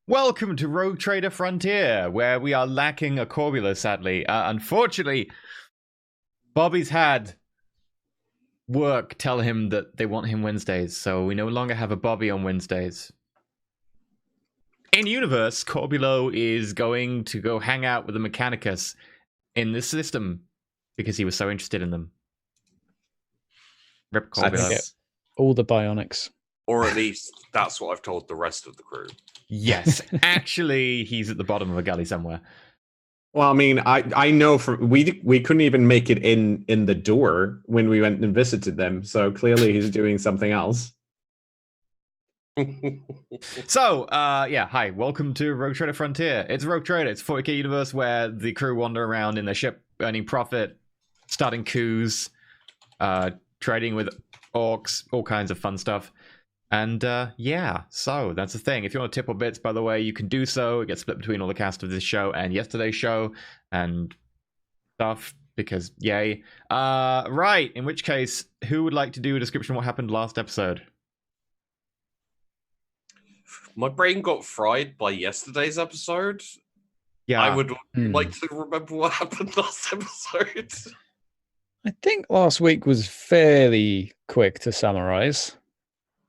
Welcome to Rogue Trader Frontier, where we are lacking a Corbula, sadly. Unfortunately, Bobby's had work tell him that they want him Wednesdays, so we no longer have a Bobby on Wednesdays. In universe, Corbulo is going to go hang out with the Mechanicus in this system because he was so interested in them. Rip Corbulo. All the bionics. Or at least that's what I've told the rest of the crew. Yes, actually, he's at the bottom of a gully somewhere. Well, I mean, I know from we couldn't even make it in the door when we went and visited them. So clearly, he's doing something else. So, hi, welcome to Rogue Trader Frontier. It's Rogue Trader. It's a 40k universe where the crew wander around in their ship, earning profit, starting coups, trading with orcs, all kinds of fun stuff. And so that's the thing. If you want to tip or bits, by the way, you can do so. It gets split between all the cast of this show and yesterday's show and stuff, because yay. Right, in which case, who would like to do a description of what happened last episode? My brain got fried by yesterday's episode. Yeah. I would like to remember what happened last episode. I think last week was fairly quick to summarize,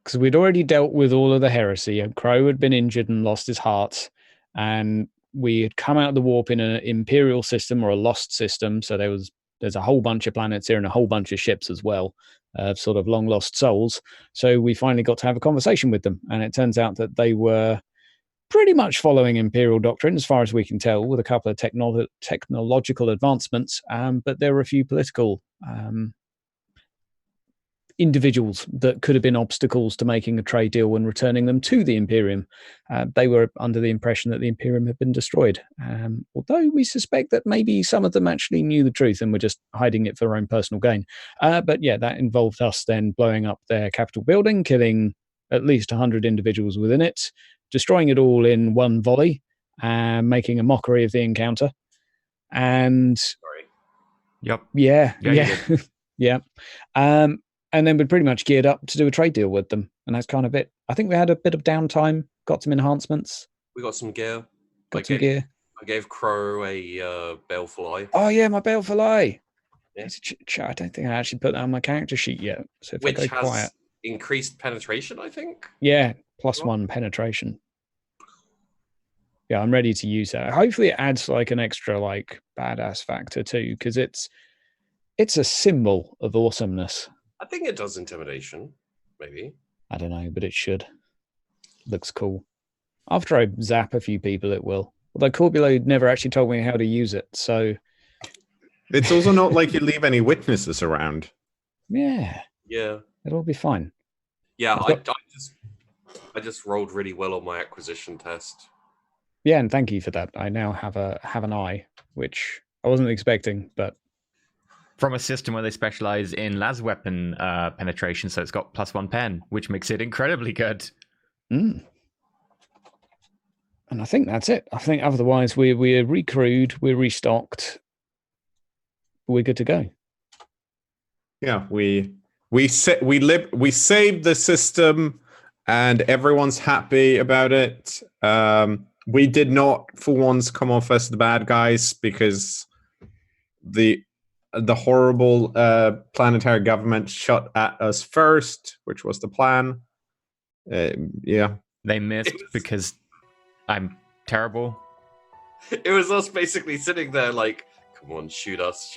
because we'd already dealt with all of the heresy. Crow had been injured and lost his heart, and we had come out of the warp in an imperial system or a lost system. So there's a whole bunch of planets here and a whole bunch of ships as well, sort of long lost souls. So we finally got to have a conversation with them, and it turns out that they were pretty much following imperial doctrine as far as we can tell, with a couple of technological advancements, but there were a few political individuals that could have been obstacles to making a trade deal and returning them to the Imperium. They were under the impression that the Imperium had been destroyed, although we suspect that maybe some of them actually knew the truth and were just hiding it for their own personal gain. But yeah, that involved us then blowing up their capital building, killing at least 100 individuals within it, destroying it all in one volley, making a mockery of the encounter. And Yep. Yeah. Yeah. And then we pretty much geared up to do a trade deal with them. And that's kind of it. I think we had a bit of downtime, got some enhancements. We got some gear. I gave Crow a baleful eye. Oh, yeah, my baleful eye. Yeah. I don't think I actually put that on my character sheet yet. So if Which I go has quiet. increased penetration, I think. Yeah, +1 penetration. Yeah, I'm ready to use that. Hopefully it adds like an extra like badass factor too, because it's a symbol of awesomeness. I think it does intimidation, maybe. I don't know, but it should. Looks cool. After I zap a few people, it will. Although Corbulo never actually told me how to use it, so... It's also not like you leave any witnesses around. Yeah. It'll be fine. Yeah, I just rolled really well on my acquisition test. Yeah, and thank you for that. I now have an eye, which I wasn't expecting, but... From a system where they specialize in las weapon penetration, so it's got +1 pen, which makes it incredibly good. And I think that's it. I think otherwise we're recrewed, we're restocked, we're good to go. Yeah, we saved the system, and everyone's happy about it. We did not, for once, come off as the bad guys because the horrible planetary government shot at us first, which was the plan. Yeah. They missed because I'm terrible. It was us basically sitting there like, come on, shoot us.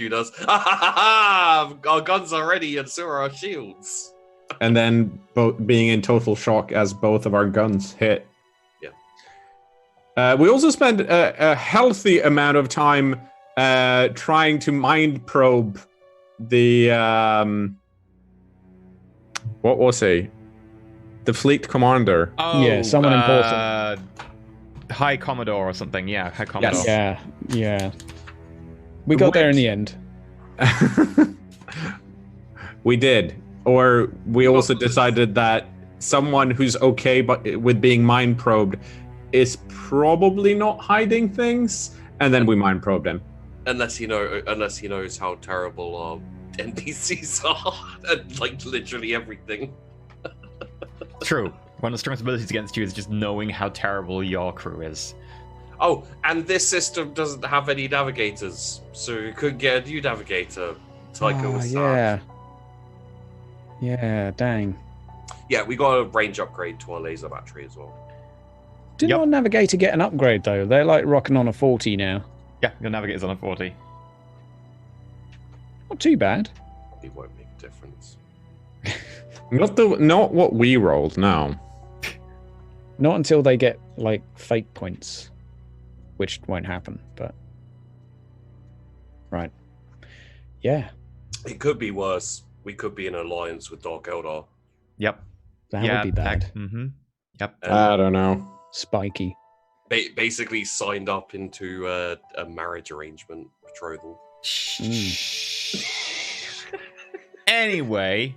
Our guns are ready and so are our shields. And then both being in total shock as both of our guns hit. Yeah. We also spent a healthy amount of time trying to mind probe the what was he? The fleet commander. Oh, yeah, someone important. High Commodore or something. Yeah, High Commodore. Yes. Yeah. We got there in the end. We did. Or we also decided that someone who's okay but with being mind probed is probably not hiding things, and then we mind probed him. Unless he knows how terrible our NPCs are, and like literally everything. True. One of the strongest abilities against you is just knowing how terrible your crew is. Oh, and this system doesn't have any navigators, so you could get a new navigator. Tycho was sad. Yeah, dang. Yeah, we got a range upgrade to our laser battery as well. Didn't our navigator get an upgrade though? They're like rocking on a 40 now. Yeah, your navigator's on a 40. Not too bad. It won't make a difference. Not what we rolled, no. Not until they get like fate points, which won't happen, but right. Yeah. It could be worse. We could be in alliance with Dark Eldar. Yep. That would be bad. Yep. I don't know. Spiky. Basically signed up into a marriage arrangement, betrothal. Anyway,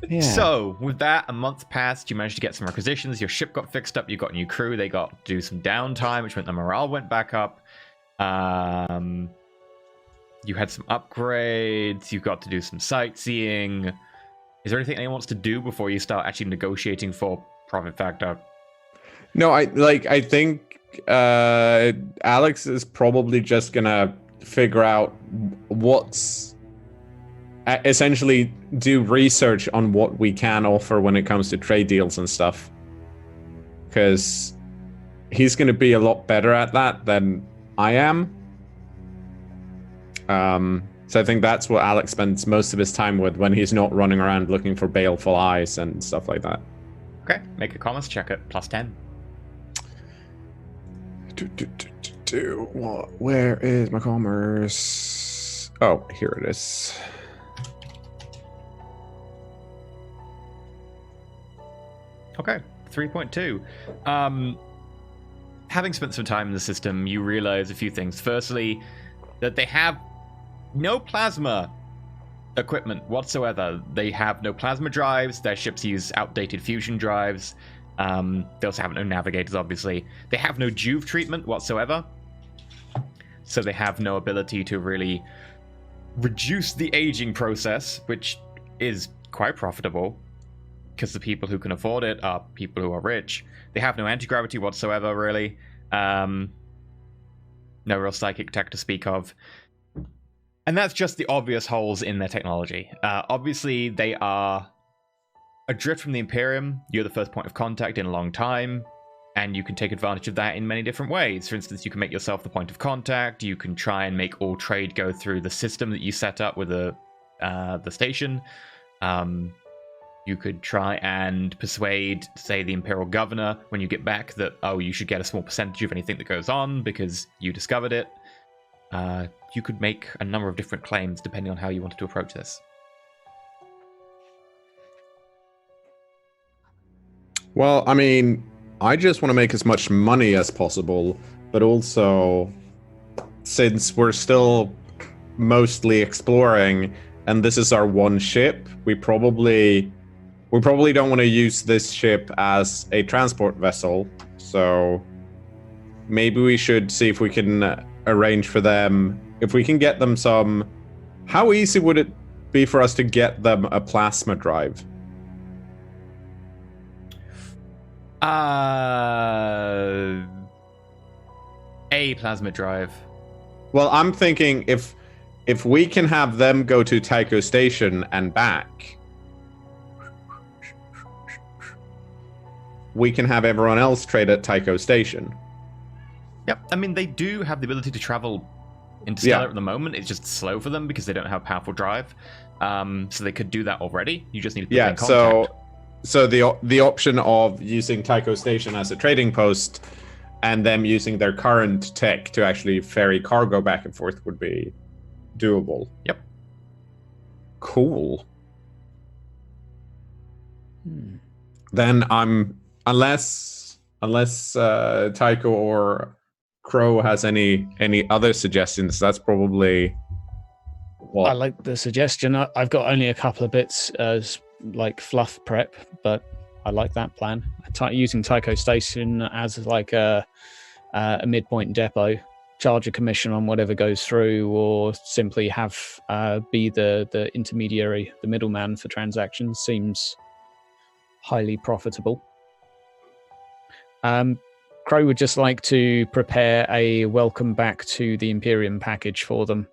Yeah. so with that, a month passed. You managed to get some requisitions. Your ship got fixed up. You got a new crew. They got to do some downtime, which meant the morale went back up. You had some upgrades. You got to do some sightseeing. Is there anything anyone wants to do before you start actually negotiating for profit factor? No, I think Alex is probably just gonna figure out what's essentially do research on what we can offer when it comes to trade deals and stuff, because he's gonna be a lot better at that than I am. So I think that's what Alex spends most of his time with when he's not running around looking for baleful eyes and stuff like that. Okay, make a commerce check at +10. Where is my commerce? Oh, here it is. Okay, 3.2. Having spent some time in the system, you realize a few things. Firstly, that they have no plasma equipment whatsoever. They have no plasma drives. Their ships use outdated fusion drives. They also have no navigators, obviously. They have no Juve treatment whatsoever. So they have no ability to really reduce the aging process, which is quite profitable, because the people who can afford it are people who are rich. They have no anti-gravity whatsoever, really. No real psychic tech to speak of. And that's just the obvious holes in their technology. Obviously, they are adrift from the Imperium. You're the first point of contact in a long time, and you can take advantage of that in many different ways. For instance, you can make yourself the point of contact. You can try and make all trade go through the system that you set up with the station. You could try and persuade, say, the Imperial Governor when you get back that, oh, you should get a small percentage of anything that goes on because you discovered it. You could make a number of different claims depending on how you wanted to approach this. Well, I mean, I just want to make as much money as possible, but also, since we're still mostly exploring, and this is our one ship, we probably don't want to use this ship as a transport vessel. So maybe we should see if we can arrange for them, if we can get them some. How easy would it be for us to get them a plasma drive? A plasma drive. Well, I'm thinking if we can have them go to Tycho Station and back, we can have everyone else trade at Tycho Station. Yep, I mean, they do have the ability to travel interstellar at the moment. It's just slow for them because they don't have powerful drive. So they could do that already. You just need to put them in contact. So the option of using Tycho Station as a trading post and them using their current tech to actually ferry cargo back and forth would be doable. Yep. Cool. Then unless Tycho or Crow has any other suggestions, that's probably what I like the suggestion. I've got only a couple of bits as like fluff prep, but I like that plan. Using Tycho Station as like a midpoint depot, charge a commission on whatever goes through, or simply have be the intermediary, the middleman for transactions, seems highly profitable. Crow would just like to prepare a welcome back to the Imperium package for them.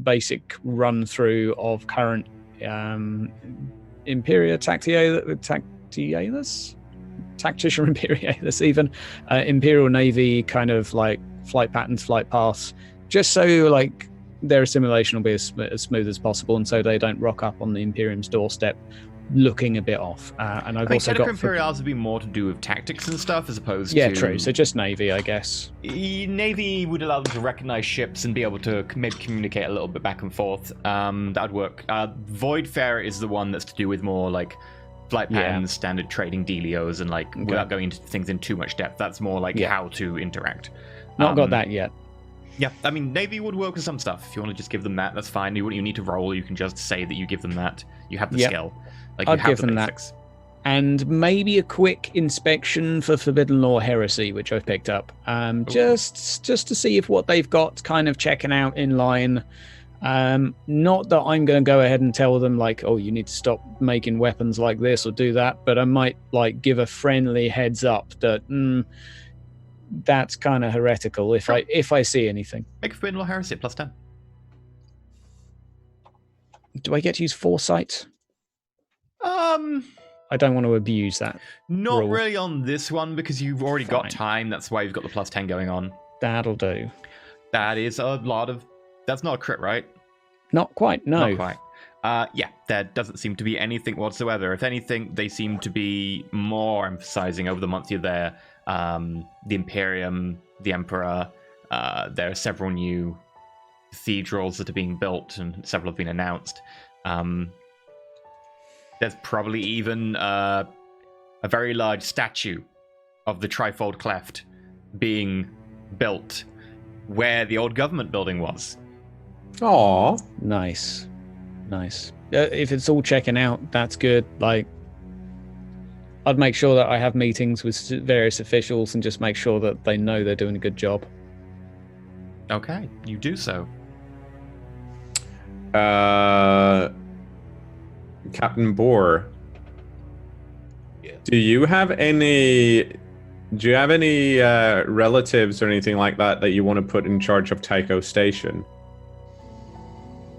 Basic run through of current Imperia Tactialis? Tactitia Imperialis, even Imperial Navy kind of like flight patterns, flight paths, just so like their assimilation will be as smooth as possible, and so they don't rock up on the Imperium's doorstep looking a bit off. And I've also got Imperials would be more to do with tactics and stuff as opposed to... Yeah, true. So just Navy, I guess. Navy would allow them to recognize ships and be able to maybe communicate a little bit back and forth. That'd work. Voidfarer is the one that's to do with more like flight patterns, standard trading dealios, and like without going into things in too much depth. That's more like how to interact. Not got that yet. Yeah, I mean, Navy would work with some stuff. If you want to just give them that, that's fine. You need to roll. You can just say that you give them that. You have the skill. Like, I'd give them that. And maybe a quick inspection for Forbidden Law Heresy, which I've picked up. Just to see if what they've got kind of checking out in line. Not that I'm going to go ahead and tell them, like, oh, you need to stop making weapons like this or do that, but I might, like, give a friendly heads up that that's kind of heretical if I see anything. Make a Forbidden Law Heresy at +10. Do I get to use Foresight? I don't want to abuse that. Not rule. really on this one, because you've already got time. That's why you've got the +10 going on. That'll do. That is a lot of... That's not a crit, right? Not quite, no. Not quite. Yeah, there doesn't seem to be anything whatsoever. If anything, they seem to be more emphasizing over the month you're there. The Imperium, the Emperor, there are several new cathedrals that are being built, and several have been announced. There's probably even a very large statue of the Trifold Cleft being built where the old government building was. Aww. Nice. If it's all checking out, that's good. Like, I'd make sure that I have meetings with various officials and just make sure that they know they're doing a good job. Okay, you do so. Captain Bohr. Yeah. Do you have any relatives or anything like that you want to put in charge of Tycho Station?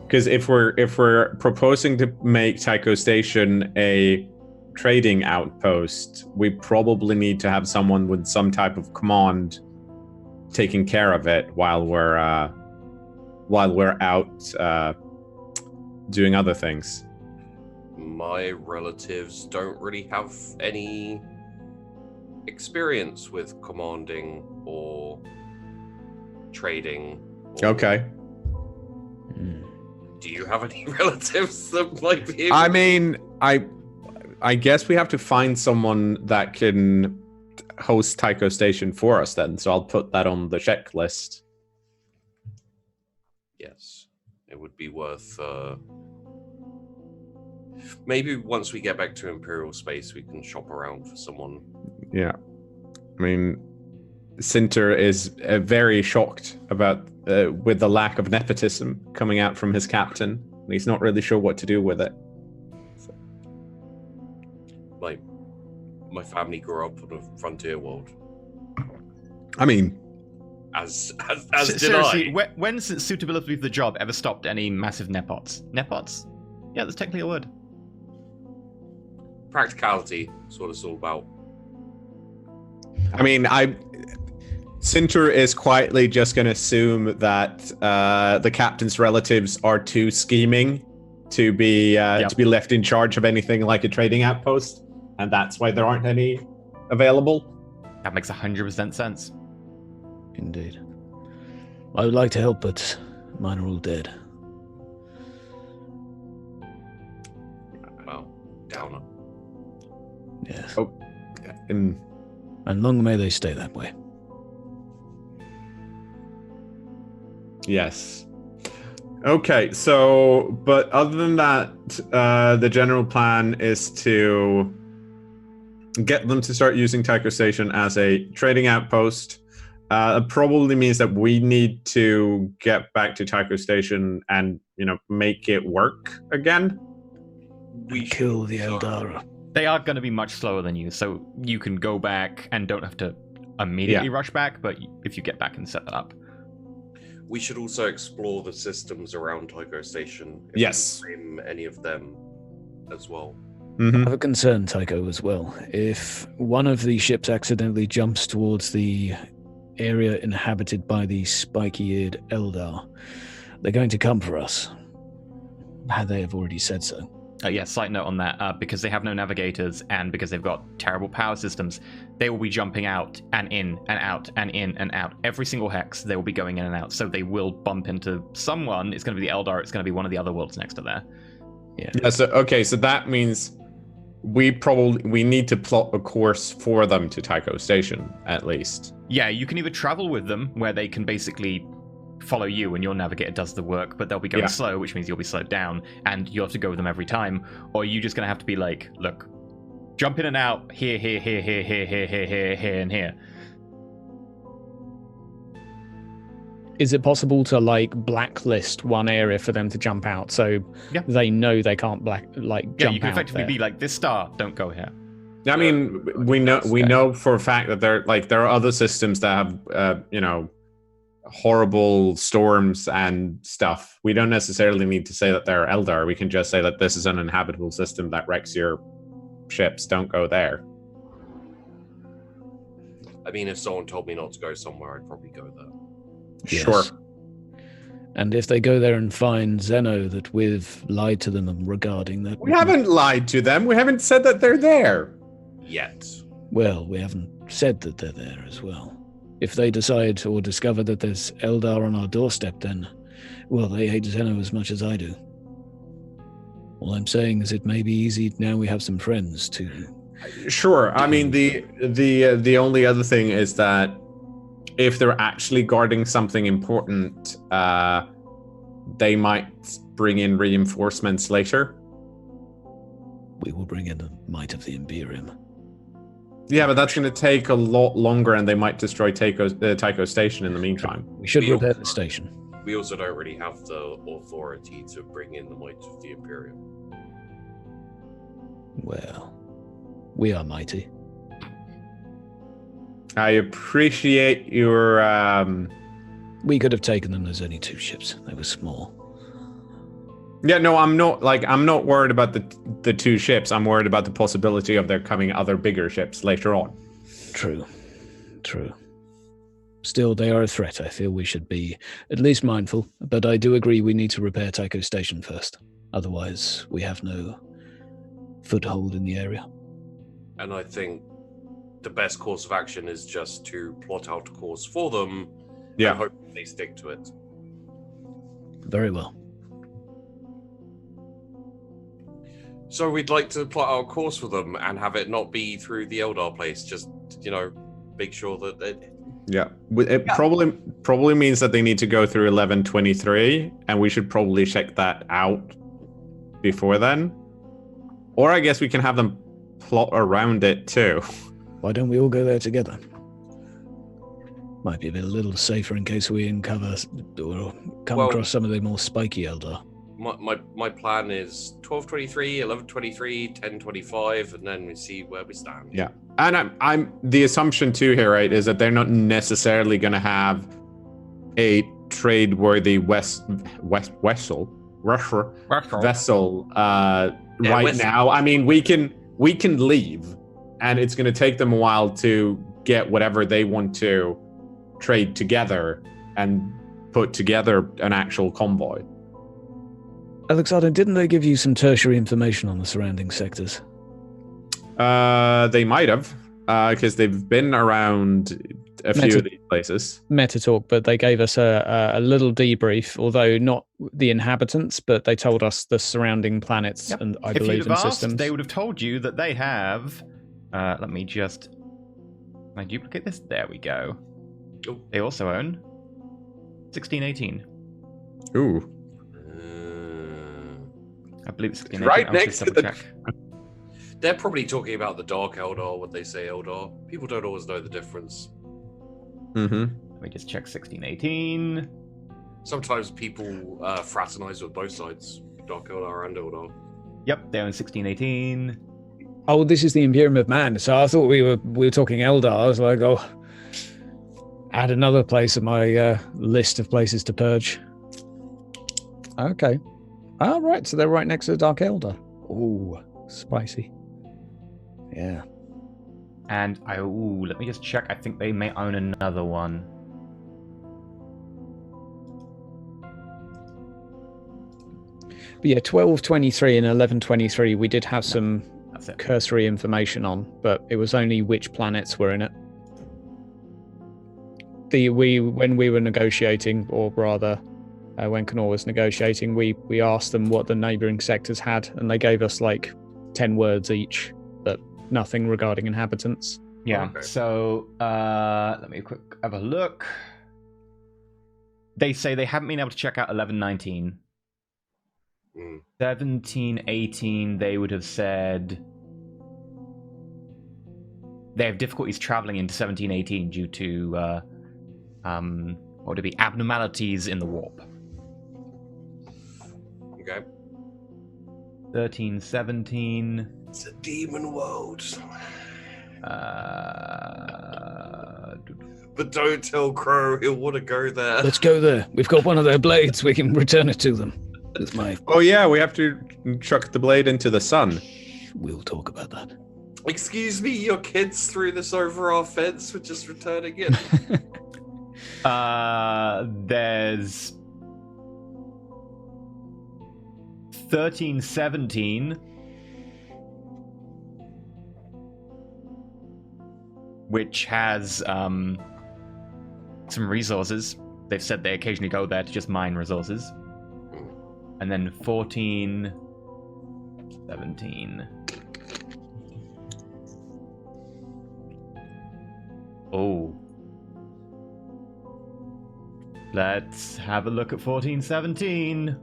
Because if we're proposing to make Tycho Station a trading outpost, we probably need to have someone with some type of command taking care of it while we're out doing other things. My relatives don't really have any experience with commanding or trading. Okay. Do you have any relatives that might be able I mean, I guess we have to find someone that can host Tycho Station for us then, so I'll put that on the checklist. Yes. It would be worth... Maybe once we get back to Imperial space, we can shop around for someone. Yeah. I mean, Sinter is very shocked about with the lack of nepotism coming out from his captain. He's not really sure what to do with it. So. My family grew up in a frontier world. I mean, as seriously, did I. when's suitability for the job ever stopped any massive nepots? Nepots? Yeah, that's technically a word. Practicality is what it's all about. I mean, Sinter is quietly just going to assume that the captain's relatives are too scheming to be left in charge of anything like a trading outpost, and that's why there aren't any available. That makes 100% sense. Indeed. I would like to help, but mine are all dead. Well, downer. Yes. Oh, and long may they stay that way. Yes. Okay, so, but other than that, the general plan is to get them to start using Tycho Station as a trading outpost. It probably means that we need to get back to Tycho Station and, make it work again. We kill the Eldara. They are going to be much slower than you, so you can go back and don't have to immediately rush back, but if you get back and set that up. We should also explore the systems around Tycho Station. If Yes. we can claim any of them as well. I have a concern, Tycho, as well. If one of the ships accidentally jumps towards the area inhabited by the spiky-eared Eldar, they're going to come for us. They have already said so. Side note on that, because they have no navigators and because they've got terrible power systems, they will be jumping out and in and out and in and out. Every single hex, they will be going in and out. So they will bump into someone. It's going to be the Eldar. It's going to be one of the other worlds next to there. Yeah. So that means we need to plot a course for them to Tycho Station, at least. Yeah, you can either travel with them, where they can basically follow you and your navigator does the work, but they'll be going slow, which means you'll be slowed down, and you'll have to go with them every time. Or you're just going to have to be like, look, jump in and out, here, and here. Is it possible to blacklist one area for them to jump out so they know they can't jump out? You can effectively be like, this star, don't go here. I mean, we know for a fact that there are other systems that have horrible storms and stuff. We don't necessarily need to say that they're Eldar. We can just say that this is an uninhabitable system that wrecks your ships. Don't go there. I mean, if someone told me not to go somewhere, I'd probably go there. Yes. Sure. And if they go there and find Zeno that we've lied to them regarding that... We haven't lied to them. We haven't said that they're there. Yet. Well, we haven't said that they're there as well. If they decide or discover that there's Eldar on our doorstep, then, well, they hate Zeno as much as I do. All I'm saying is it may be easy now we have some friends to... Sure. I mean, the only other thing is that if they're actually guarding something important, they might bring in reinforcements later. We will bring in the might of the Imperium. Yeah, but that's going to take a lot longer, and they might destroy Tycho Station in the meantime. We should repair the station. We also don't really have the authority to bring in the might of the Imperium. Well, we are mighty. I appreciate your... We could have taken them. There's only 2 ships. They were small. Yeah, no, I'm not worried about the 2 ships. I'm worried about the possibility of there coming other bigger ships later on. True. Still, they are a threat. I feel we should be at least mindful, but I do agree we need to repair Tycho Station first. Otherwise, we have no foothold in the area. And I think the best course of action is just to plot out a course for them and hope they stick to it. Very well. So we'd like to plot out a course for them and have it not be through the Eldar place. Just, make sure that it... Yeah. It probably means that they need to go through 1123, and we should probably check that out before then. Or I guess we can have them plot around it too. Why don't we all go there together? Might be a little safer in case we uncover or come across some of the more spiky Eldar. My plan is 1223, 1123, 1025, and then we see where we stand. Yeah, and I'm the assumption too here, right, is that they're not necessarily going to have a trade-worthy vessel now. I mean, we can leave, and it's going to take them a while to get whatever they want to trade together and put together an actual convoy. Alexander, didn't they give you some tertiary information on the surrounding sectors? They might have, because they've been around a few of these places. Meta talk, but they gave us a little debrief, although not the inhabitants, but they told us the surrounding planets and I believe in systems. They would have told you that they have. Let me just. Can I duplicate this? There we go. Oh. They also own 1618. Ooh. I believe it's 1618. Right next to the... They're probably talking about the Dark Eldar when they say Eldar. People don't always know the difference. Mm-hmm. Let me just check 1618. Sometimes people fraternize with both sides, Dark Eldar and Eldar. Yep, they own 1618. Oh, this is the Imperium of Man. So I thought we were talking Eldar. I was like, oh, add another place on my list of places to purge. Okay. Oh, right. So they're right next to the Dark Eldar. Ooh, spicy. Yeah. And let me just check. I think they may own another one. But yeah, 1223 and 1123, we did have some That's it. cursory information on, but it was only which planets were in it. When we were negotiating, or rather, when Knorr was negotiating, we asked them what the neighbouring sectors had, and they gave us like 10 words each, but nothing regarding inhabitants. Yeah. Okay. So let me have a look. They say they haven't been able to check out 1119. 1718, they would have said they have difficulties traveling into 1718 due to what would it be, abnormalities in the warp. Okay. 1317. It's a demon world. But don't tell Crow he'll want to go there. Let's go there. We've got one of their blades. We can return it to them. With my... Oh yeah, we have to chuck the blade into the sun. We'll talk about that. Excuse me, your kids threw this over our fence. We're just returning it. There's 1317, which has some resources. They've said they occasionally go there to just mine resources. And then 1417. Oh. Let's have a look at 1417.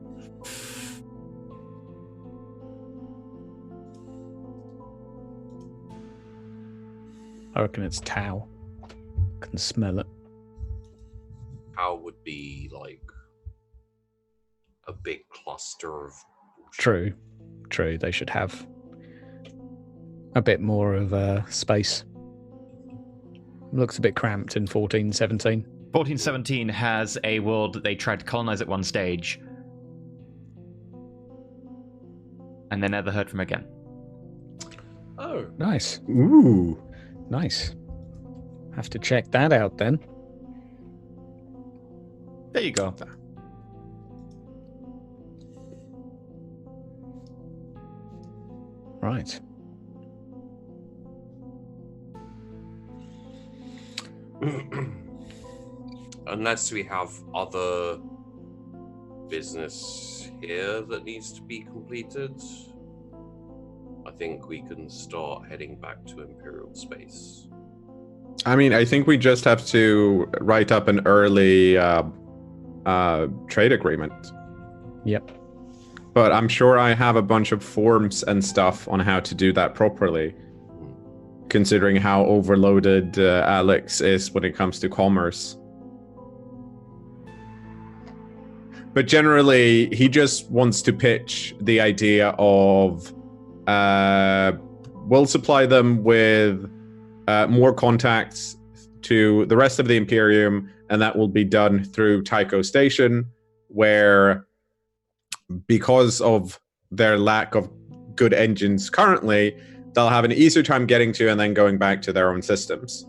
I reckon it's Tau. I can smell it. How would be like a big cluster of... True. They should have a bit more of space. Looks a bit cramped in 1417. 1417 has a world that they tried to colonize at one stage, and they never heard from again. Oh. Nice. Ooh. Nice. Have to check that out then. There you go. Right. Unless we have other business here that needs to be completed, I think we can start heading back to Imperial space. I mean, I think we just have to write up an early trade agreement. Yep. But I'm sure I have a bunch of forms and stuff on how to do that properly, considering how overloaded Alex is when it comes to commerce. But generally, he just wants to pitch the idea of we'll supply them with more contacts to the rest of the Imperium, and that will be done through Tycho Station, where, because of their lack of good engines currently, they'll have an easier time getting to and then going back to their own systems.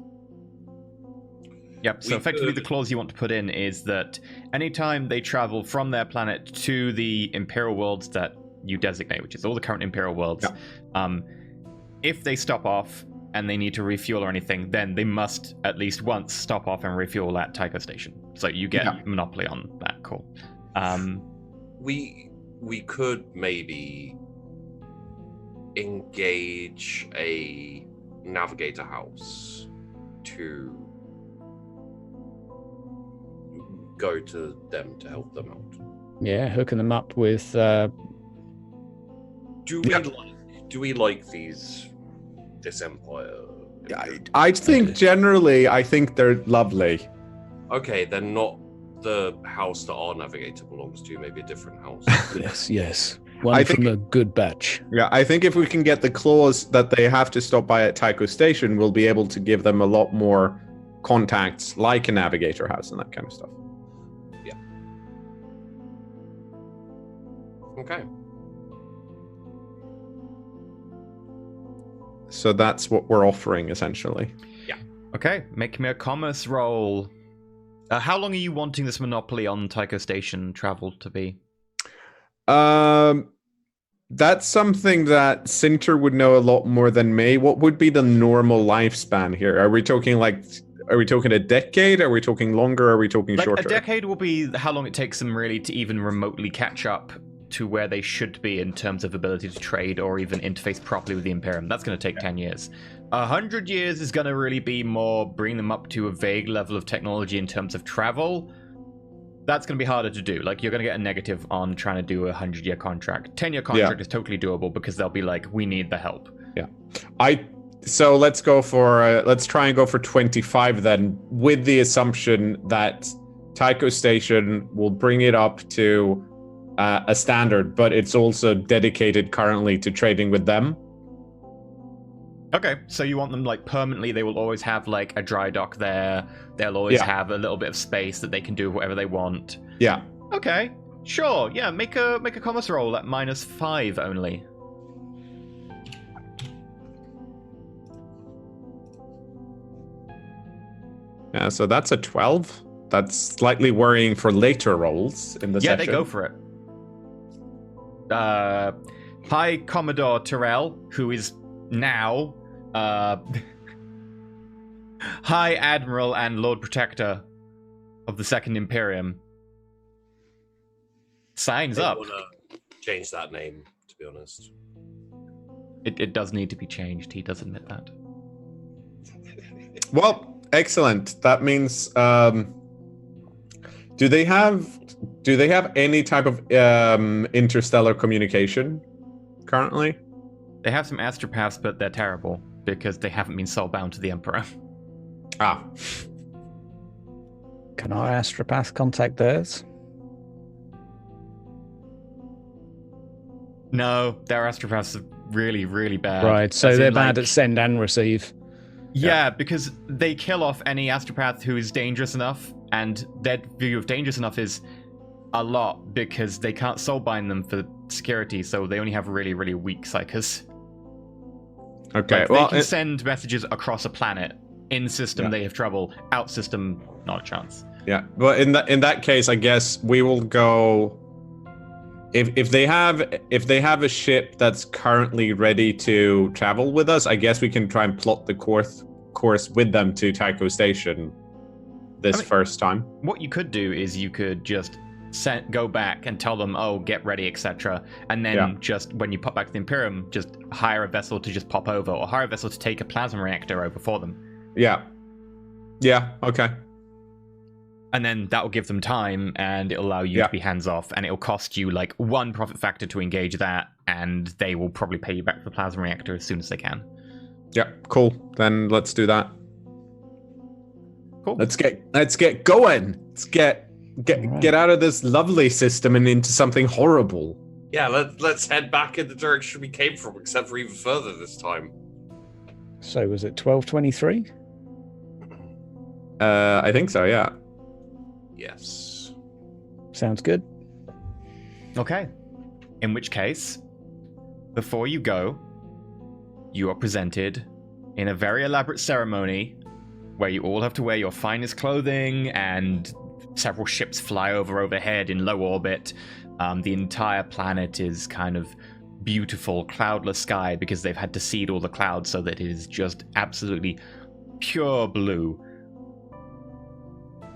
Yep, so effectively the clause you want to put in is that anytime they travel from their planet to the Imperial worlds that you designate, which is all the current Imperial worlds, if they stop off and they need to refuel or anything, then they must at least once stop off and refuel at Tycho Station. So you get monopoly on that call. We could maybe engage a navigator house to go to them to help them out. Yeah, hooking them up with... Do we like this empire? I think generally, I think they're lovely. Okay, then not the house that our navigator belongs to, maybe a different house. yes. One from a good batch. Yeah, I think if we can get the clause that they have to stop by at Tycho Station, we'll be able to give them a lot more contacts, like a navigator house and that kind of stuff. Yeah. Okay. So that's what we're offering, essentially. Yeah. Okay, make me a commerce roll. How long are you wanting this monopoly on Tycho Station travel to be? That's something that Sinter would know a lot more than me. What would be the normal lifespan here? Are we talking a decade? Are we talking longer? Are we talking Like, shorter? a decade will be how long it takes them really to even remotely catch up to where they should be in terms of ability to trade or even interface properly with the Imperium. That's going to take 10 years. 100 years is going to really be more bring them up to a vague level of technology in terms of travel. That's going to be harder to do. Like, you're going to get a negative on trying to do a 100-year contract. 10-year contract is totally doable because they'll be like, we need the help. Yeah. So let's go for let's try and go for 25 then, with the assumption that Tycho Station will bring it up to a standard, but it's also dedicated currently to trading with them. Okay, so you want them like permanently, they will always have like a dry dock there. They'll always have a little bit of space that they can do whatever they want. Yeah. Okay, sure. Yeah, make a commerce roll at -5 only. Yeah, so that's a 12. That's slightly worrying for later rolls in the session. Yeah, they go for it. High Commodore Terrell, who is now High Admiral and Lord Protector of the Second Imperium, signs up. I want to change that name, to be honest. It does need to be changed. He does admit that. Well, excellent. That means do they have any type of interstellar communication currently? They have some astropaths, but they're terrible because they haven't been soulbound to the Emperor. Ah. Can our astropath contact theirs? No, their astropaths are really, really bad. Right, so As in, they're bad like- at send and receive. Yeah, because they kill off any astropath who is dangerous enough, and their view of dangerous enough is a lot because they can't soulbind them for security, so they only have really, really weak psychers. Okay, Like, well, they can send messages across a planet. In system, they have trouble. Out system, not a chance. yeah. But in that case, I guess we will go. If they have a ship that's currently ready to travel with us, I guess we can try and plot the course with them to Tycho Station this first time. What you could do is you could just go back and tell them, oh, get ready, etc. And then just when you pop back to the Imperium, just hire a vessel to just pop over, or hire a vessel to take a plasma reactor over for them. Yeah. Yeah, okay. And then that will give them time, and it'll allow you to be hands-off, and it'll cost you like 1 profit factor to engage that, and they will probably pay you back for the plasma reactor as soon as they can. Yeah, cool. Then let's do that. Cool. Let's get going. Let's get out of this lovely system and into something horrible. Yeah, let's head back in the direction we came from, except for even further this time. So was it 12:23? I think so, yeah. Yes. Sounds good. Okay. In which case, before you go, you are presented in a very elaborate ceremony where you all have to wear your finest clothing and several ships fly overhead in low orbit. The entire planet is kind of beautiful, cloudless sky because they've had to seed all the clouds so that it is just absolutely pure blue.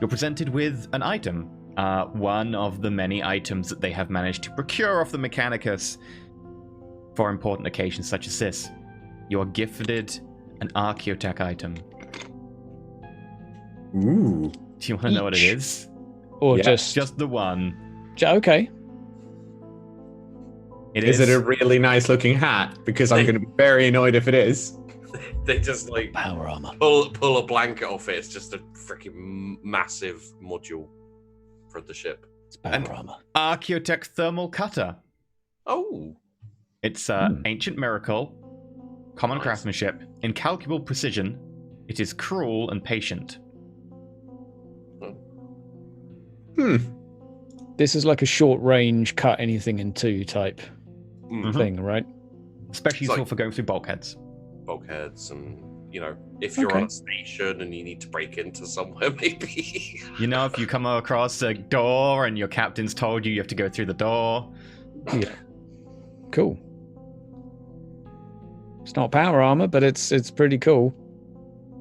You're presented with an item, one of the many items that they have managed to procure off the Mechanicus for important occasions such as this. You are gifted an Archaeotech item. Ooh. Do you want to know what it is? Or Yeah. Just the one. Okay. Is it a really nice looking hat? Because I'm going to be very annoyed if it is. They just like Power armor. pull a blanket off it. It's just a freaking massive module for the ship. It's power armor. Archaeotech thermal cutter. Oh. It's ancient miracle, common craftsmanship, incalculable precision. It is cruel and patient. This is like a short range, cut anything in two type thing, right? Especially useful for going through bulkheads. Bulkheads, and if you're on a station and you need to break into somewhere, maybe. If you come across a door and your captain's told you have to go through the door. Yeah. Cool. It's not power armor, but it's pretty cool.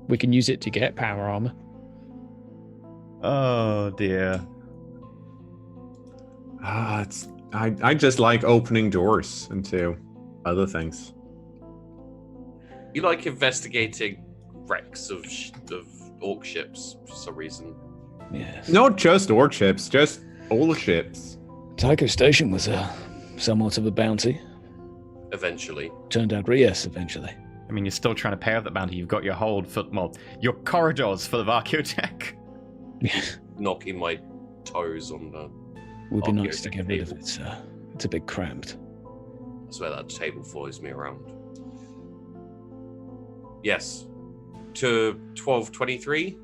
We can use it to get power armor. Oh dear. I just like opening doors into other things. You like investigating wrecks of orc ships for some reason. Yes. Not just orc ships, just all ships. Tycho Station was somewhat of a bounty. Eventually. Turned out, yes, eventually. I mean, you're still trying to pay off that bounty. You've got your your corridors full of archaeotech. Knocking my toes on the... Would be nice to get rid of it. It's a bit cramped. I swear that table follows me around. Yes. To 1223.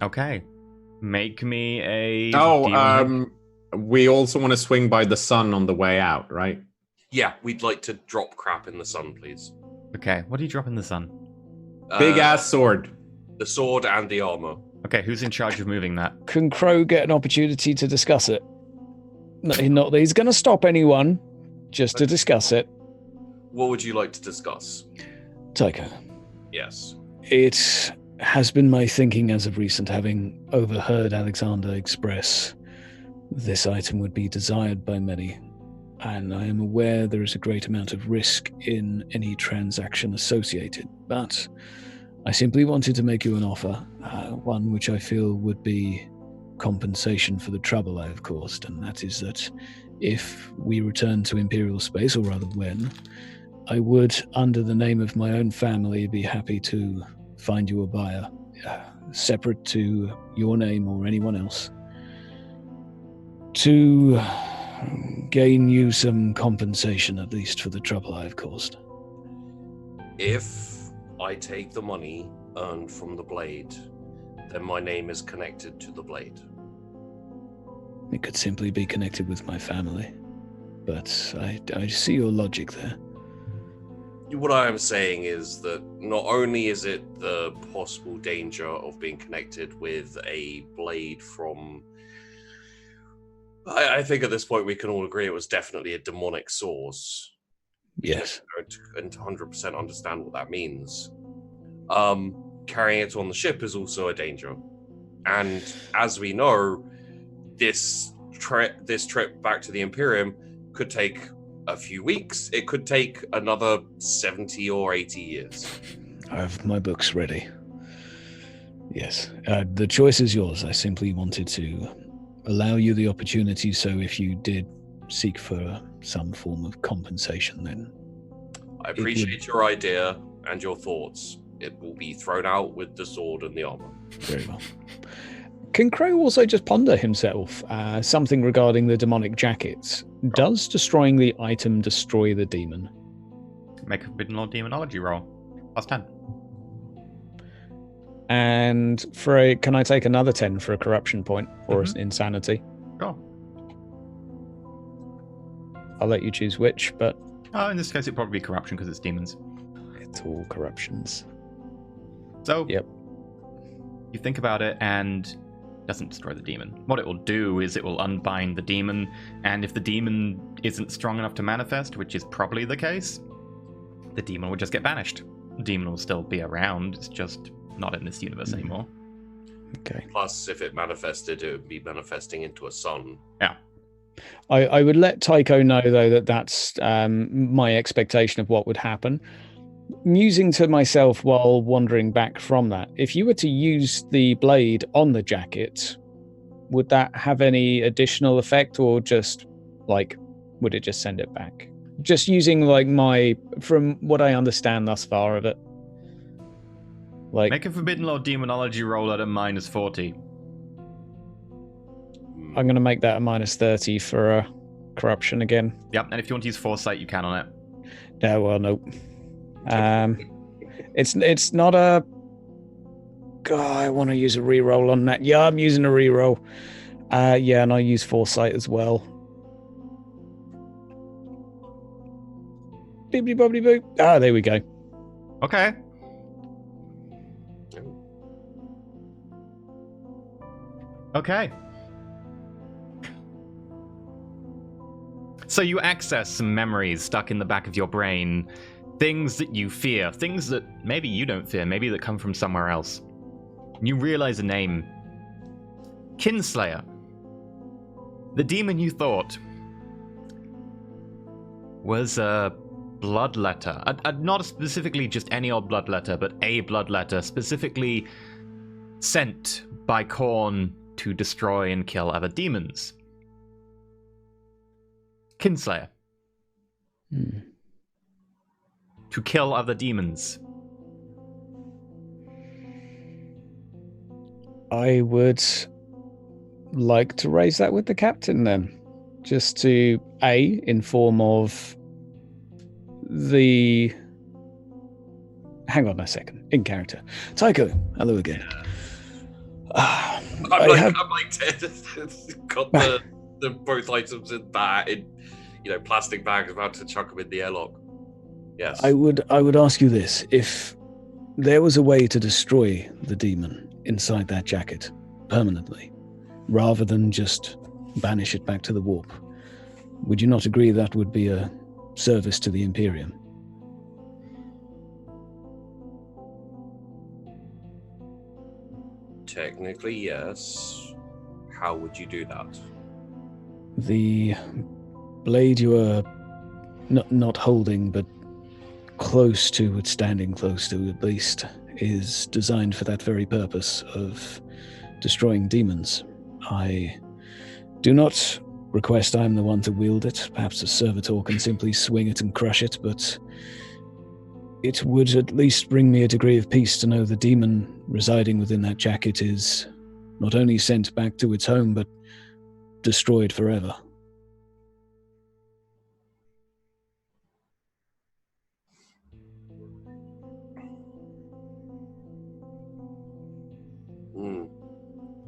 Okay. Make me a... we also want to swing by the sun on the way out, right? Yeah, we'd like to drop crap in the sun, please. Okay, what do you drop in the sun? Big-ass sword. The sword and the armor. Okay, who's in charge of moving that? Can Crow get an opportunity to discuss it? Not that he's going to stop anyone, just to discuss it. What would you like to discuss? Tycho. Yes. It has been my thinking as of recent, having overheard Alexander express this item would be desired by many, and I am aware there is a great amount of risk in any transaction associated, but I simply wanted to make you an offer, one which I feel would be compensation for the trouble I have caused, and that is that if we return to Imperial space, or rather when, I would, under the name of my own family, be happy to find you a buyer, separate to your name or anyone else, to gain you some compensation, at least for the trouble I have caused. If I take the money earned from the blade, then my name is connected to the blade. It could simply be connected with my family, but I see your logic there. What I am saying is that not only is it the possible danger of being connected with a blade from... I think at this point we can all agree it was definitely a demonic source. Yes. I don't 100% understand what that means. Carrying it on the ship is also a danger. And as we know, this trip back to the Imperium could take a few weeks. It could take another 70 or 80 years. I have my books ready. Yes. The choice is yours. I simply wanted to allow you the opportunity, so if you did seek for some form of compensation, then... I appreciate your idea and your thoughts. It will be thrown out with the sword and the armor. Very well. Can Crow also just ponder himself something regarding the demonic jackets? Does destroying the item destroy the demon? Make a Forbidden Lord demonology roll. +10. And can I take another 10 for a corruption point or insanity? Sure. I'll let you choose which, but... In this case, it'd probably be corruption because it's demons. It's all corruptions. So, yep. You think about it, and it doesn't destroy the demon. What it will do is it will unbind the demon, and if the demon isn't strong enough to manifest, which is probably the case, the demon will just get banished. The demon will still be around, it's just not in this universe anymore. Okay. Plus, if it manifested, it would be manifesting into a sun. Yeah. I would let Tycho know, though, that that's my expectation of what would happen. Musing to myself while wandering back from that, if you were to use the blade on the jacket, would that have any additional effect, or just, would it just send it back? Just using, from what I understand thus far of it. Make a Forbidden Lord demonology roll at a -40. I'm going to make that a -30 for corruption again. Yep, and if you want to use foresight, you can on it. Yeah, well, nope. It's not a. God, I want to use a reroll on that. Yeah, I'm using a reroll. Yeah, and I use foresight as well. Bibbidi bobbidi boop. Ah, there we go. Okay. Okay. So you access some memories stuck in the back of your brain. Things that you fear. Things that maybe you don't fear. Maybe that come from somewhere else. You realize a name. Kinslayer. The demon you thought was a bloodletter. Not specifically just any old bloodletter, but a bloodletter specifically sent by Khorne to destroy and kill other demons. Kinslayer. To kill other demons. I would like to raise that with the captain then. Just to, A, inform of the... Hang on a second. In character. Tycho, hello again. I'm like Ted. Got the both items in that in plastic bags, about to chuck them in the airlock. Yes. I would ask you this: if there was a way to destroy the demon inside that jacket permanently, rather than just banish it back to the warp, would you not agree that would be a service to the Imperium? Technically, yes. How would you do that? The blade you are not holding, but close to, standing close to at least, is designed for that very purpose of destroying demons. I do not request I am the one to wield it. Perhaps a servitor can simply swing it and crush it, but it would at least bring me a degree of peace to know the demon residing within that jacket is not only sent back to its home, but destroyed forever.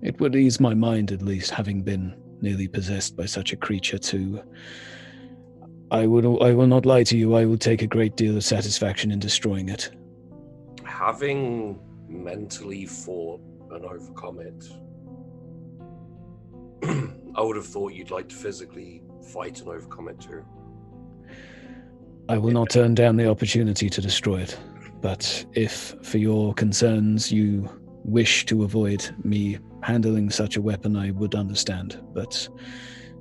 It would ease my mind, at least, having been nearly possessed by such a creature, to... I will not lie to you, I will take a great deal of satisfaction in destroying it. Having mentally fought and overcome it, I would have thought you'd like to physically fight and overcome it too. I will not turn down the opportunity to destroy it, but if, for your concerns, you wish to avoid me handling such a weapon, I would understand. But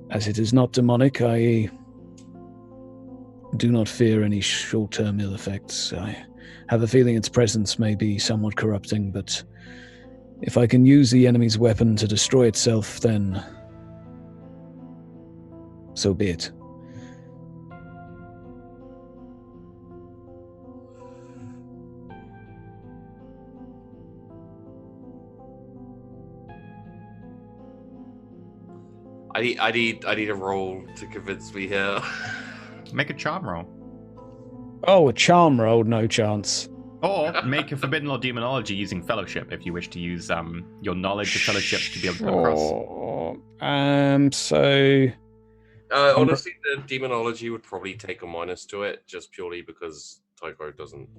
as it is not demonic, I do not fear any short-term ill effects. I have a feeling its presence may be somewhat corrupting, but if I can use the enemy's weapon to destroy itself, then so be it. I need a roll to convince me here. Make a charm roll. Oh, a charm roll, no chance. Or make a forbidden law demonology using fellowship if you wish to use your knowledge of fellowship to be able to come across. So honestly, the demonology would probably take a minus to it, just purely because Tycho doesn't.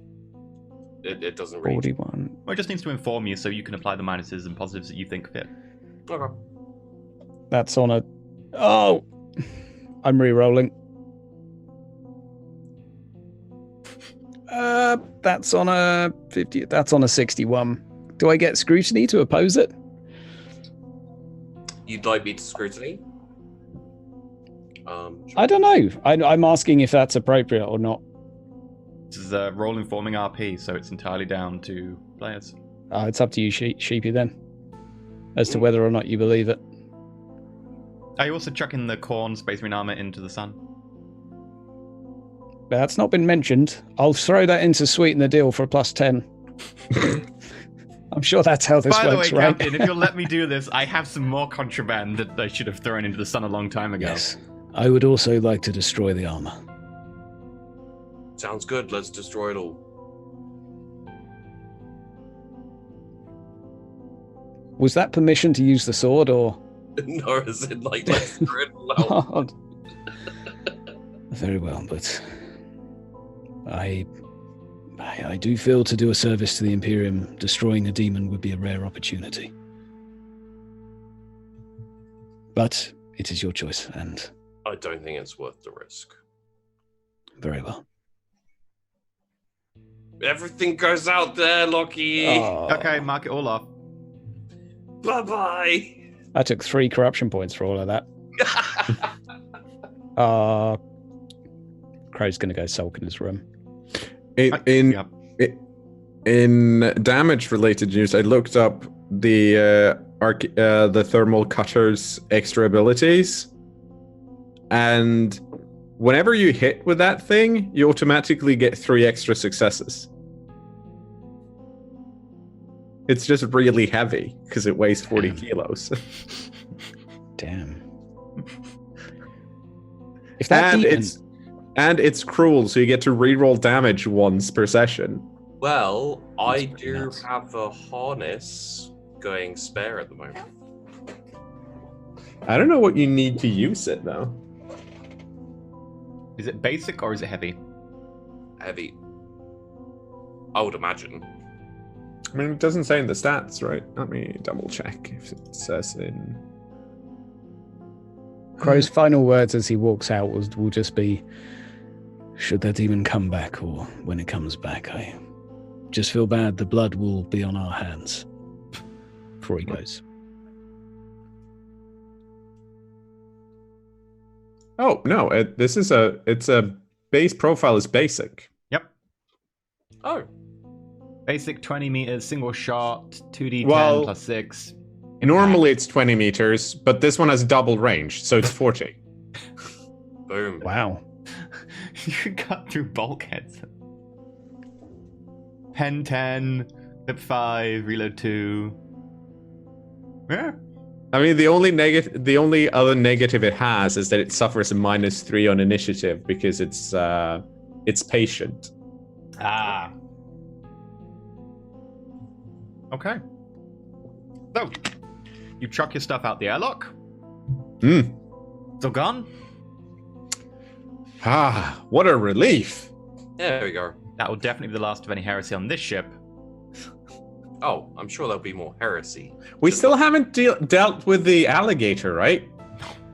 It doesn't really. 41. Well, it just needs to inform you so you can apply the minuses and positives that you think fit. Okay. That's on a... Oh! I'm re-rolling. That's on a 50. That's on a 61. Do I get scrutiny to oppose it? You'd like me to scrutiny? Sure. I don't know. I'm asking if that's appropriate or not. This is a roll informing RP, so it's entirely down to players. It's up to you, Sheepy, then, as to whether or not you believe it. Are you also chucking the Khorne Space Marine armor into the sun? That's not been mentioned. I'll throw that in to sweeten the deal for a +10. I'm sure that's how this works, right? By the way, right? Captain, if you'll let me do this, I have some more contraband that I should have thrown into the sun a long time ago. Yes. I would also like to destroy the armor. Sounds good. Let's destroy it all. Was that permission to use the sword, or? No, is it like let's destroy it all? Very well, but I do feel to do a service to the Imperium, destroying a demon would be a rare opportunity. But it is your choice, and... I don't think it's worth the risk. Very well. Everything goes out there, Lockie. Okay, mark it all off. Bye-bye. I took 3 corruption points for all of that. Crow's going to go sulk in his room. In damage-related news, I looked up the thermal cutter's extra abilities, and whenever you hit with that thing, you automatically get 3 extra successes. It's just really heavy because it weighs 40 kilos. Damn. If that and it's cruel, so you get to reroll damage once per session. Well, I That's pretty do nuts. have a harness going spare at the moment. I don't know what you need to use it though. Is it basic or is it heavy? Heavy. I would imagine. I mean, it doesn't say in the stats, right? Let me double check if it says in. Crow's final words as he walks out will just be, should that demon come back, or when it comes back, I just feel bad the blood will be on our hands. Before he goes. Oh no! It's a base profile is basic. Yep. Oh, Basic 20 meters, single shot, 2d10 Well, plus 6. Normally it's 20 meters, but this one has double range, so it's 40. boom. Wow. You cut through bulkheads. Pen 10, clip 5, reload 2. Yeah. I mean, the only other negative it has is that it suffers a -3 on initiative because it's patient. Ah. Okay. So, you chuck your stuff out the airlock. It's all gone. Ah, what a relief! There we go. That will definitely be the last of any heresy on this ship. Oh, I'm sure there'll be more heresy. We still haven't dealt with the alligator, right?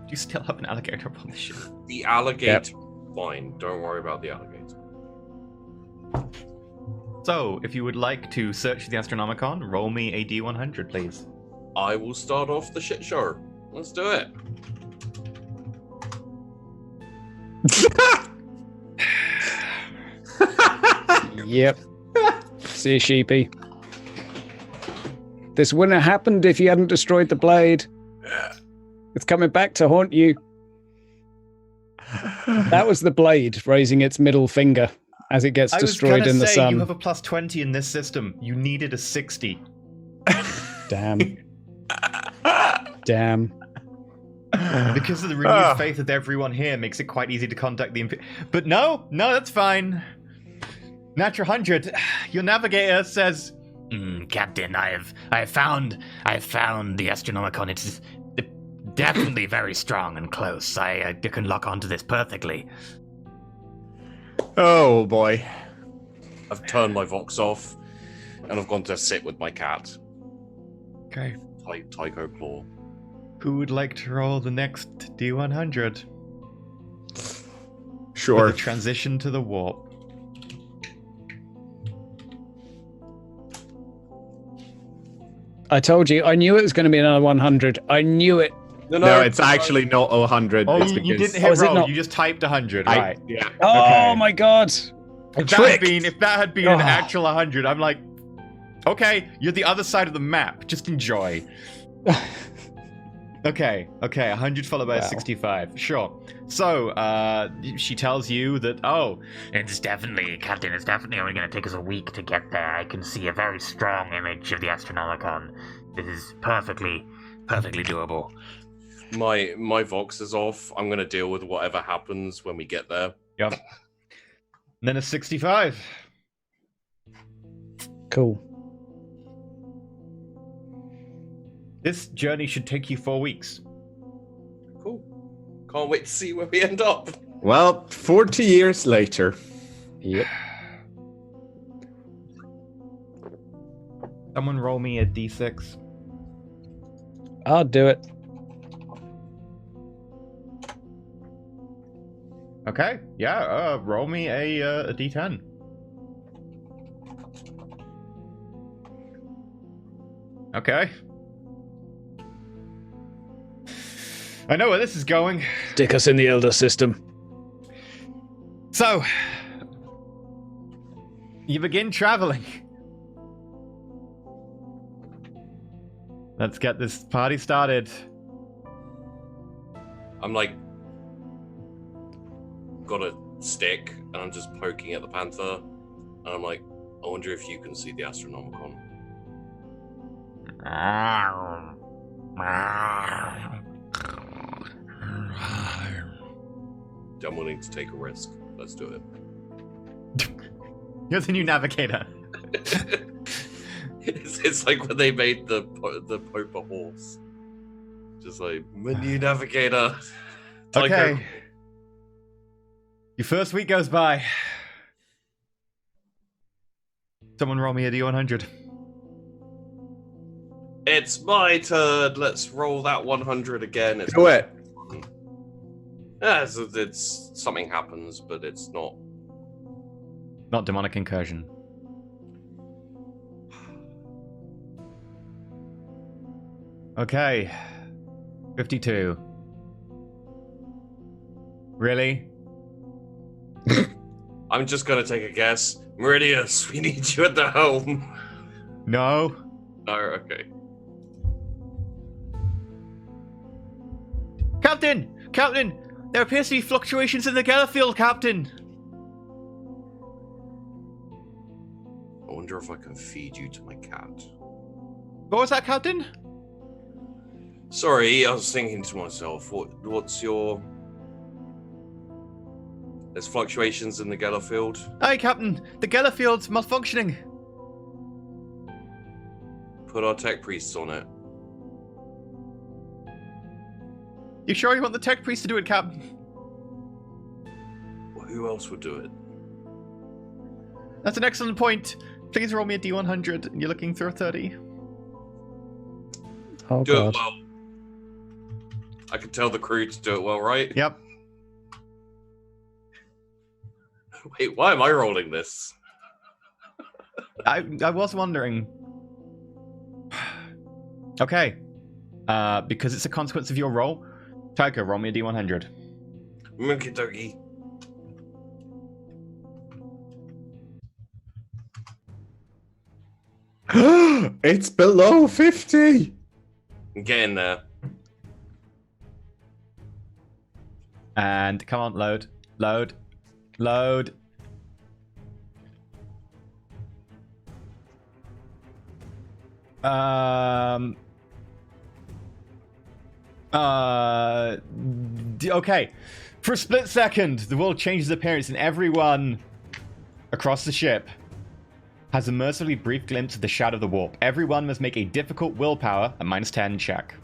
You still have an alligator on the ship. The alligator. Fine. Don't worry about the alligator. So, if you would like to search the Astronomicon, roll me a D100, please. I will start off the shit show. Let's do it. Yep. See you, sheepy. This wouldn't have happened if you hadn't destroyed the blade. It's coming back to haunt you. That was the blade raising its middle finger as it gets destroyed in the sun. You have a plus 20 in this system. You needed a 60. Damn. Damn. Because of the renewed faith of everyone here makes it quite easy to contact the But no, that's fine. Natural 100. Your navigator says, Captain, I have found the Astronomicon. It's definitely very strong and close. I can lock onto this perfectly. Oh boy. I've turned my Vox off, and I've gone to sit with my cat. okay, Tycho Claw. who would like to roll the next D100? Sure. For the transition to the warp. I told you, I knew it was going to be another 100. I knew it. No, it's actually not 100. Oh, it's you because- didn't hit is it roll. not? You just typed 100, I- right? Yeah. Oh Okay. my god. If that had been an actual 100, I'm like, okay, you're the other side of the map. Just enjoy. Okay, 100 followed by a Wow. 65. Sure. So, she tells you that, It's definitely, Captain, it's definitely only going to take us a week to get there. I can see a very strong image of the Astronomicon. This is perfectly doable. My Vox is off. I'm gonna deal with whatever happens when we get there. Yep. And then a 65. Cool. This journey should take you 4 weeks. Cool. Can't wait to see where we end up. Well, 40 years later. Yep. Someone roll me a d6. I'll do it. Okay, yeah, roll me a d10. Okay. I know where this is going. Stick us in the Elder System. So, you begin traveling. Let's get this party started. I'm like, got a stick, and I'm just poking at the panther, and I'm like, I wonder if you can see the Astronomicon. I'm willing to take a risk. Let's do it. You're the new navigator. It's like when they made the Pope a horse. Just like, my new navigator. Okay. Your first week goes by. Someone roll me a d100. It's my turn. Let's roll that 100 again. Do it. Yeah, it's something happens, but it's not. Not demonic incursion. Okay. 52. Really? I'm just gonna take a guess. Meridius, we need you at the helm. No. No, okay. Captain! Captain! There appears to be fluctuations in the Geller field, Captain! I wonder if I can feed you to my cat. What was that, Captain? Sorry, I was thinking to myself, what's your... There's fluctuations in the Geller field. Hey, Captain! The Geller field's malfunctioning! Put our tech priests on it. You sure you want the tech priest to do it, Captain? Well, who else would do it? That's an excellent point. Please roll me a d100. You're looking through a 30. Oh, Do God. it well. I can tell the crew to do it well, right? Yep. Wait, why am I rolling this? I was wondering. Okay. Because it's a consequence of your roll, Tycho, roll me a d100. Monkey doggy. It's below 50. Get in there. And come on, load. Load. Load. Okay. For a split second, the world changes appearance and everyone across the ship has a mercifully brief glimpse of the shadow of the warp. Everyone must make a difficult willpower, a -10 check.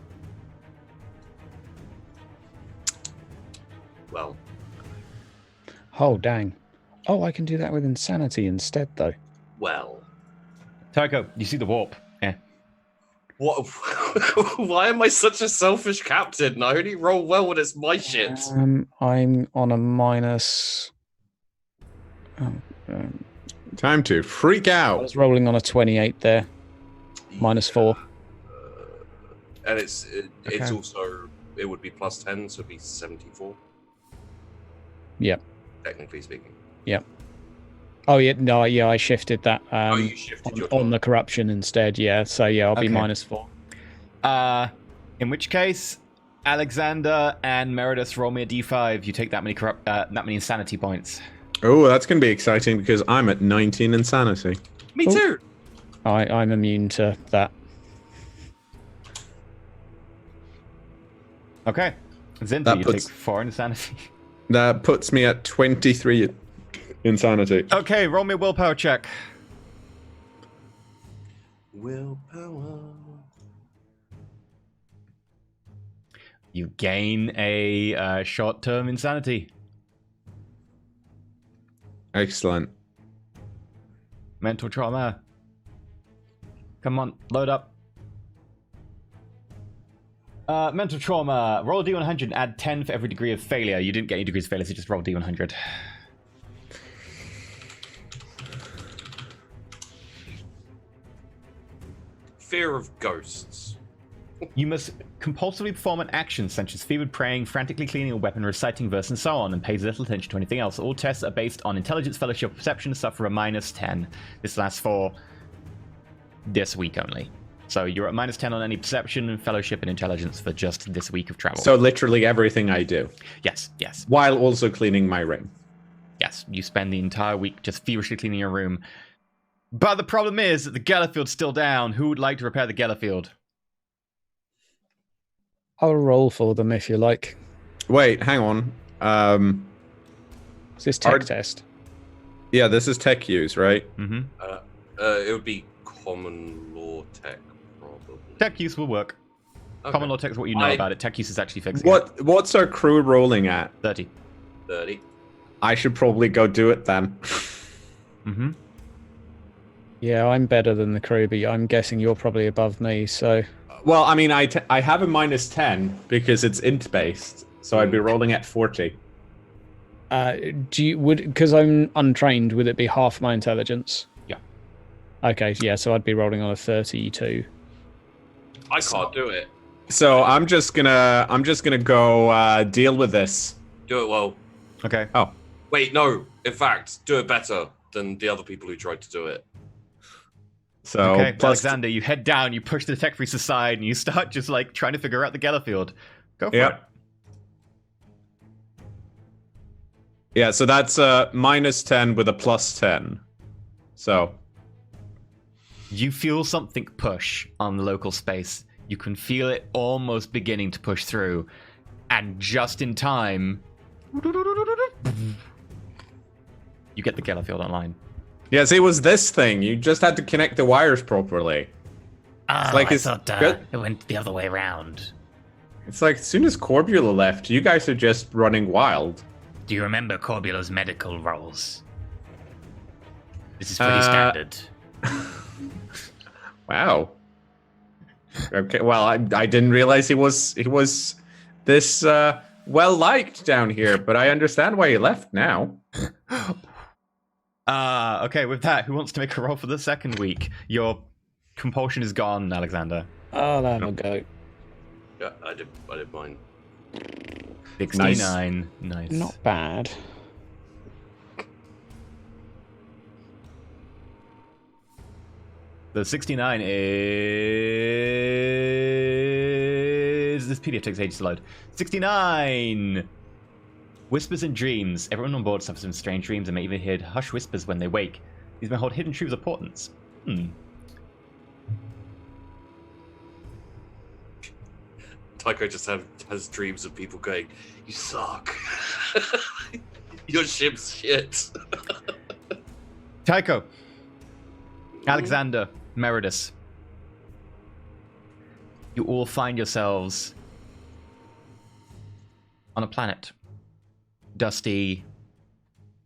Well, Oh, dang. Oh, I can do that with insanity instead, though. well. Tycho, you see the warp. What? Why am I such a selfish captain? I only roll well when it's my shit. I'm on a minus... Oh, Time to freak I out. was rolling on a 28 there. -4. And it's Okay. also, it would be +10, so it'd be 74. Yep. Technically speaking. Oh, yeah, no, yeah, I shifted that You shifted your on the corruption instead, yeah. So, yeah, I'll be Okay. -4. In which case, Alexander and Meredith roll me a d5. You take that many insanity points. Oh, that's going to be exciting because I'm at 19 insanity. Me Oh. too. I'm immune to that. Okay. Zinta, That you puts- take 4 insanity. That puts me at 23 insanity. Okay, roll me a willpower check. Willpower. You gain a short-term insanity. Excellent. Mental trauma. Come on, load up. Mental trauma. Roll a d100 and add 10 for every degree of failure. You didn't get any degrees of failure, so just roll d100. Fear of ghosts. You must compulsively perform an action such as fevered praying, frantically cleaning a weapon, reciting verse, and so on, and pays little attention to anything else. All tests are based on intelligence, fellowship, or perception, suffer a -10. This lasts for this week only. So you're at -10 on any perception, fellowship, and intelligence for just this week of travel. So literally everything I do, yes, yes, while also cleaning my ring. yes. You spend the entire week just feverishly cleaning your room. But the problem is that the Gellerfield's still down. Who would like to repair the Gellerfield? I'll roll for them if you like. Wait, hang on. Is this tech Are- test? Yeah, this is tech use, right? Mm-hmm. It would be common law tech, probably. Tech use will work. Okay. Common law tech is what you know about it. Tech use is actually fixing it. What's our crew rolling at? 30. 30. I should probably go do it then. Mm-hmm. Yeah, I'm better than the crew, but I'm guessing you're probably above me, so... Well, I mean, I have a -10 because it's int based, so I'd be rolling at 40. Because I'm untrained, would it be half my intelligence? Yeah. Okay, yeah, so I'd be rolling on a 32. I can't do it. So I'm just gonna go deal with this. Do it well. Okay. Oh, Wait, no. In fact, do it better than the other people who tried to do it. so Okay, plus Alexander, you head down, you push the tech priest aside, and you start just like trying to figure out the Gellerfield. Go for it. Yep. Yeah, so that's -10 with a +10. So You feel something push on the local space. You can feel it almost beginning to push through. And just in time, you get the Gellerfield online. yes, it was this thing. You just had to connect the wires properly. Oh, like I it's thought good. it went the other way around. It's like as soon as Corbula left, you guys are just running wild. Do you remember Corbula's medical roles? This is pretty Uh, standard. Wow. Okay, well, I didn't realize he was this well liked down here, but I understand why he left now. Okay, with that, who wants to make a roll for the second week? Your compulsion is gone, Alexander. I'll have a go. Yeah, I did mine. 69. Nice. Not bad. The 69 is... This PDF takes ages to load. 69! Whispers and dreams. Everyone on board suffers from strange dreams and may even hear hushed whispers when they wake. These may hold hidden truths of importance. Tycho just has dreams of people going, "You suck. Your ship's shit." Tycho. Alexander. Meredith. You all find yourselves on a planet. Dusty,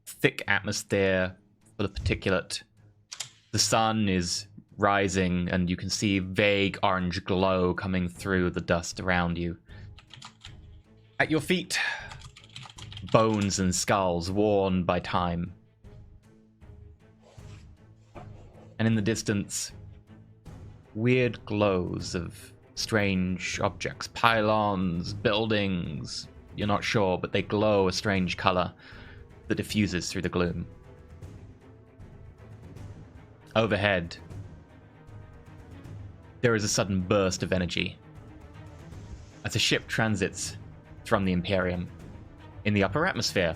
thick atmosphere full of particulate. The sun is rising, and you can see vague orange glow coming through the dust around you. At your feet, bones and skulls worn by time. And in the distance, weird glows of strange objects, pylons, buildings. You're not sure, but they glow a strange color that diffuses through the gloom. Overhead, there is a sudden burst of energy as a ship transits from the Imperium in the upper atmosphere.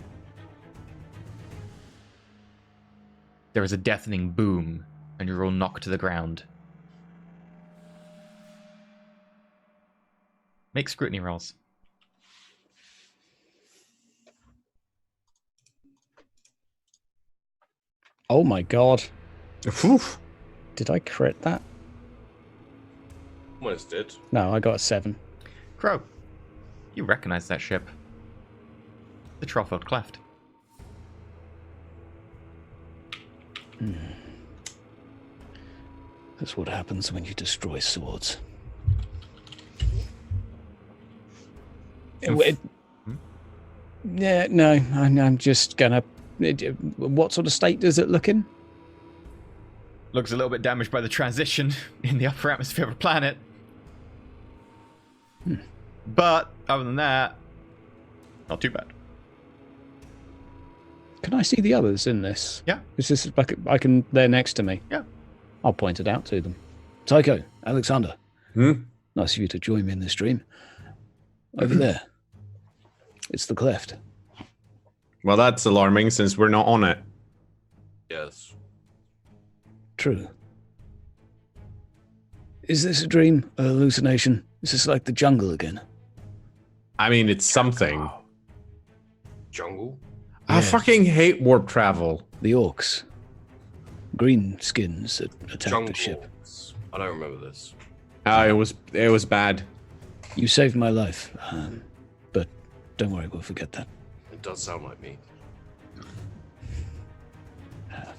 There is a deafening boom, and you're all knocked to the ground. Make scrutiny rolls. Oh my god. Whew. Did I crit that? Almost did. No, I got a 7. Crow, you recognize that ship. The Trollfield Cleft. That's what happens when you destroy swords. Yeah, no, I'm just gonna... What sort of state does it look in? Looks a little bit damaged by the transition in the upper atmosphere of a planet. But, other than that, not too bad. Can I see the others in this? Yeah. Is this like they're next to me? Yeah. I'll point it out to them. Tycho, Alexander. Hmm? Nice of you to join me in this dream. Over there. It's the cleft. Well, that's alarming since we're not on it. Yes. True. Is this a dream? A hallucination? Is this like the jungle again? I mean, it's something. Jungle? I Yes. fucking hate warp travel. The orcs. Green skins that attacked Jungle. the ship. I don't remember this. It was bad. You saved my life. But don't worry, we'll forget that. It does sound like me.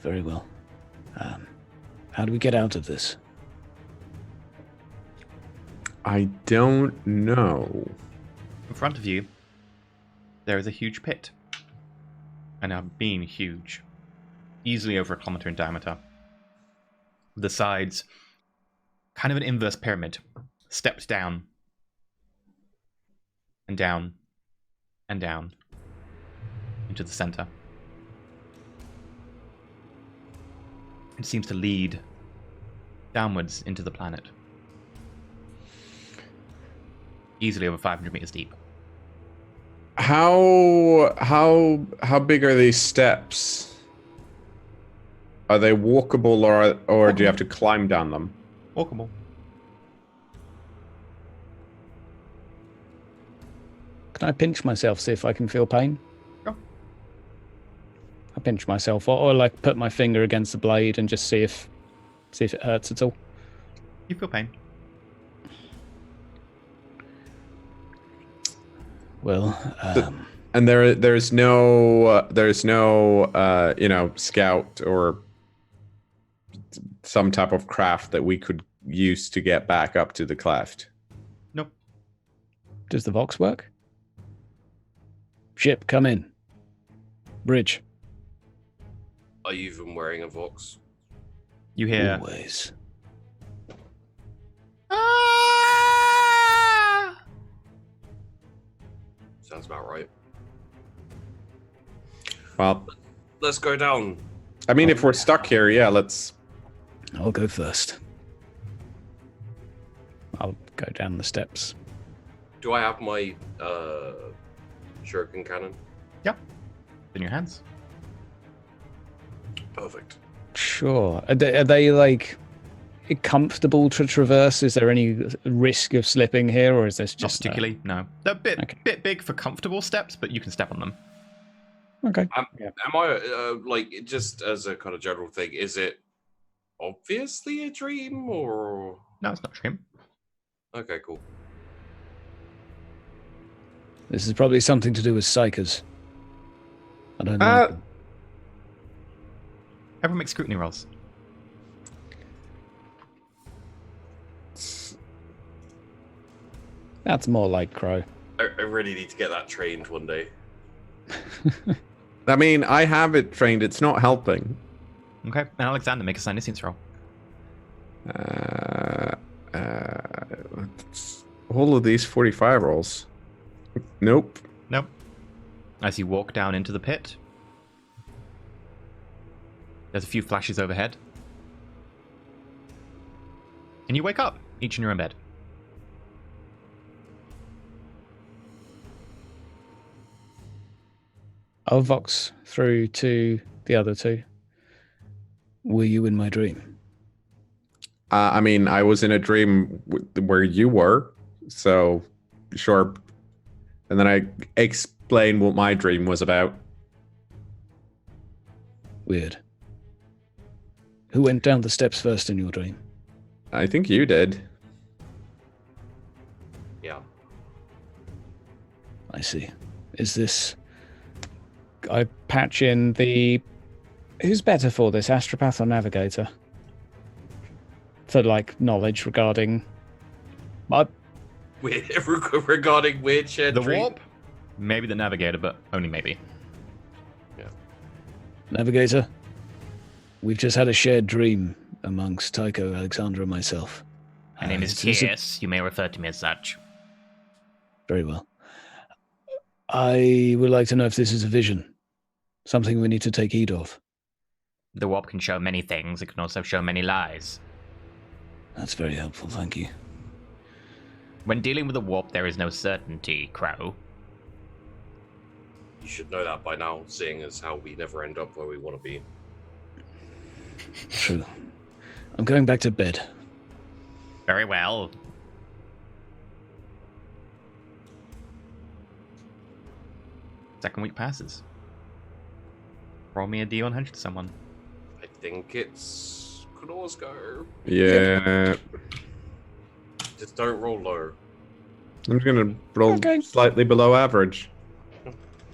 Very well. How do we get out of this? I don't know. In front of you, there is a huge pit. And I mean huge. Easily over a kilometer in diameter. The sides, kind of an inverse pyramid, steps down. And down. And down. Into the center. It seems to lead downwards into the planet. Easily over 500 meters deep. How big are these steps? Are they walkable or do you have to climb down them? Walkable. Can I pinch myself, see if I can feel pain? Sure. I pinch myself, or like put my finger against the blade and just see if it hurts at all. You feel pain. Well, And there's no scout or some type of craft that we could use to get back up to the cleft. Nope. does the Vox work? Ship, come in. Bridge. Are you even wearing a Vox? You hear. Always. "Ah!" Sounds about right. Well, Let's go down. I mean, if we're stuck here, yeah, let's. I'll go first. I'll go down the steps. Do I have my shuriken cannon? Yep. In your hands. Perfect. Sure. Are they like comfortable to traverse? Is there any risk of slipping here, or is this Not just particularly, no. They're a bit, Okay. bit big for comfortable steps, but you can step on them. Okay. Am I like just as a kind of general thing? Is it obviously a dream or? No, it's not a dream. Okay, cool. This is probably something to do with psychers. I don't know. Everyone make scrutiny rolls. That's more like Crow. I really need to get that trained one day. I mean, I have it trained. It's not helping. Okay, and Alexander, make a Psyniscience roll. All of these 45 rolls. Nope. Nope. As you walk down into the pit, there's a few flashes overhead. And you wake up, each in your own bed. I'll Vox through to the other two. Were you in my dream? I mean, I was in a dream where you were, so sure. And then I explained what my dream was about. Weird. Who went down the steps first in your dream? I think you did. Yeah. I see. Is this... I patch in the... Who's better for this, astropath or navigator? For, like, knowledge regarding... Regarding weird shared The dream. warp? Maybe the navigator, but only maybe. Navigator, we've just had a shared dream amongst Tycho, Alexandra, and myself. My name is T.S. You may refer to me as such. Very well. I would like to know if this is a vision. Something we need to take heed of. The warp can show many things. It can also show many lies. That's very helpful, thank you. When dealing with the warp, there is no certainty, Crow. You should know that by now, seeing as how we never end up where we want to be. True. I'm going back to bed. Very well. Second week passes. Roll me a D100 to someone. I think it's Knorr's go. Yeah. Just don't roll low. I'm gonna roll Okay. slightly below average.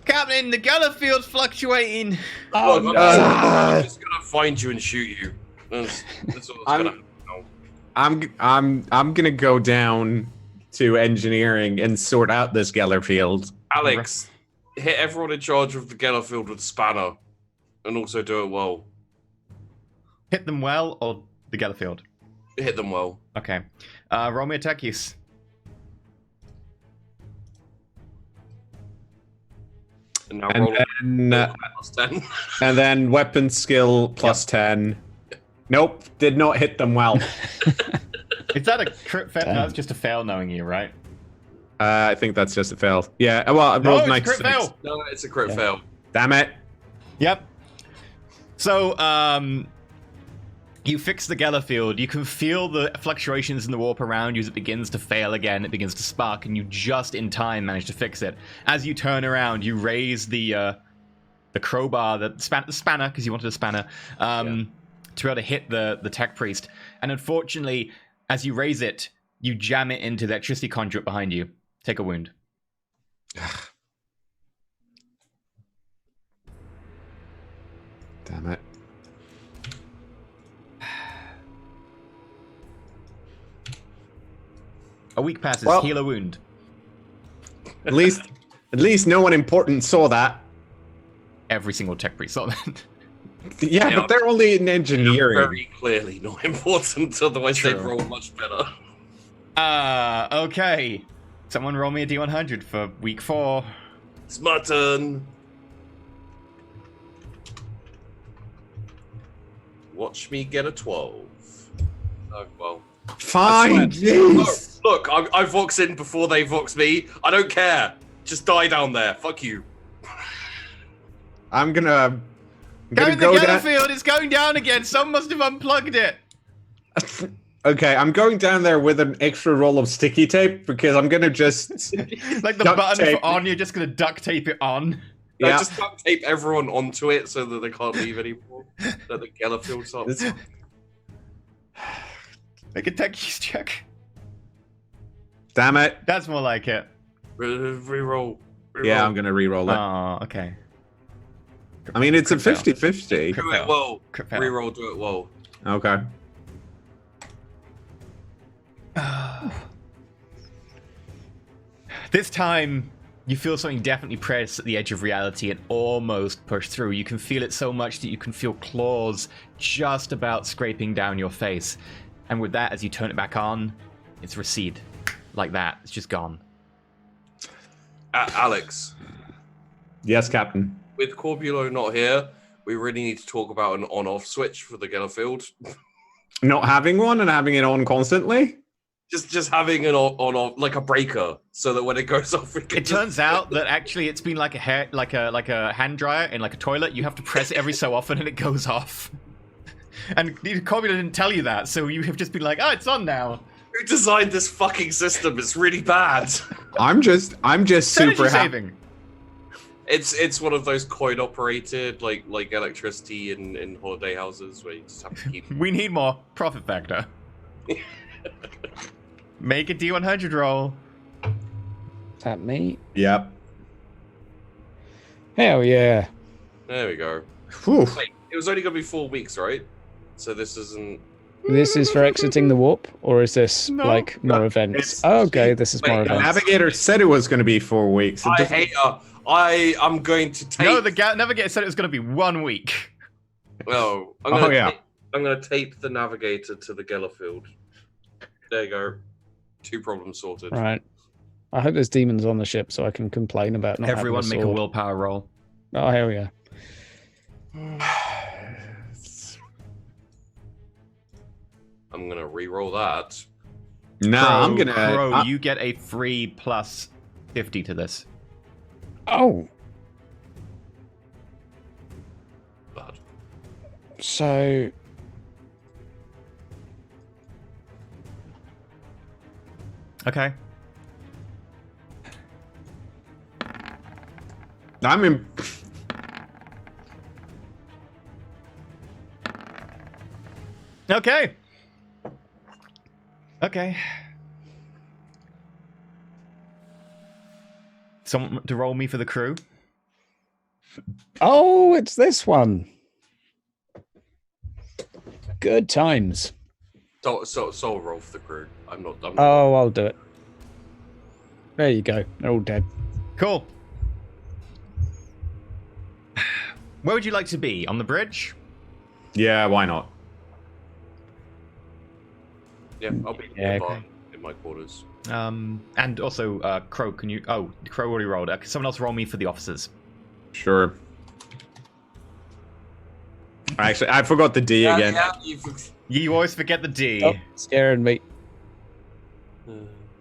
Captain, the Gallifield's fluctuating. Oh, Look, no. I'm just gonna find you and shoot you. That's what's gonna happen now. I'm gonna go down to engineering and sort out this Gellerfield. Alex, hit everyone in charge of the Gellerfield with a spanner, and also do it well. Hit them well or the Galliffield? Hit them well. Okay. Roll me attack use. And now And roll then, plus 10. and then weapon skill plus 10. Nope, did not hit them well. Is that a crit fail? Damn. No, that's just a fail knowing you, right? I think that's just a fail. Yeah, well, I No, rolled it's a 96. crit fail. No, it's a crit Yeah. fail. Damn it. Yep. So, you fix the Gellerfield. You can feel the fluctuations in the warp around you as it begins to fail again. It begins to spark, and you just in time manage to fix it. As you turn around, you raise the crowbar, the spanner, because you wanted a spanner, to be able to hit the tech priest. And unfortunately, as you raise it, you jam it into the electricity conduit behind you. Take a wound. Damn it. A week passes. Well- Heal a wound. At least no one important saw that. Every single tech priest saw that. Yeah, Yeah. but they're only in engineering. Very clearly not important, otherwise they'd True. roll much better. Okay. Someone roll me a D100 for week 4. It's my turn. Watch me get a 12. Oh, well. Fine, Look, jeez. look, I vox in before they vox me. I don't care. Just die down there. Fuck you. I'm gonna Go in the go down. Gellerfield, it's going down again. Someone must have unplugged it. Okay, I'm going down there with an extra roll of sticky tape because I'm gonna just Like the Duct button tape. for on, you're just gonna duct tape it on. I yeah. just duct tape everyone onto it so that they can't leave anymore. That the Gellerfield's up. This- Make a tech use check. Damn it. That's more like it. Reroll. Yeah, I'm gonna re-roll it. Oh, okay. I mean, it's a Crit fail. 50-50. Do it well. Crit fail. Reroll, do it well. Okay. This time, you feel something definitely press at the edge of reality and almost push through. You can feel it so much that you can feel claws just about scraping down your face. And with that, as you turn it back on, it's recede. Like that. It's just gone. Alex, Yes, Captain. with Corbulo not here, we really need to talk about an on-off switch for the Gellerfield. Not having one and having it on constantly? Just having an on-off, like a breaker, so that when it goes off, it can It turns out that actually it's been like a hand dryer in like a toilet. You have to press it every so often and it goes off. And Corby didn't tell you that, so you have just been like, oh, it's on now. Who designed this fucking system? It's really bad. I'm just It's energy super happy. saving. It's one of those coin operated like electricity in holiday houses where you just have to keep. We need more profit factor. Make a D100 roll. Is that me? Yep. Hell yeah. There we go. Whew. Wait, it was only going to be 4 weeks, right? So this isn't. This is for exiting the warp, or is this No. like more events? It's- Oh, okay, this is Wait, more the The events. navigator said it was going to be 4 weeks. It I doesn't- hate. I'm going to take. No, the navigator said it was going to be 1 week. No, I'm Oh, gonna yeah. I'm going to tape the navigator to the Gellerfield. There you go. 2 problems sorted. Right. I hope there's demons on the ship so I can complain about not Everyone having make a sword. willpower roll. Oh, hell yeah. I'm going to re-roll that. Nah, I'm gonna. Crow, you get a free plus 50 to this. Oh, Bad. so Okay. I'm in. Okay. Okay. Someone to roll me for the crew. oh, it's this one. Good times. So roll for the crew. I'm not. Oh, I'll do it. There you go. They're all dead. Cool. Where would you like to be? On the bridge? Yeah, why not? Yeah, I'll be Yeah, in my quarters. And also, Crow, can you... Oh, Crow already rolled. Can someone else roll me for the officers? Sure. Actually, I forgot the D again. Yeah, You always forget the D. Oh, scaring me.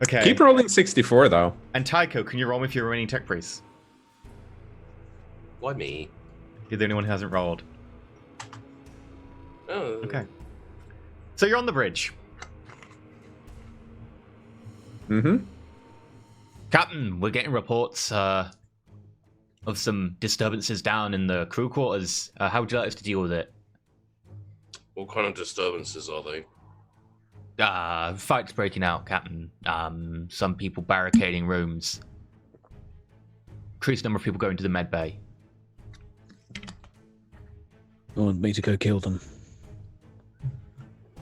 Okay. Keep rolling 64 though. And Tycho, can you roll me for your remaining tech priests? Why me? You're the only one who hasn't rolled. Oh. Okay. So you're on the bridge. Mm-hmm. Captain, we're getting reports of some disturbances down in the crew quarters. How would you like us to deal with it? What kind of disturbances are they? Fights breaking out, Captain. Some people barricading rooms. Increased number of people going to the med bay. You want me to go kill them?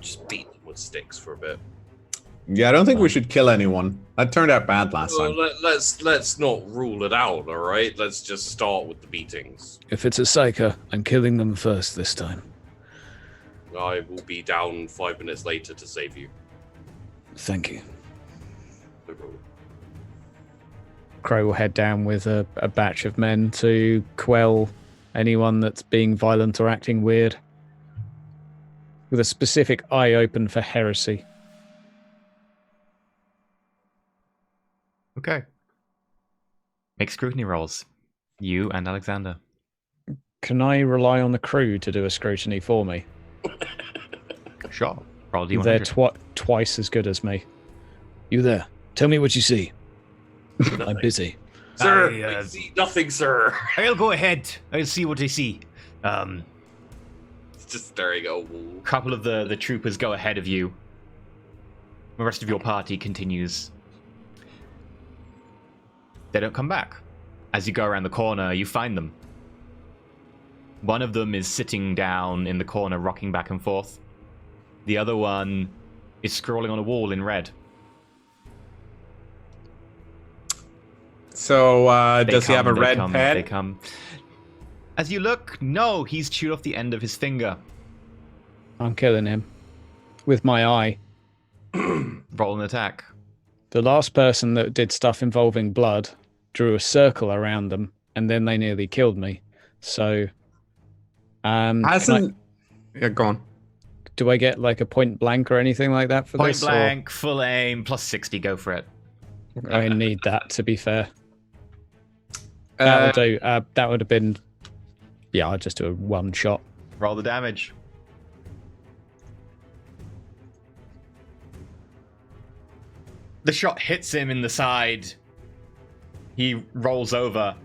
Just beat them with sticks for a bit. Yeah, I don't think we should kill anyone. That turned out bad last Well, time. let's not rule it out. All right, let's just start with the beatings. If it's a psyker, I'm killing them first this time. I will be down 5 minutes later to save you. Thank you. No problem. Crow will head down with a batch of men to quell anyone that's being violent or acting weird. With a specific eye open for heresy. Okay. Make scrutiny rolls. You and Alexander. Can I rely on the crew to do a scrutiny for me? Sure. Roll They're D100. twice as good as me. You there? Tell me what you see. I'm busy. Sir, I, I see nothing, sir. I'll go ahead. I'll see what I see. It's just staring at a wall. A couple of the troopers go ahead of you. The rest of your party continues. They don't come back. As you go around the corner, you find them. One of them is sitting down in the corner, rocking back and forth. The other one is scrawling on a wall in red. So, They does he have a come, red come, pen? They come. As you look, no, he's chewed off the end of his finger. I'm killing him. With my eye. Roll an attack. The last person that did stuff involving blood drew a circle around them, and then they nearly killed me. So, Hasn't. Yeah, go on. do I get like a point blank or anything like that for Point this? blank, full aim, plus 60, go for it. Or I need that, to be fair. That'll do. That would have been... Yeah, I'll just do a one shot. Roll the damage. The shot hits him in the side. He rolls over.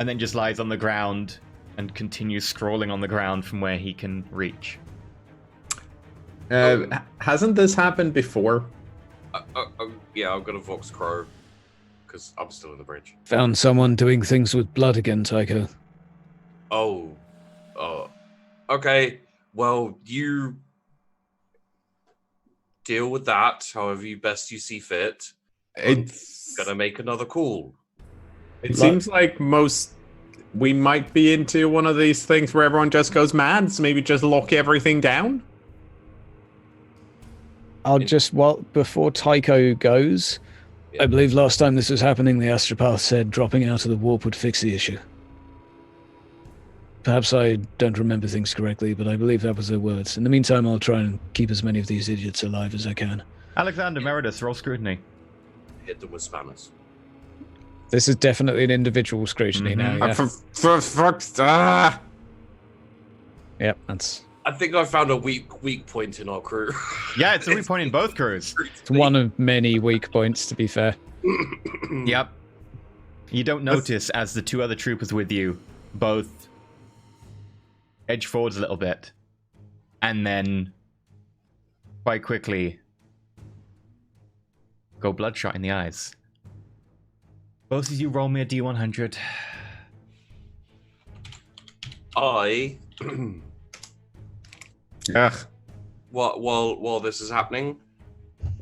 and then just lies on the ground and continues scrawling on the ground from where he can reach. Hasn't this happened before? Yeah, I've got a Vox Crow because I'm still in the bridge. Found someone doing things with blood again, Tycho. Oh, okay. Well, you deal with that however you best you see fit. It's Gonna make another call. It seems like we might be into one of these things where everyone just goes mad, so maybe just lock everything down. I'll just, before Tycho goes, I believe last time this was happening, the astropath said dropping out of the warp would fix the issue. Perhaps I don't remember things correctly, but I believe that was their words. In the meantime, I'll try and keep as many of these idiots alive as I can. Alexander Meredith, roll scrutiny. Hit them with spanners. This is definitely an individual scrutiny now, yeah? For fuck's Yep, that's... I think I found a weak point in our crew. Yeah, it's a weak point in both crews. It's one of many weak points, to be fair. Yep. You don't notice as the two other troopers with you both edge forwards a little bit, and then quite quickly go bloodshot in the eyes. Both of you roll me a D100. Ugh. While this is happening,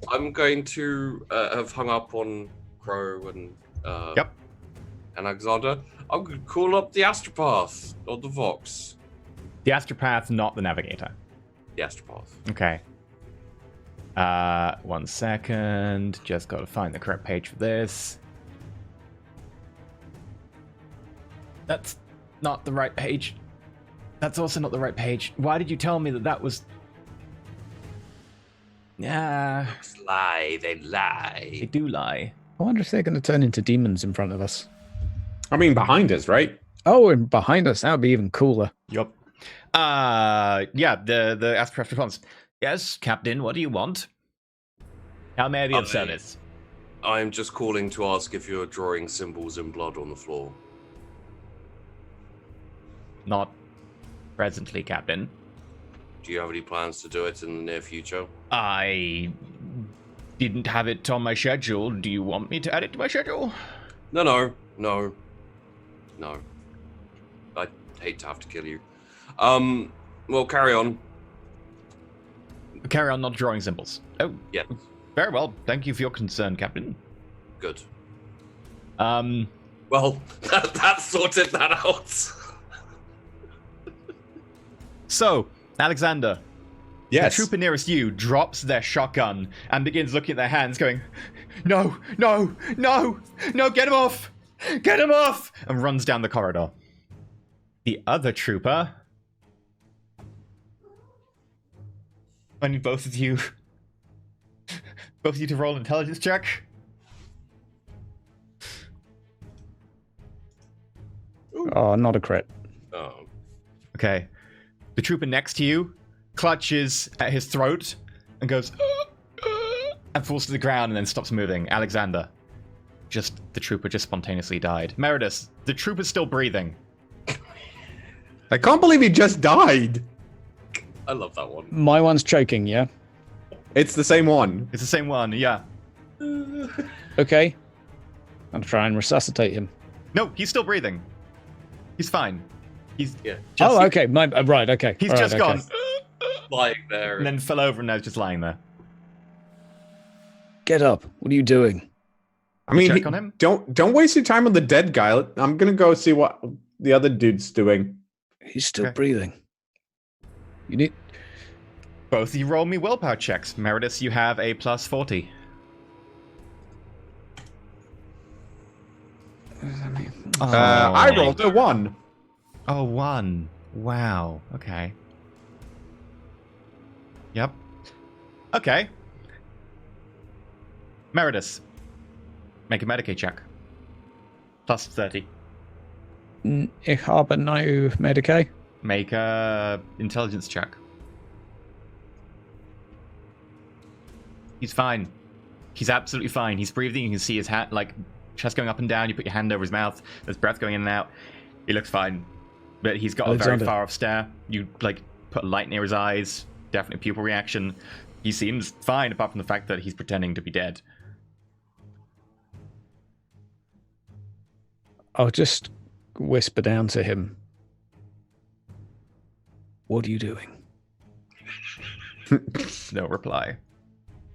I'm going to have hung up on Crow and and Alexander. I'm going to call up the astropath or the Vox. The astropath, not the navigator. The astropath. Okay. 1 second. Just got to find the correct page for this. That's not the right page. That's also not the right page. Why did you tell me that was... Yeah. Lie, they lie. They do lie. I wonder if they're going to turn into demons in front of us. I mean, behind us, right? Oh, and behind us, that would be even cooler. Yup. Yeah, the astropath responds. Yes, Captain, what do you want? How may I be of service? I'm just calling to ask if you're drawing symbols in blood on the floor. Not presently, Captain. Do you have any plans to do it in the near future? I didn't have it on my schedule. Do you want me to add it to my schedule? No. I'd hate to have to kill you. Well, carry on. Carry on not drawing symbols. Oh, yeah. Very well. Thank you for your concern, Captain. Good. Well, that sorted that out. So, Alexander. Yes. The trooper nearest you drops their shotgun and begins looking at their hands, going, No, get him off! Get him off! And runs down the corridor. The other trooper... I need both of you to roll an intelligence check. Oh, not a crit. Oh. Okay. The trooper next to you clutches at his throat and goes and falls to the ground and then stops moving. Alexander. The trooper just spontaneously died. Meredith, the trooper's still breathing. I can't believe he just died. I love that one. My one's choking, yeah? It's the same one. It's the same one, yeah. Okay. I'll try and resuscitate him. No, he's still breathing. He's fine. He's okay. Right, okay. He's All just right, gone. okay. Lying there. And then fell over and now just lying there. Get up. What are you doing? I mean, check on him? Don't waste your time on the dead guy. I'm gonna go see what the other dude's doing. He's still breathing. You need... Both of you roll me willpower checks. Meredith, you have a plus 40. I rolled a 1. Oh, 1. Wow. Okay. Yep. Okay. Meredith, make a Medicaid check. Plus 30. Ich habe no Medicaid. Make a intelligence check. He's fine. He's absolutely fine. He's breathing. You can see his hat, chest going up and down. You put your hand over his mouth. There's breath going in and out. He looks fine, but he's got a very Alexander. far off stare. You like put a light near his eyes. Definite pupil reaction. He seems fine, apart from the fact that he's pretending to be dead. I'll just whisper down to him. What are you doing? No reply.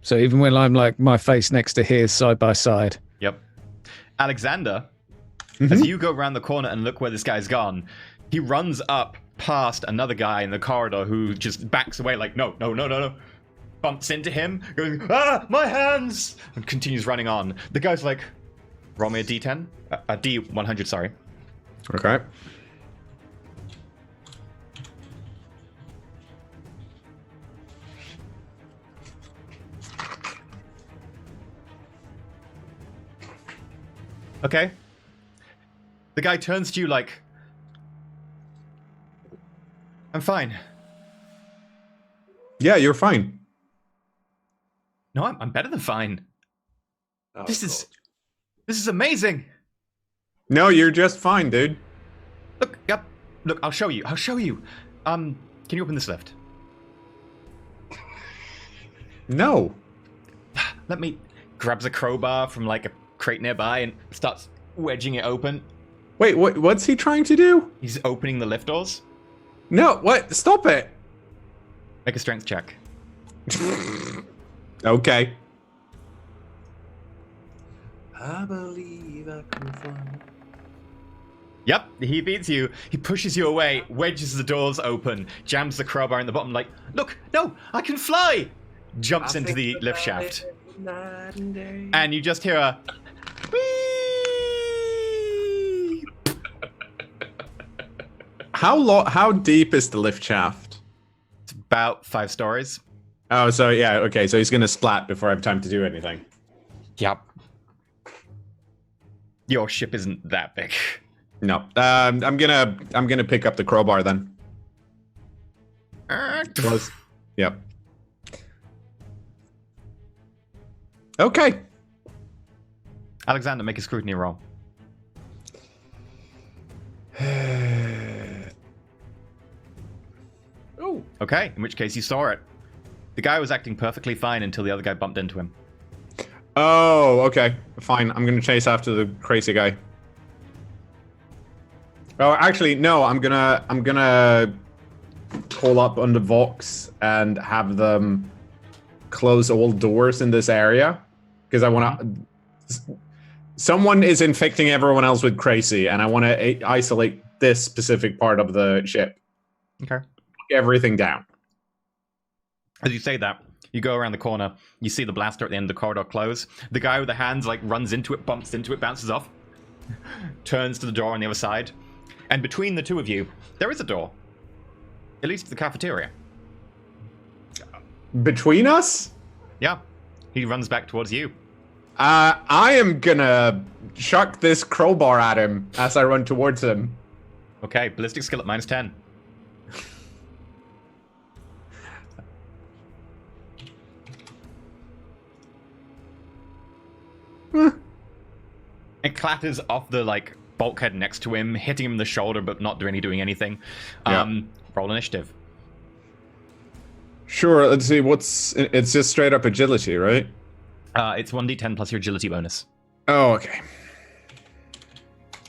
So even when I'm like my face next to his side by side. Yep. Alexander, as you go around the corner and look where this guy's gone, he runs up past another guy in the corridor who just backs away like, no. Bumps into him, going, my hands! And continues running on. The guy's like, roll me a D10? A D100, sorry. Okay. Okay. The guy turns to you like, I'm fine. Yeah, you're fine. No, I'm better than fine. Oh, This God. is amazing. No, you're just fine, dude. Look, yep. Look, I'll show you. Can you open this lift? No. Let me. Grabs a crowbar from like a crate nearby and starts wedging it open. Wait, what's he trying to do? He's opening the lift doors. No, what? Stop it. Make a strength check. Okay. I believe I can fly. Yep, he beats you. He pushes you away, wedges the doors open, jams the crowbar in the bottom like, look, no, I can fly! Jumps into the lift shaft. And you just hear a whee! How deep is the lift shaft? It's about 5 stories. Oh, so yeah, okay, so he's gonna splat before I have time to do anything. Yep. Your ship isn't that big. No. I'm gonna pick up the crowbar then. Close. Yep. Okay. Alexander, make a scrutiny roll. Oh, Okay, in which case you saw it. The guy was acting perfectly fine until the other guy bumped into him. Oh, okay. Fine. I'm gonna chase after the crazy guy. Oh, actually, no. I'm gonna call up on the Vox and have them close all doors in this area because I want to. Someone is infecting everyone else with crazy, and I want to isolate this specific part of the ship. Okay. Everything down. As you say that, you go around the corner, you see the blaster at the end of the corridor close. The guy with the hands like runs into it, bumps into it, bounces off, turns to the door on the other side. And between the two of you, there is a door. At least to the cafeteria. Between us? Yeah. He runs back towards you. I am gonna chuck this crowbar at him as I run towards him. Okay, ballistic skill at -10. It clatters off the like bulkhead next to him, hitting him in the shoulder, but not really doing anything. Yeah. Roll initiative. Sure, let's see, it's just straight up agility, right? It's 1d10 plus your agility bonus. Oh, okay.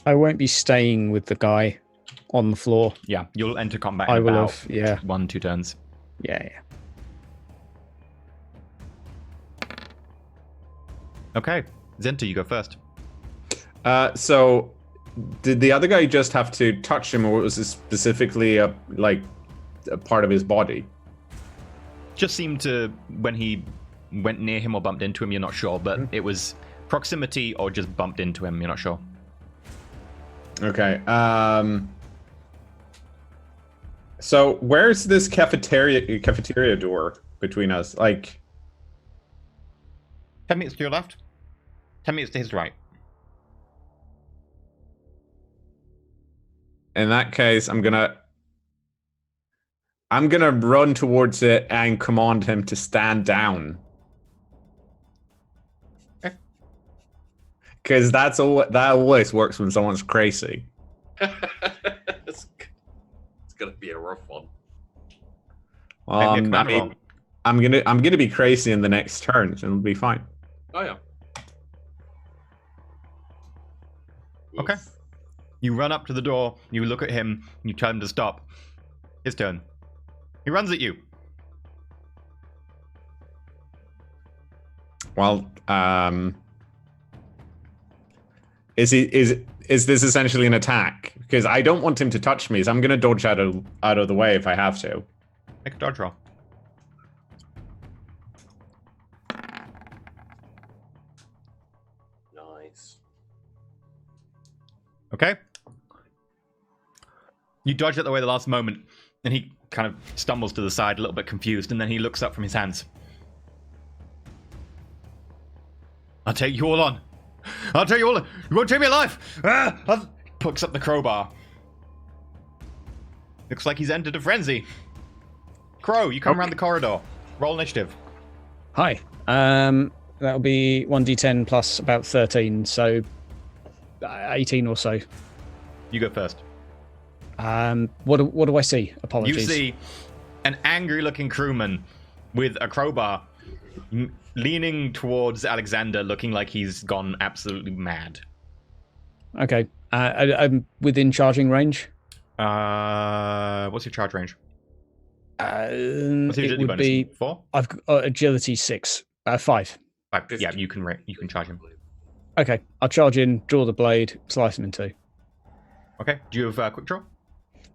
I won't be staying with the guy on the floor. Yeah, you'll enter combat I in will about have, yeah. 1-2 turns. Yeah. Okay, Zenta, you go first. So did the other guy just have to touch him, or was this specifically a part of his body? Just seemed to, when he went near him or bumped into him, you're not sure, but it was proximity or just bumped into him, you're not sure. Okay. So where's this cafeteria door between us? Like 10 meters to your left, 10 meters to his right. in that case, I'm gonna run towards it and command him to stand down. Because that always works when someone's crazy. it's gonna be a rough one. Maybe a command roll. I'm gonna be crazy in the next turn, and it'll be fine. Oh yeah. Okay. You run up to the door, you look at him, you tell him to stop. His turn. He runs at you. Well, is this essentially an attack? Because I don't want him to touch me, so I'm gonna dodge out of the way if I have to. Make a dodge roll. Nice. Okay. You dodge at the way the last moment, and he kind of stumbles to the side, a little bit confused, and then he looks up from his hands. I'll take you all on. I'll take you all on. You won't take me alive. Picks up the crowbar. Looks like he's entered a frenzy. Crow, you come around the corridor. Roll initiative. Hi. That'll be 1d10 plus about 13, so 18 or so. You go first. What do I see? Apologies. You see an angry-looking crewman with a crowbar leaning towards Alexander, looking like he's gone absolutely mad. Okay. I'm within charging range. What's your charge range? What's your It agility would bonus? be 4? I've got agility 6, 5. 5. Yeah, you can charge him. Okay, I'll charge in, draw the blade, slice him in two. Okay. Do you have quick draw?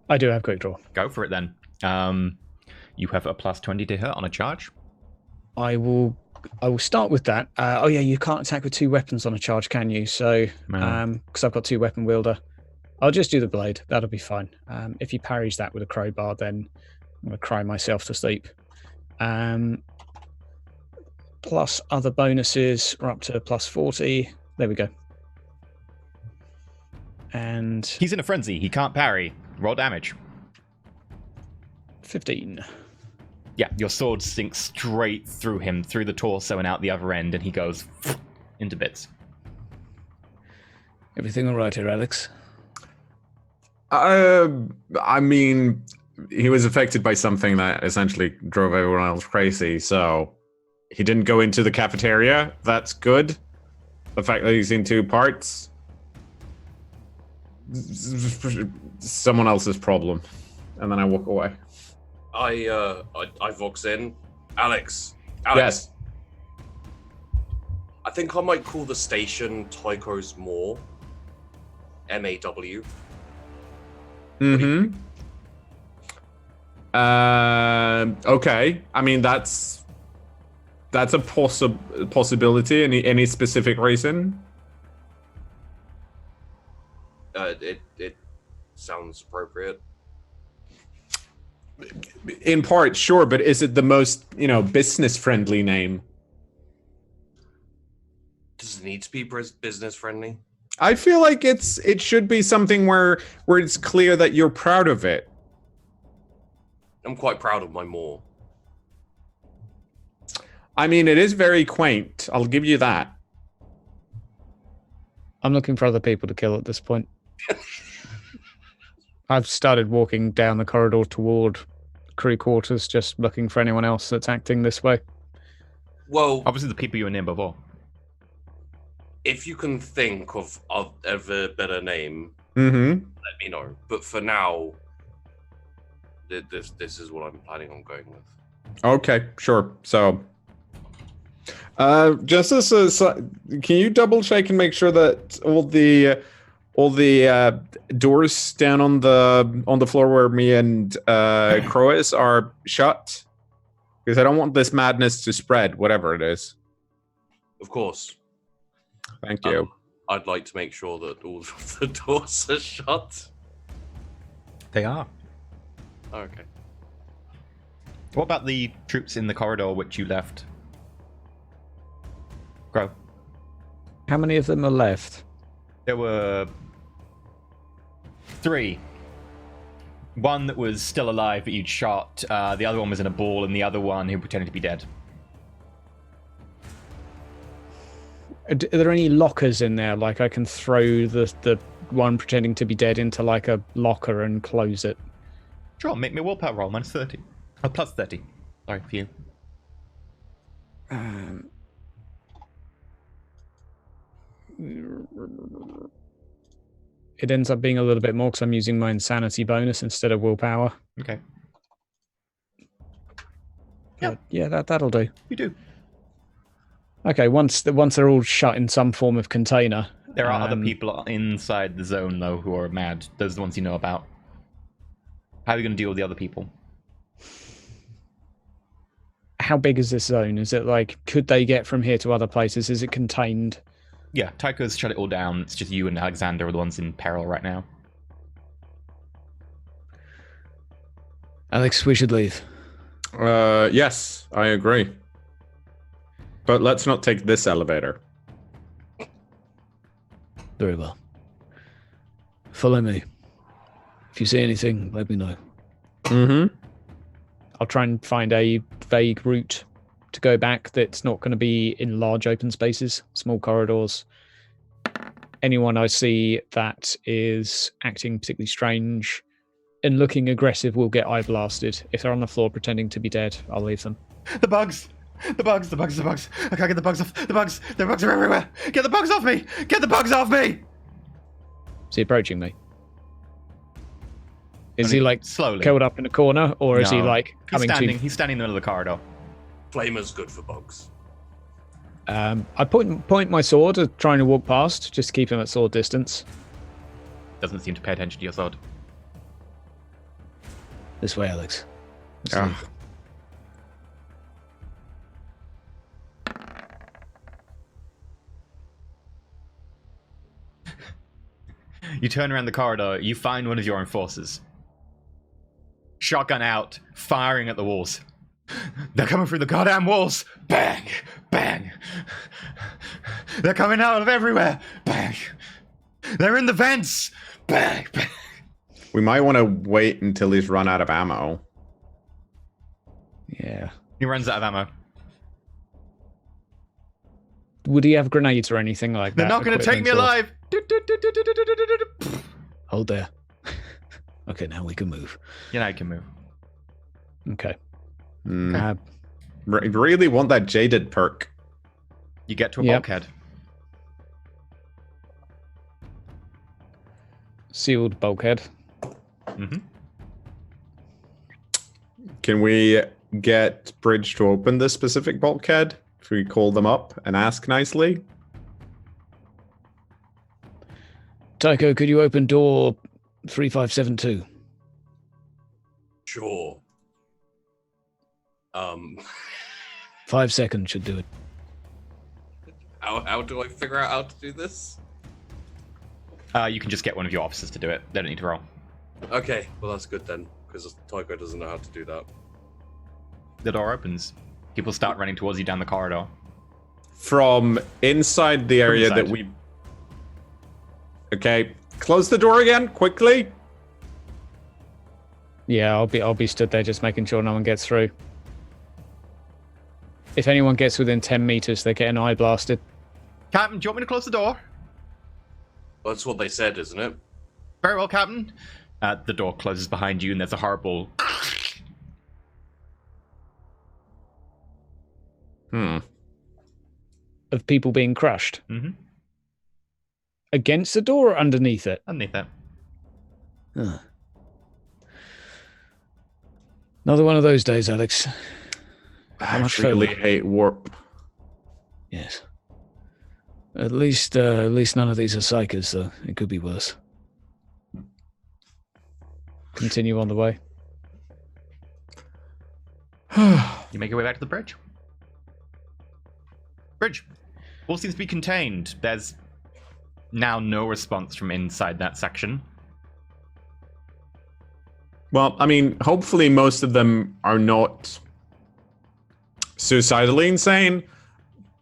I do have quick draw. Go for it then. You have a plus 20 to hit on a charge. I will start with that. Oh yeah, you can't attack with two weapons on a charge, can you? So, because I've got two weapon wielder, I'll just do the blade. That'll be fine. If he parries that with a crowbar, then I'm gonna cry myself to sleep. Plus other bonuses are up to plus 40. There we go. And He's in a frenzy. He can't parry. Roll damage. 15. Yeah, your sword sinks straight through him, through the torso and out the other end, and he goes into bits. Everything all right here, Alex? I mean, he was affected by something that essentially drove everyone else crazy, so he didn't go into the cafeteria. That's good. The fact that he's in two parts, someone else's problem. And then I walk away. I vox in. Alex. Yes. I think I might call the station Tycho's Maw. M-A-W. Mm-hmm. Okay. I mean, that's a possibility. Any specific reason? It sounds appropriate. In part, sure, but is it the most, business-friendly name? Does it need to be business-friendly? I feel like it should be something where it's clear that you're proud of it. I'm quite proud of my maw. I mean, it is very quaint. I'll give you that. I'm looking for other people to kill at this point. I've started walking down the corridor toward crew quarters, just looking for anyone else that's acting this way. Well, Obviously, the people you were near before. if you can think of a better name, Mm-hmm. let me know. But for now, this is what I'm planning on going with. Okay, sure. So, just as can you double check and make sure that all the doors down on the floor where me and Crow is are shut? Because I don't want this madness to spread, whatever it is. Of course. Thank you. I'd like to make sure that all of the doors are shut. They are. Okay. What about the troops in the corridor which you left? Grow. How many of them are left? There were 3. One that was still alive that you'd shot. The other one was in a ball, and the other one who pretended to be dead. Are there any lockers in there? Like I can throw the one pretending to be dead into like a locker and close it. Sure, make me a willpower roll, minus 30. Oh, plus 30. Sorry, for you. It ends up being a little bit more because I'm using my insanity bonus instead of willpower. Okay. But yeah, that'll do. You do. Okay, once they're all shut in some form of container. There are other people inside the zone, though, who are mad. Those are the ones you know about. How are you going to deal with the other people? How big is this zone? Is it like, could they get from here to other places? Is it contained? Yeah, Tycho's shut it all down. It's just you and Alexander are the ones in peril right now. Alex, we should leave. Yes, I agree. But let's not take this elevator. Very well. Follow me. If you see anything, let me know. Mm-hmm. I'll try and find a vague route to go back that's not going to be in large open spaces, small corridors. Anyone I see that is acting particularly strange and looking aggressive will get eye blasted. If they're on the floor pretending to be dead, I'll leave them. The bugs! The bugs, the bugs, the bugs. I can't get the bugs off. The bugs are everywhere. Get the bugs off me! Get the bugs off me! Is he approaching me? Is Only he like slowly curled up in a corner, or is he No. like coming He's standing in the middle of the corridor. Flamer's good for bugs. to? I point my sword, trying to walk past, just to keep him at sword distance. Doesn't seem to pay attention to your sword. This way, Alex. Let's Yeah. leave. You turn around the corridor, you find one of your enforcers. Shotgun out, firing at the walls. They're coming through the goddamn walls! Bang! Bang! They're coming out of everywhere! Bang! They're in the vents! Bang! Bang! We might want to wait until he's run out of ammo. Yeah. He runs out of ammo. Would he have grenades or anything like They're that? not going to take me equipment or- alive! Hold there. Okay, now we can move. Yeah, now you can move. Okay. Mm. Really want that jaded perk. You get to a Yep. bulkhead. Sealed bulkhead. Mm-hmm. Can we get Bridge to open this specific bulkhead? If we call them up and ask nicely? Tycho, could you open door 3572? Sure. 5 seconds should do it. How do I figure out how to do this? You can just get one of your officers to do it. They don't need to roll. Okay, well that's good then, because Tycho doesn't know how to do that. The door opens. People start running towards you down the corridor. From inside the area inside. that we... Okay, close the door again, quickly. Yeah, I'll be stood there just making sure no one gets through. If anyone gets within 10 meters, they get an eye blasted. Captain, do you want me to close the door? Well, that's what they said, isn't it? Very well, Captain. The door closes behind you and there's a horrible... Of people being crushed. Mm-hmm. Against the door or underneath it? Underneath that. Huh. Another one of those days, Alex. How I much really further? hate warp. Yes. At least none of these are psychers, though. It could be worse. Continue on the way. You make your way back to the bridge. Bridge. All seems to be contained. There's now no response from inside that section. Well, I mean, hopefully most of them are not suicidally insane,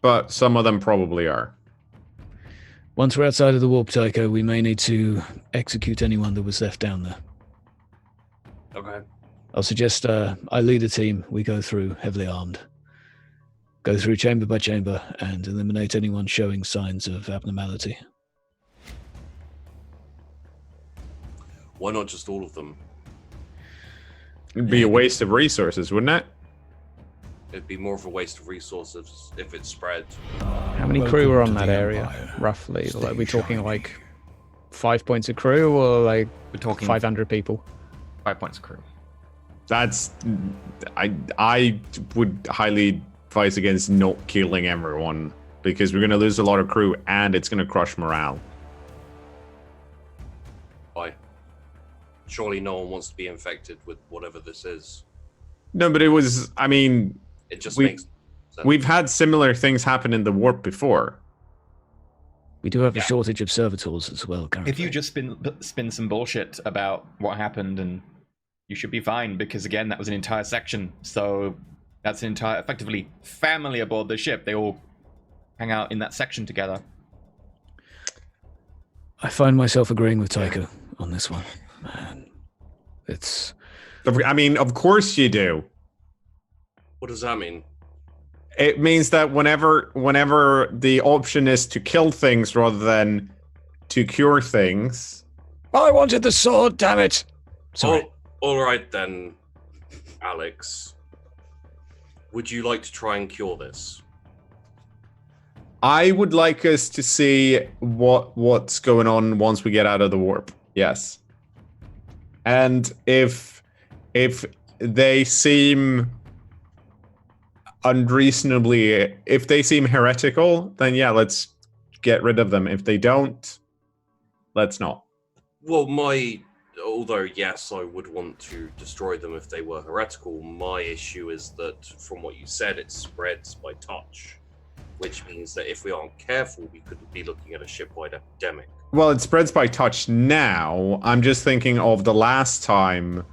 but some of them probably are. Once we're outside of the warp, Tycho, we may need to execute anyone that was left down there. Okay. I'll suggest I lead a team. We go through heavily armed. Go through chamber by chamber and eliminate anyone showing signs of abnormality. Why not just all of them? It'd be a waste of resources, wouldn't it? It'd be more of a waste of resources if it spread. How many crew were on that area, roughly? Like, are we talking like 5 points of crew or like We're talking 500 people? 5 points of crew. That's I would highly advise against not killing everyone because we're going to lose a lot of crew and it's going to crush morale. Why? Surely no one wants to be infected with whatever this is. No, but it was. I mean, It just We- makes sense. we've had similar things happen in the warp before. We do have Yeah. a shortage of servitors as well, currently. If you just spin some bullshit about what happened, and you should be fine, because again, that was an entire section. So that's an entire, effectively, family aboard the ship. They all hang out in that section together. I find myself agreeing with Tycho on this one. Man, it's... I mean, of course you do. What does that mean? It means that whenever the option is to kill things rather than to cure things. I wanted the sword, damn it! Sorry. All right then, Alex. Would you like to try and cure this? I would like us to see what's going on once we get out of the warp. Yes. And if they seem unreasonably, if they seem heretical, then yeah, let's get rid of them. If they don't, let's not. Well, although yes, I would want to destroy them if they were heretical. My issue is that, from what you said, it spreads by touch, which means that if we aren't careful, we could be looking at a ship-wide epidemic. Well, it spreads by touch now. I'm just thinking of the last time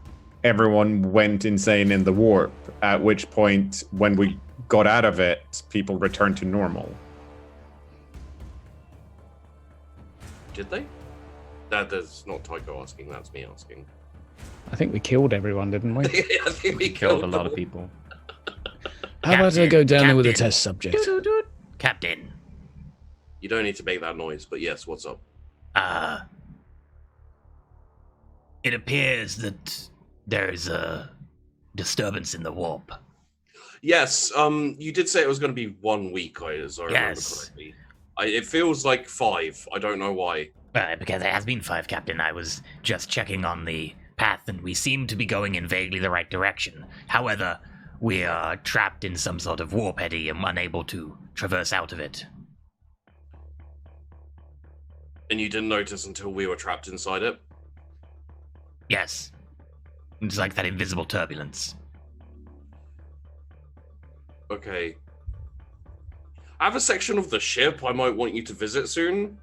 everyone went insane in the warp, at which point, when we got out of it, people returned to normal. Did they? That's not Tycho asking, that's me asking. I think we killed everyone, didn't we? I think We killed a lot of them. people. How about I go down there with a Captain. test subject? Captain, You don't need to make that noise, but yes, what's up? it appears that there's a disturbance in the warp. Yes, you did say it was going to be 1 week, as I remember Yes. correctly. It feels like 5. I don't know why. Because it has been 5, Captain. I was just checking on the path, and we seem to be going in vaguely the right direction. However, we are trapped in some sort of warp eddy and unable to traverse out of it. And you didn't notice until we were trapped inside it? Yes. It's like that invisible turbulence. Okay. I have a section of the ship I might want you to visit soon.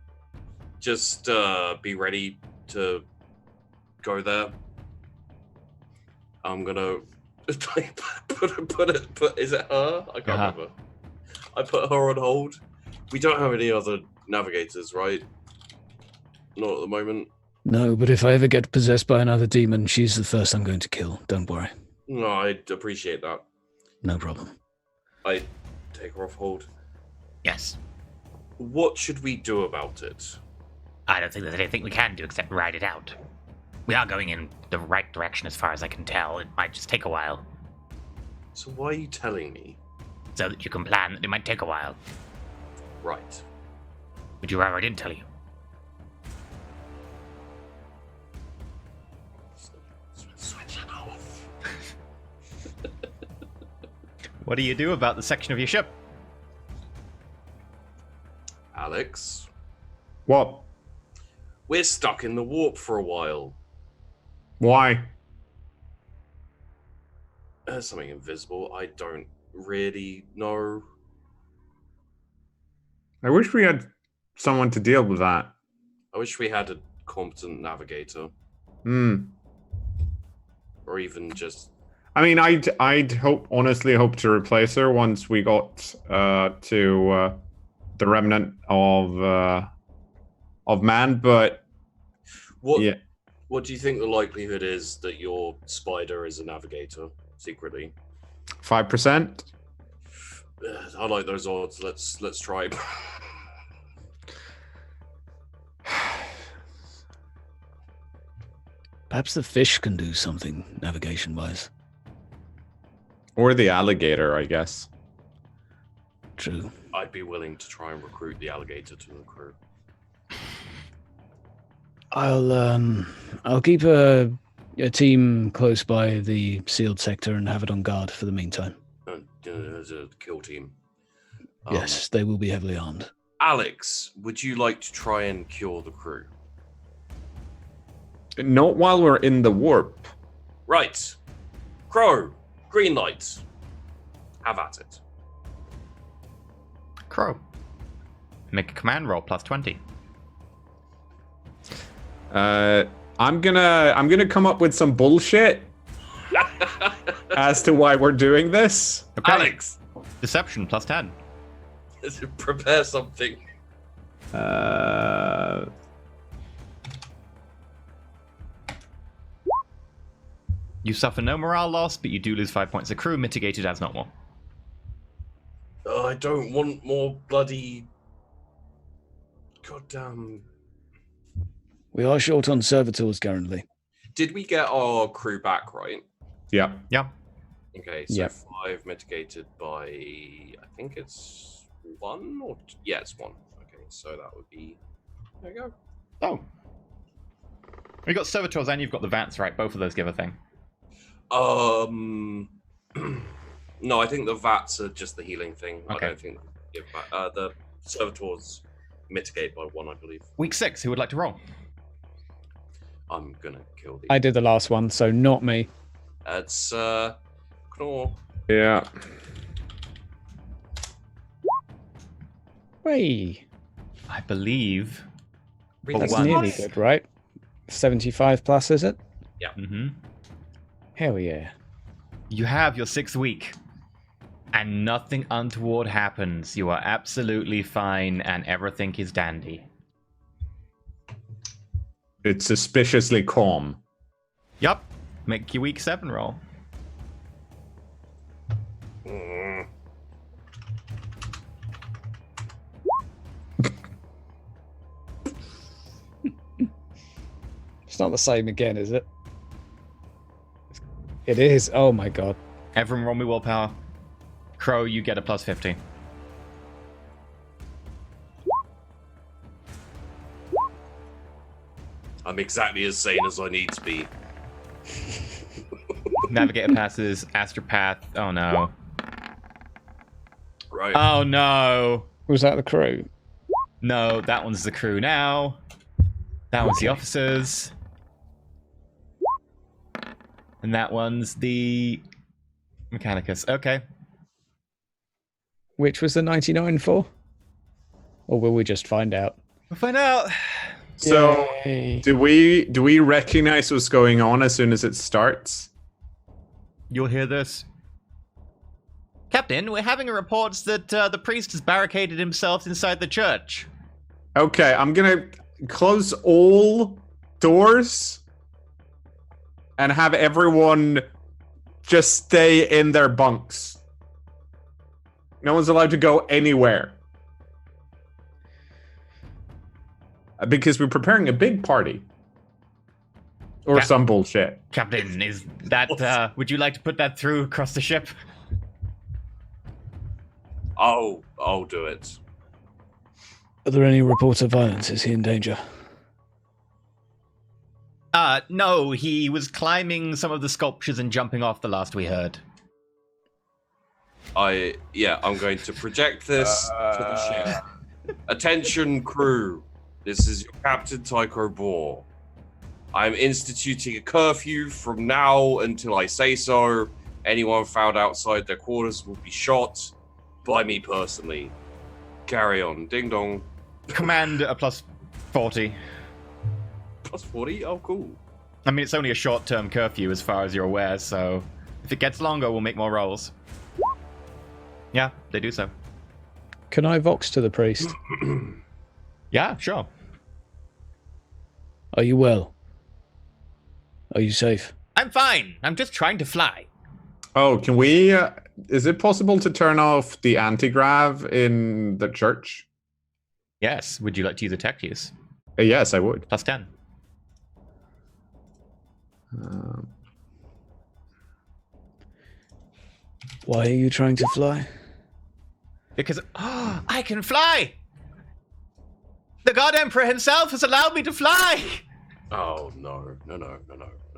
Just be ready to go there. I'm gonna put is it her? I can't Uh-huh. remember. I put her on hold. We don't have any other navigators, right? Not at the moment. No, but if I ever get possessed by another demon, she's the first I'm going to kill. Don't worry. No, I'd appreciate that. No problem. I take her off hold. Yes. What should we do about it? I don't think there's anything we can do except ride it out. We are going in the right direction as far as I can tell. It might just take a while. So why are you telling me? So that you can plan that it might take a while. Right. Would you rather I didn't tell you? Switch it off. What do you do about the section of your ship? Alex, What? we're stuck in the warp for a while. Why? There's something invisible. I don't really know. I wish we had someone to deal with that. I wish we had a competent navigator, Hmm. or even just. I mean, I'd honestly hope to replace her once we got to the remnant of man. But What? yeah, What do you think the likelihood is that your spider is a navigator secretly? 5%. I like those odds. Let's try. Perhaps the fish can do something navigation-wise. Or the alligator, I guess. True. I'd be willing to try and recruit the alligator to the crew. I'll keep a team close by the sealed sector and have it on guard for the meantime. As a kill team. Yes, they will be heavily armed. Alex, would you like to try and cure the crew? Not while we're in the warp. Right. Crow, green light. Have at it. Crow. Make a command roll plus 20. I'm gonna come up with some bullshit as to why we're doing this. Okay. Alex, Deception plus 10. prepare something. You suffer no morale loss, but you do lose 5 points of crew, mitigated as normal. Oh, I don't want more bloody... Goddamn... We are short on servitors currently. Did we get our crew back, right? Yeah. Yeah. Okay, so Yep. 5 mitigated by... I think it's 1 or... Yeah, it's 1. Okay, so that would be... There you go. Oh. You got servitors and you've got the vats, right? Both of those give a thing. No, I think the VATs are just the healing thing. Okay. I don't think they give back. The servitors mitigate by 1, I believe. Week 6, who would like to roll? I'm gonna kill the... I did the last one, so not me. It's Knorr. Yeah. Way. I believe. That's one. nearly good, right? 75 plus, is it? Mm-hmm. Hell yeah. You have your 6th week, and nothing untoward happens. You are absolutely fine, and everything is dandy. It's suspiciously calm. Yup. Make your week 7 roll. Mm. It's not the same again, is it? It is. Oh my god. Everyone roll me willpower. Crow, you get a plus 15. I'm exactly as sane as I need to be. Navigator passes. Astropath. Oh no. Right. Oh no. Was that the crew? No, that one's the crew now. That one's the officers. And that one's the Mechanicus. Okay. Which was the 99 for? Or will we just find out? We'll find out. So, Yay. do we recognize what's going on as soon as it starts? You'll hear this. Captain, we're having reports that the priest has barricaded himself inside the church. Okay, I'm gonna close all doors and have everyone just stay in their bunks. No one's allowed to go anywhere. Because we're preparing a big party. Or Yeah. some bullshit. Captain, is that, would you like to put that through across the ship? I'll do it. Are there any reports of violence? Is he in danger? No, he was climbing some of the sculptures and jumping off the last we heard. I'm going to project this to the ship. Attention, crew. This is your Captain Tycho Bohr. I'm instituting a curfew from now until I say so. Anyone found outside their quarters will be shot by me personally. Carry on. Ding dong. Command a plus 40. Plus 40? Oh, cool. I mean, it's only a short-term curfew as far as you're aware, so if it gets longer, we'll make more rolls. Yeah, they do so. Can I vox to the priest? Yeah, sure. Are you well? Are you safe? I'm fine. I'm just trying to fly. Oh, can we Is it possible to turn off the anti-grav in the church? Yes. Would you like to use a tech use? Yes, I would. Plus 10. Why are you trying to fly? Because I can fly! The God Emperor himself has allowed me to fly! Oh, no.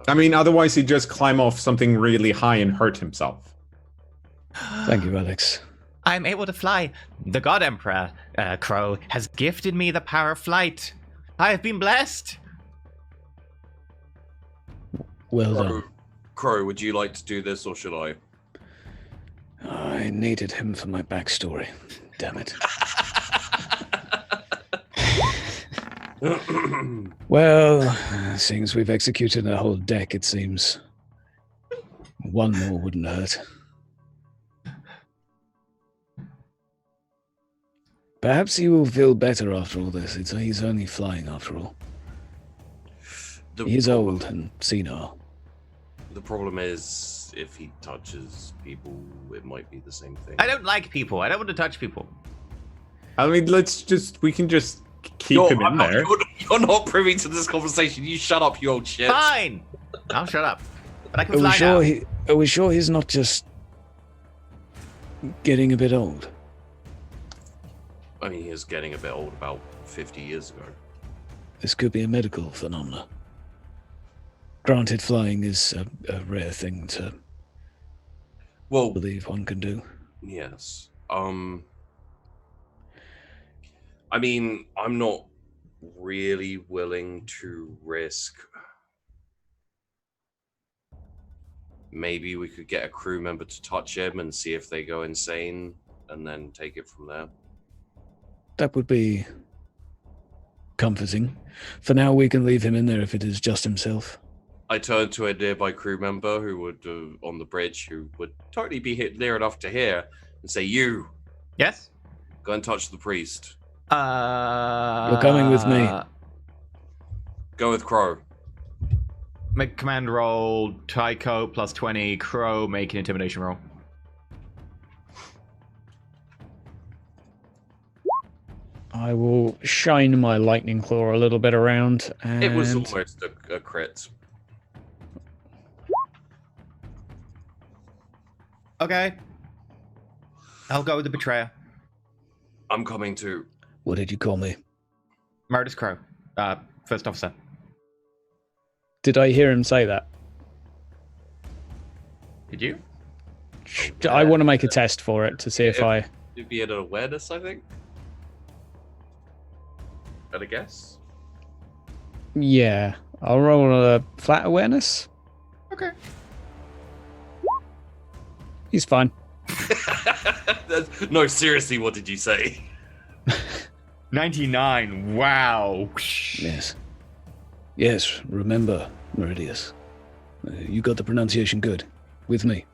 I mean, otherwise he'd just climb off something really high and hurt himself. Thank you, Alex. I'm able to fly. The God Emperor, Crow, has gifted me the power of flight. I have been blessed. Well done. Crow, would you like to do this, or should I? I needed him for my backstory. Damn it. Well, seeing as we've executed a whole deck, it seems one more wouldn't hurt. Perhaps he will feel better after all this. He's only flying after all. He's old and senile. The problem is, if he touches people, it might be the same thing. I don't like people. I don't want to touch people. I mean, we can just keep him in there. You're not privy to this conversation. You shut up, you old shit. Fine. I'll shut up. But I can Are we fly sure now. are we sure he's not just getting a bit old? I mean, he was getting a bit old about 50 years ago. This could be a medical phenomena. Granted, flying is a rare thing to Well, believe one can do. yes. I mean, I'm not really willing to risk. Maybe we could get a crew member to touch him and see if they go insane, and then take it from there. That would be comforting. For now, we can leave him in there if it is just himself. I turned to a nearby crew member who would, on the bridge, who would totally be near enough to hear, and say, "You, Yes? go and touch the priest. You're coming with me. Go with Crow." Make command roll, Tycho plus 20, Crow, make an intimidation roll. I will shine my lightning claw a little bit around, and It was almost a crit. Okay. I'll go with the betrayer. I'm coming to. What did you call me? Meredith Crow, first officer. Did I hear him say that? Did you? I want to make a test for it to see if I... It'd be an awareness, I think. At a guess. Yeah. I'll roll a flat awareness. Okay. He's fine. No, seriously, what did you say? 99, wow. Yes. Yes, remember, Meridius. You got the pronunciation good. With me.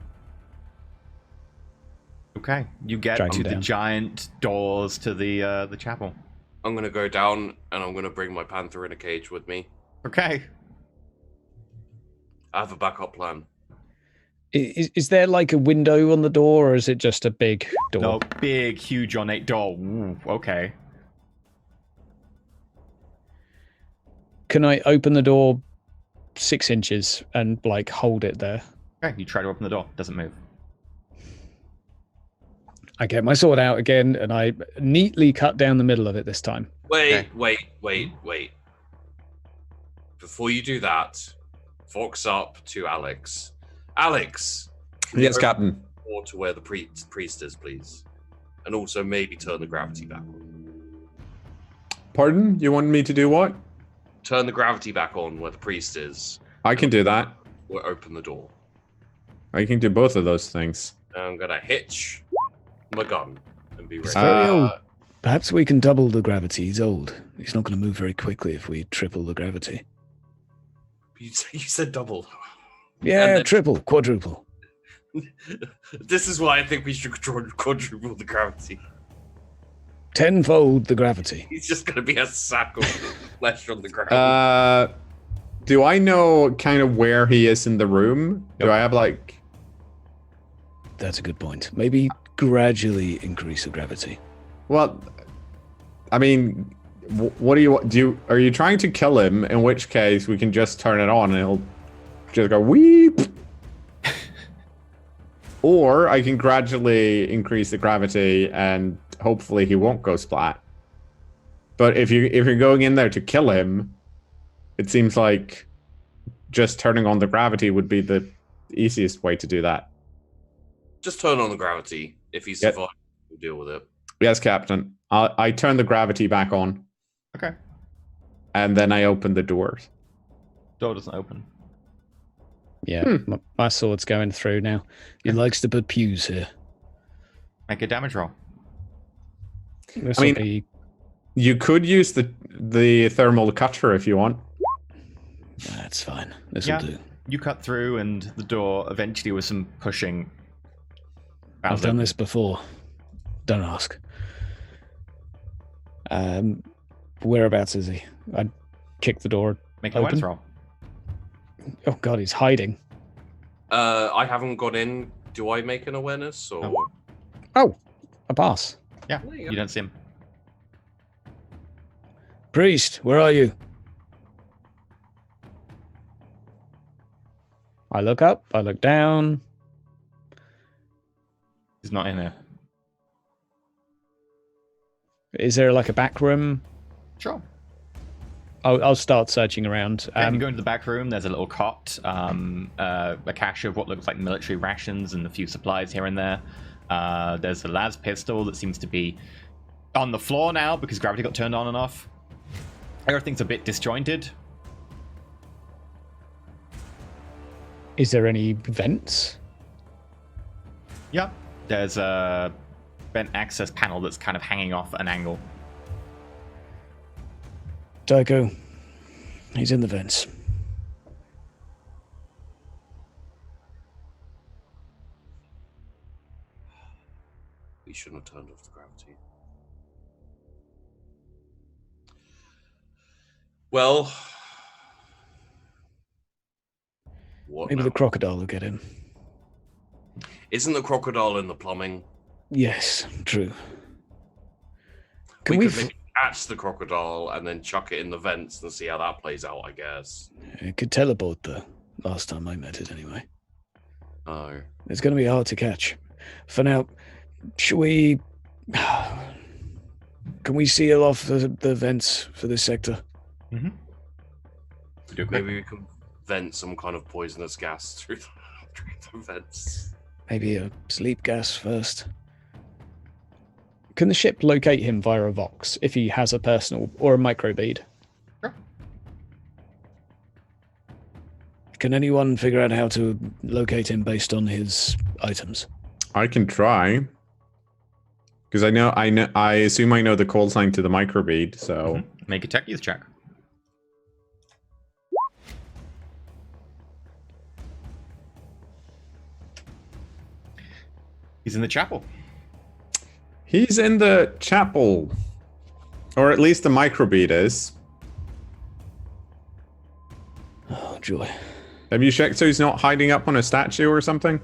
Okay, you get Drag to him the down. giant doors to the chapel. I'm gonna go down and I'm gonna bring my panther in a cage with me. Okay. I have a backup plan. Is there like a window on the door, or is it just a big door? No, big, huge, ornate door. Ooh, okay. Can I open the door 6 inches and like hold it there? Okay, you try to open the door. Doesn't move. I get my sword out again and I neatly cut down the middle of it this time. Wait. Okay. Wait. Before you do that, Fox up to Alex. Alex! can you Yes, open Captain. the door to where the priest is, please. And also maybe turn the gravity back on. Pardon? You want me to do what? Turn the gravity back on where the priest is. I can do that. Or open the door. I can do both of those things. And I'm gonna hitch my gun and be ready. He's very old. Perhaps we can double the gravity. He's old. He's not going to move very quickly if we triple the gravity. You said double. Yeah, And then- triple, quadruple. This is why I think we should quadruple the gravity. Tenfold the gravity. He's just gonna be a sack of flesh on the ground. Do I know kind of where he is in the room? Do Yep. I have like... That's a good point. Maybe gradually increase the gravity. Well, I mean, what do you? Are you trying to kill him? In which case, we can just turn it on and he'll just go weep. Or I can gradually increase the gravity and hopefully he won't go splat. But if you're going in there to kill him, it seems like just turning on the gravity would be the easiest way to do that. Just turn on the gravity. If he survives, we'll deal with it. Yes, Captain. I turn the gravity back on. Okay. And then I open the doors. Door doesn't open. Yeah, my sword's going through now. He likes to put pews here. Make a damage roll. This I will mean, be... you could use the thermal cutter if you want. That's fine. This will do. You cut through and the door eventually with some pushing. I've done this before. Don't ask. Whereabouts is he? I'd kick the door. Make an awareness roll. Oh god, he's hiding. I haven't got in. Do I make an awareness or? Oh, a pass. Yeah, you don't see him. Priest, where are you? I look up, I look down. He's not in there. Is there like a back room? Sure. I'll start searching around. You go into the back room. There's a little cot, a cache of what looks like military rations and a few supplies here and there. There's a las pistol that seems to be on the floor now because gravity got turned on and off. Everything's a bit disjointed. Is there any vents? Yeah. There's a vent access panel that's kind of hanging off at an angle. Tycho, he's in the vents. We shouldn't have turned off the gravity. Well, what Maybe now? the crocodile will get him. Isn't the crocodile in the plumbing? Yes, true. We could maybe catch the crocodile and then chuck it in the vents and see how that plays out, I guess. It could teleport the last time I met it anyway. Oh. It's going to be hard to catch. For now, should we... Can we seal off the vents for this sector? Mm-hmm. Maybe we can vent some kind of poisonous gas through the vents. Maybe a sleep gas first. Can the ship locate him via a Vox if he has a personal or a microbead? Sure. Can anyone figure out how to locate him based on his items? I can try. Because I assume I know the call sign to the microbead, so... Make a tech use check. He's in the chapel. He's in the chapel. Or at least the microbead is. Oh, joy. Have you checked so he's not hiding up on a statue or something?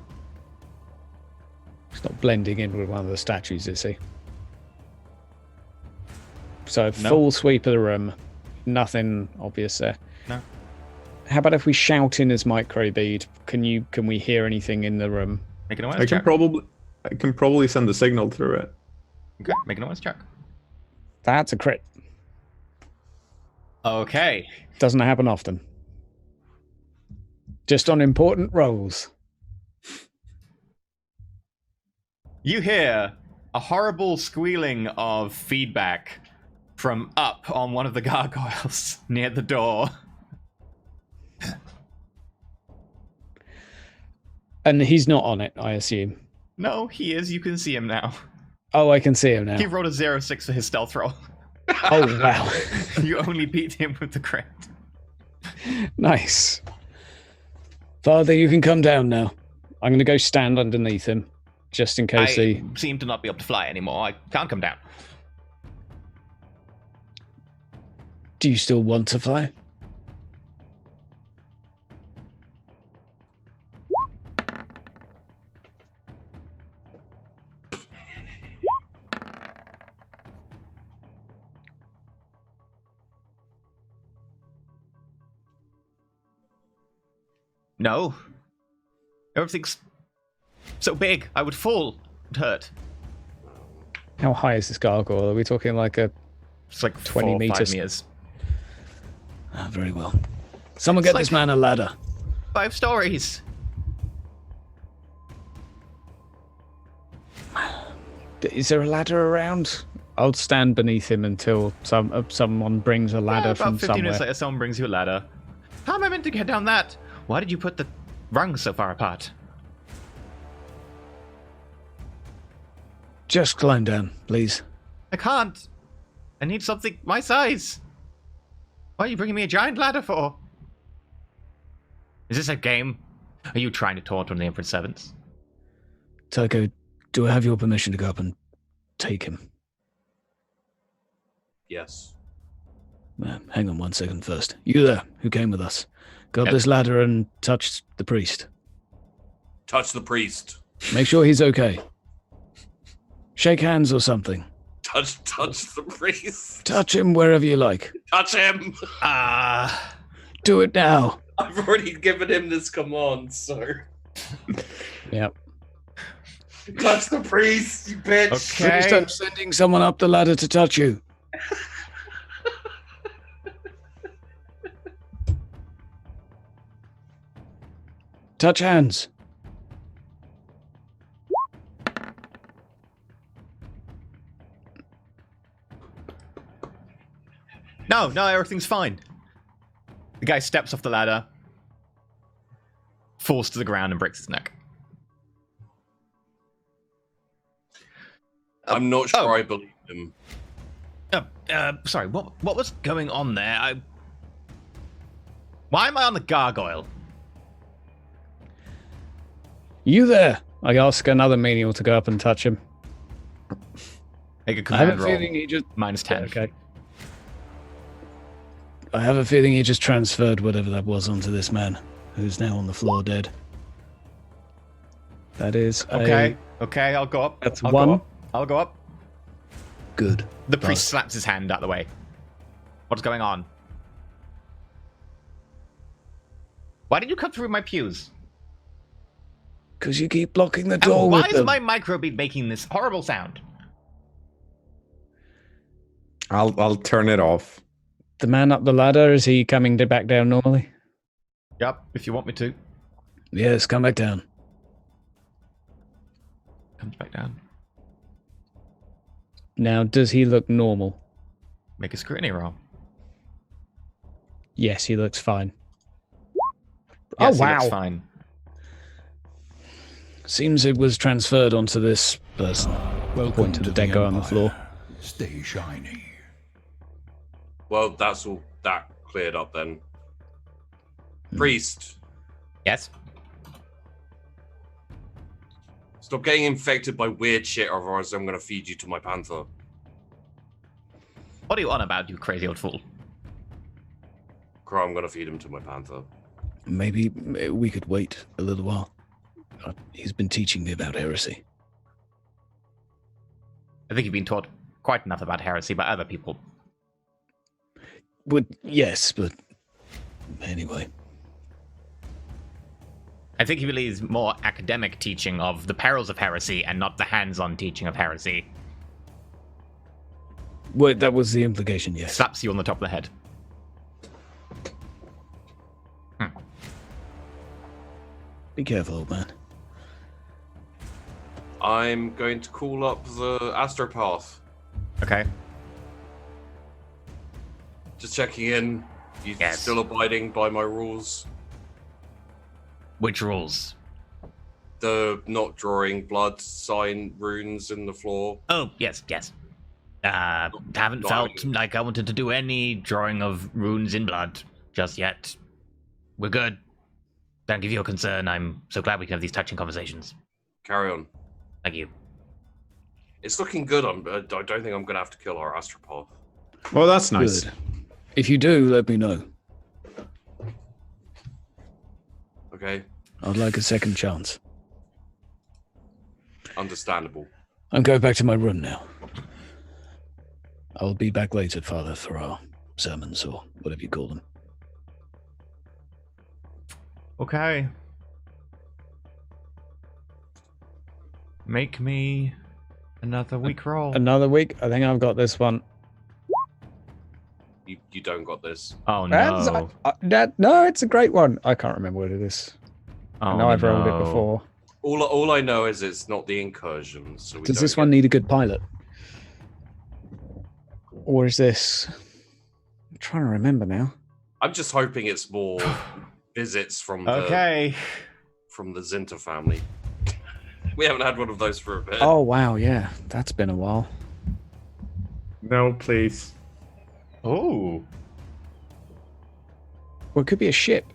He's not blending in with one of the statues, is he? So, full sweep of the room. Nothing obvious there. No. How about if we shout in his microbead? Can we hear anything in the room? Make an awareness check. I can probably send the signal through it. Okay, make an awareness check. That's a crit. Okay. Doesn't happen often. Just on important rolls. You hear a horrible squealing of feedback from up on one of the gargoyles near the door. And he's not on it, I assume. No, he is. You can see him now. Oh, I can see him now. He rolled a 0-6 for his stealth roll. Oh, wow. You only beat him with the crit. Nice. Father, you can come down now. I'm going to go stand underneath him, just in case I seem to not be able to fly anymore. I can't come down. Do you still want to fly? No. Everything's so big. I would fall. It would hurt. How high is this gargoyle? Are we talking like a It's like 20 4 or 5 meters? meters. very well. Someone It's get this like- man a ladder. 5 stories. Is there a ladder around? I'll stand beneath him until someone brings a ladder Yeah, about from 15 somewhere. minutes later, someone brings you a ladder. How am I meant to get down that? Why did you put the rungs so far apart? Just climb down, please. I can't. I need something my size. Why are you bringing me a giant ladder for? Is this a game? Are you trying to taunt one of the Emperor's servants? Tycho, do I have your permission to go up and take him? Yes. Hang on 1 second first. You there, who came with us. Go up Yep. this ladder and touch the priest. Touch the priest. Make sure he's okay. Shake hands or something. Touch the priest. Touch him wherever you like. Touch him. Do it now. I've already given him this command, so Yep. touch the priest, you bitch. Okay. Priest, I'm sending someone up the ladder to touch you. Touch hands. No, everything's fine. The guy steps off the ladder, falls to the ground, and breaks his neck. I'm not sure oh. I believe him. Sorry, what was going on there? Why am I on the gargoyle? You there? I ask another menial to go up and touch him. Make a I have command a roll. feeling he just... Minus 10. Okay. I have a feeling he just transferred whatever that was onto this man, who's now on the floor dead. That is Okay, I'll go up. That's I'll one. Go up. I'll go up. Good. The priest slaps his hand out of the way. What's going on? Why did you come through my pews? Because you keep blocking the And door why with is them. my microbead making this horrible sound? I'll turn it off. The man up the ladder, is he coming back down normally? Yep, if you want me to. Yes, come back down. Comes back down. Now, does he look normal? Make a scrutiny roll. Yes, he looks fine. Yes, Oh, he looks wow. fine. Seems it was transferred onto this person. Point to the dead guy on the floor. Stay shiny. Well, that's all that cleared up then. Priest, Yes? stop getting infected by weird shit, otherwise I'm gonna feed you to my panther. What are you on about, you crazy old fool? Crow, I'm gonna feed him to my panther. Maybe we could wait a little while. He's been teaching me about heresy. I think you've been taught quite enough about heresy by other people. But yes, but anyway. I think he really is more academic teaching of the perils of heresy and not the hands-on teaching of heresy. Well, that was the implication, yes. Slaps you on the top of the head. Be careful, old man. I'm going to call up the astropath. Okay. Just checking in. You Yes. still abiding by my rules? Which rules? The not drawing blood sign runes in the floor. Oh, yes. Haven't felt like I wanted to do any drawing of runes in blood just yet. We're good. Don't give you a concern. I'm so glad we can have these touching conversations. Carry on. Thank you. It's looking good. I don't think I'm going to have to kill our astropath. Well, that's nice. Good. If you do, let me know. Okay? I'd like a second chance. Understandable. I'm going back to my room now. I'll be back later, Father, for our sermons or whatever you call them. Okay. Make me another weak roll. Another week. I think I've got this one. You don't got this. Oh That's- no. No, it's a great one. I can't remember what it is. I Oh know I've rolled it no. before. All I know is it's not the incursion. So we Does don't this get- one need a good pilot? Or is this... I'm trying to remember now. I'm just hoping it's more visits from the Okay. Zinta family. We haven't had one of those for a bit. Oh, wow, yeah. That's been a while. No, please. Oh. Well, it could be a ship.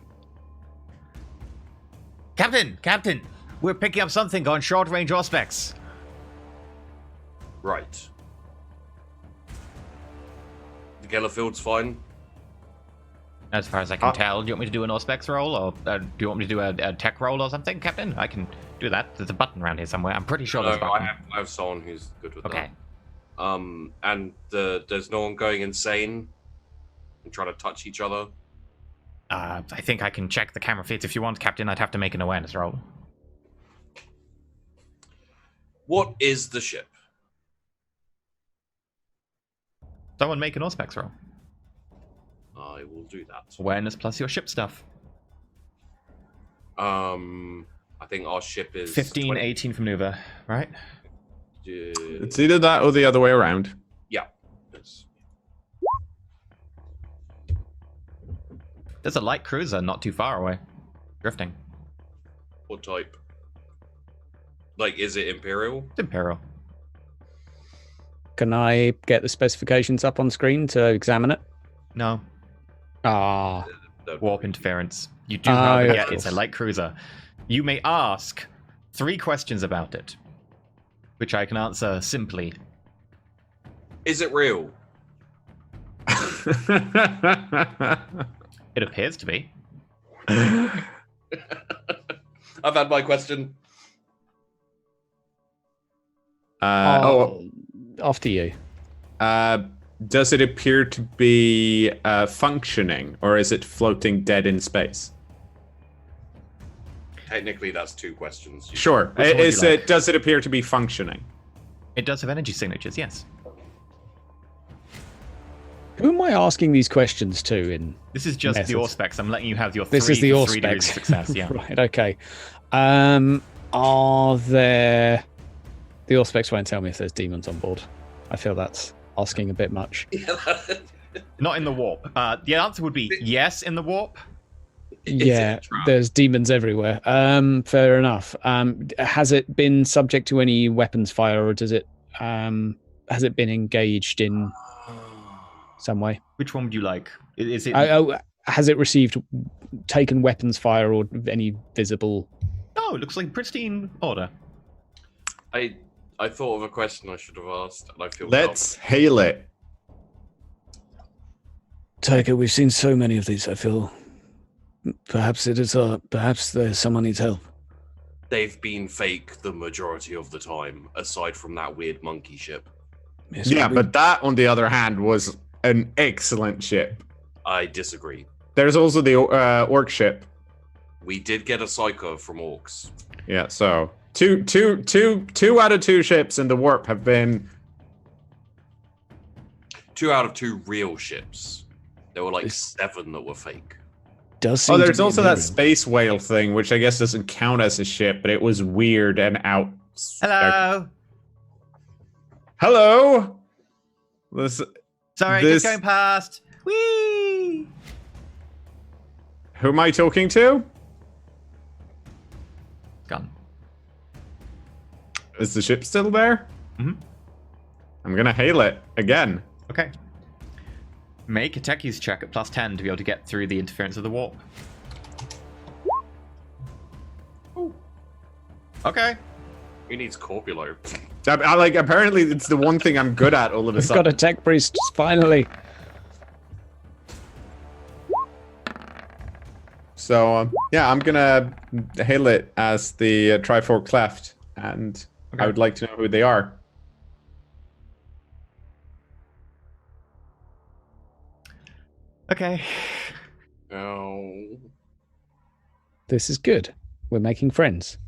Captain, we're picking up something on short-range aspects. Right. The Gellerfield's fine. As far as I can tell, do you want me to do an Auspex roll, or do you want me to do a tech roll or something, Captain? I can do that. There's a button around here somewhere. I'm pretty sure No, there's a button. I have someone who's good with Okay. that. And there's no one going insane and trying to touch each other. I think I can check the camera feeds if you want, Captain. I'd have to make an awareness roll. What is the ship? Someone make an Auspex roll. I will do that. Awareness plus your ship stuff. I think our ship is 15, 20. 18 for maneuver, right? It's either that or the other way around. Yeah. Yes. There's a light cruiser not too far away. Drifting. What type? Like, is it Imperial? It's Imperial. Can I get the specifications up on screen to examine it? No. Ah, Warp interference. You do, Ah, however, yeah, get of it's a course. light cruiser. You may ask 3 questions about it, which I can answer simply. Is it real? It appears to be. I've had my question. after you. Does it appear to be functioning, or is it floating dead in space? Technically, that's 2 questions. Sure. Which one would Is you it? like? Does it appear to be functioning? It does have energy signatures, yes. Who am I asking these questions to in This is just the Methods. Auspex. I'm letting you have your This 3 is the for 3 degrees Auspex. of success, yeah. Right, okay. Are there... The Auspex won't tell me if there's demons on board. I feel that's asking a bit much. Not in the warp. The answer would be yes in the warp. Yeah, there's demons everywhere. Fair enough. Has it been subject to any weapons fire, or does it has it been engaged in some way? Which one would you like? Is it? Has it taken weapons fire or any visible? Oh, it looks like pristine order. I thought of a question I should have asked, and I feel Let's hail it. Taker, we've seen so many of these. I feel perhaps it is. Perhaps there's someone needs help. they've been fake the majority of the time, aside from that weird monkey ship. Yes, Yeah, we- but that, on the other hand, was an excellent ship. I disagree. There's also the orc ship. We did get a psycho from orcs. Yeah, so two out of 2 ships in the warp have been. 2 out of 2 real ships. There were like This- 7 that were fake. does seem Oh, to there's be also that Imperial. space whale thing, which I guess doesn't count as a ship, but it was weird and out. Hello. Hello. Sorry, This- just going past. Whee! Who am I talking to? Gone. Is the ship still there? Mhm. I'm gonna hail it again. Okay. Make a techies check at +10 to be able to get through the interference of the warp. Okay. Who needs Corbulo? I like. Apparently, it's the one thing I'm good at. All of a We've sudden. got a tech priest finally. So yeah, I'm gonna hail it as the Trifork Cleft, and Okay. I would like to know who they are. Okay. Oh. This is good. We're making friends.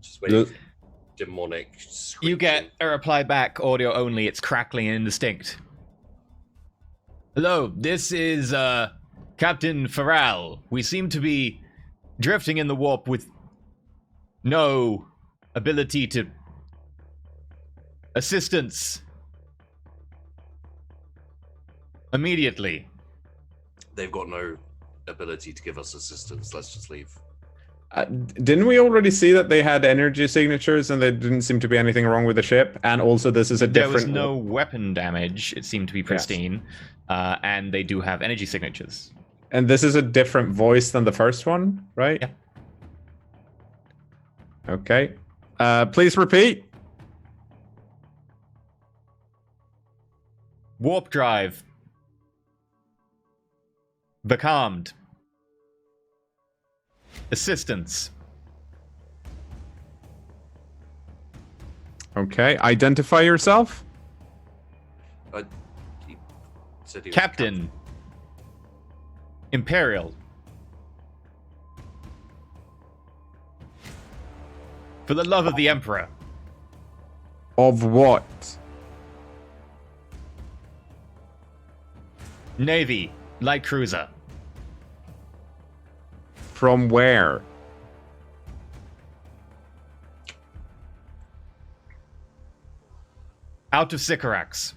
Just waiting for demonic You get screeching. a reply back, audio only. It's crackling and indistinct. Hello, this is Captain Farrell. We seem to be drifting in the warp with no ability to assistance immediately. They've got no ability to give us assistance. Let's just leave. Didn't we already see that they had energy signatures and there didn't seem to be anything wrong with the ship? And also, this is a There different. was no weapon damage. It seemed to be pristine. And they do have energy signatures. And this is a different voice than the first one, right? Yeah. Okay. Please repeat. Warp drive. Becalmed. Assistance. Okay. Identify yourself. He said he was Captain. Imperial. For the love of the Emperor. Of what? Navy. Light cruiser. From where? Out of Sycorax.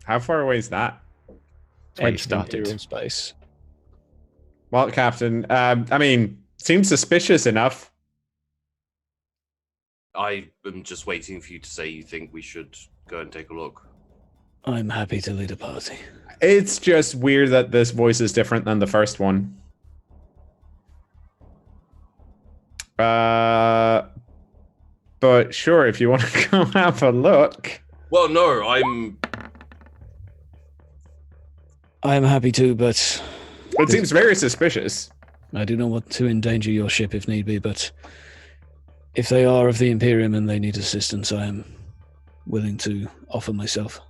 How far away is that? That's where you Edge of started. Imperial space. Well, Captain, I mean, seems suspicious enough. I am just waiting for you to say you think we should go and take a look. I'm happy to lead a party. It's just weird that this voice is different than the first one. But sure, if you want to go have a look. Well, no, I'm happy to, but It seems very suspicious. I do not want to endanger your ship if need be, but if they are of the Imperium and they need assistance, I am willing to offer myself.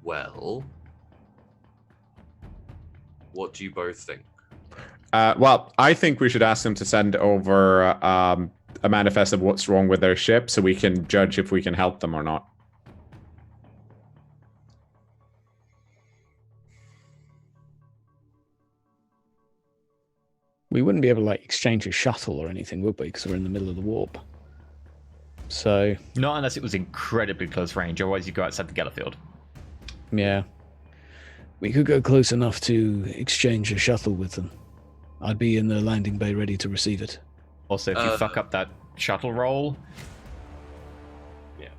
Well, what do you both think? Well, I think we should ask them to send over a manifest of what's wrong with their ship so we can judge if we can help them or not. We wouldn't be able to exchange a shuttle or anything, would we? Because we're in the middle of the warp. So, Not unless it was incredibly close range, otherwise you go outside the Geller field. yeah. We could go close enough to exchange a shuttle with them. I'd be in the landing bay ready to receive it. Also, if you fuck up that shuttle roll,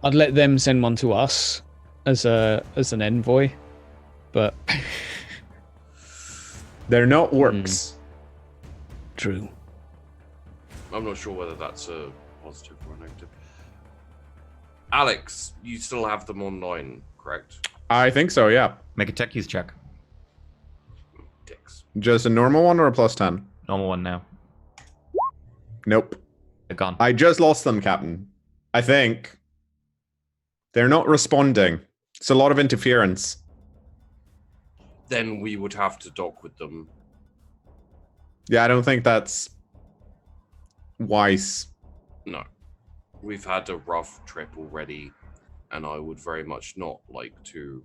I'd let them send one to us as an envoy, but They're not orcs. true. I'm not sure whether that's a positive or a negative. Alex, you still have them online, correct? I think so, yeah. make a tech use check. Dicks. Just a normal one or a plus 10? Normal one now. Nope. They're gone. I just lost them, Captain. I think. They're not responding. It's a lot of interference. Then we would have to dock with them. Yeah, I don't think that's wise. No. We've had a rough trip already, and I would very much not like to.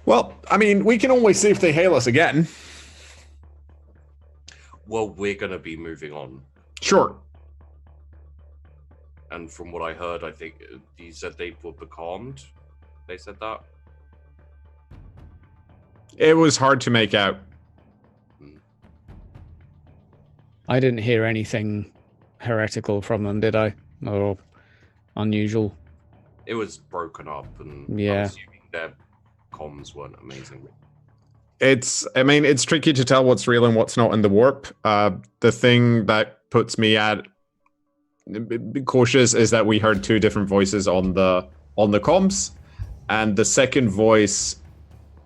Well, I mean, we can always see if they hail us again. Well, we're going to be moving on. Sure. And from what I heard, I think he said they were becalmed. They said that. It was hard to make out. I didn't hear anything heretical from them, did I? Or unusual? It was broken up, and Yeah. I'm assuming their comms weren't amazing. It's tricky to tell what's real and what's not in the warp. The thing that puts me at cautious is that we heard two different voices on the comms, and the second voice,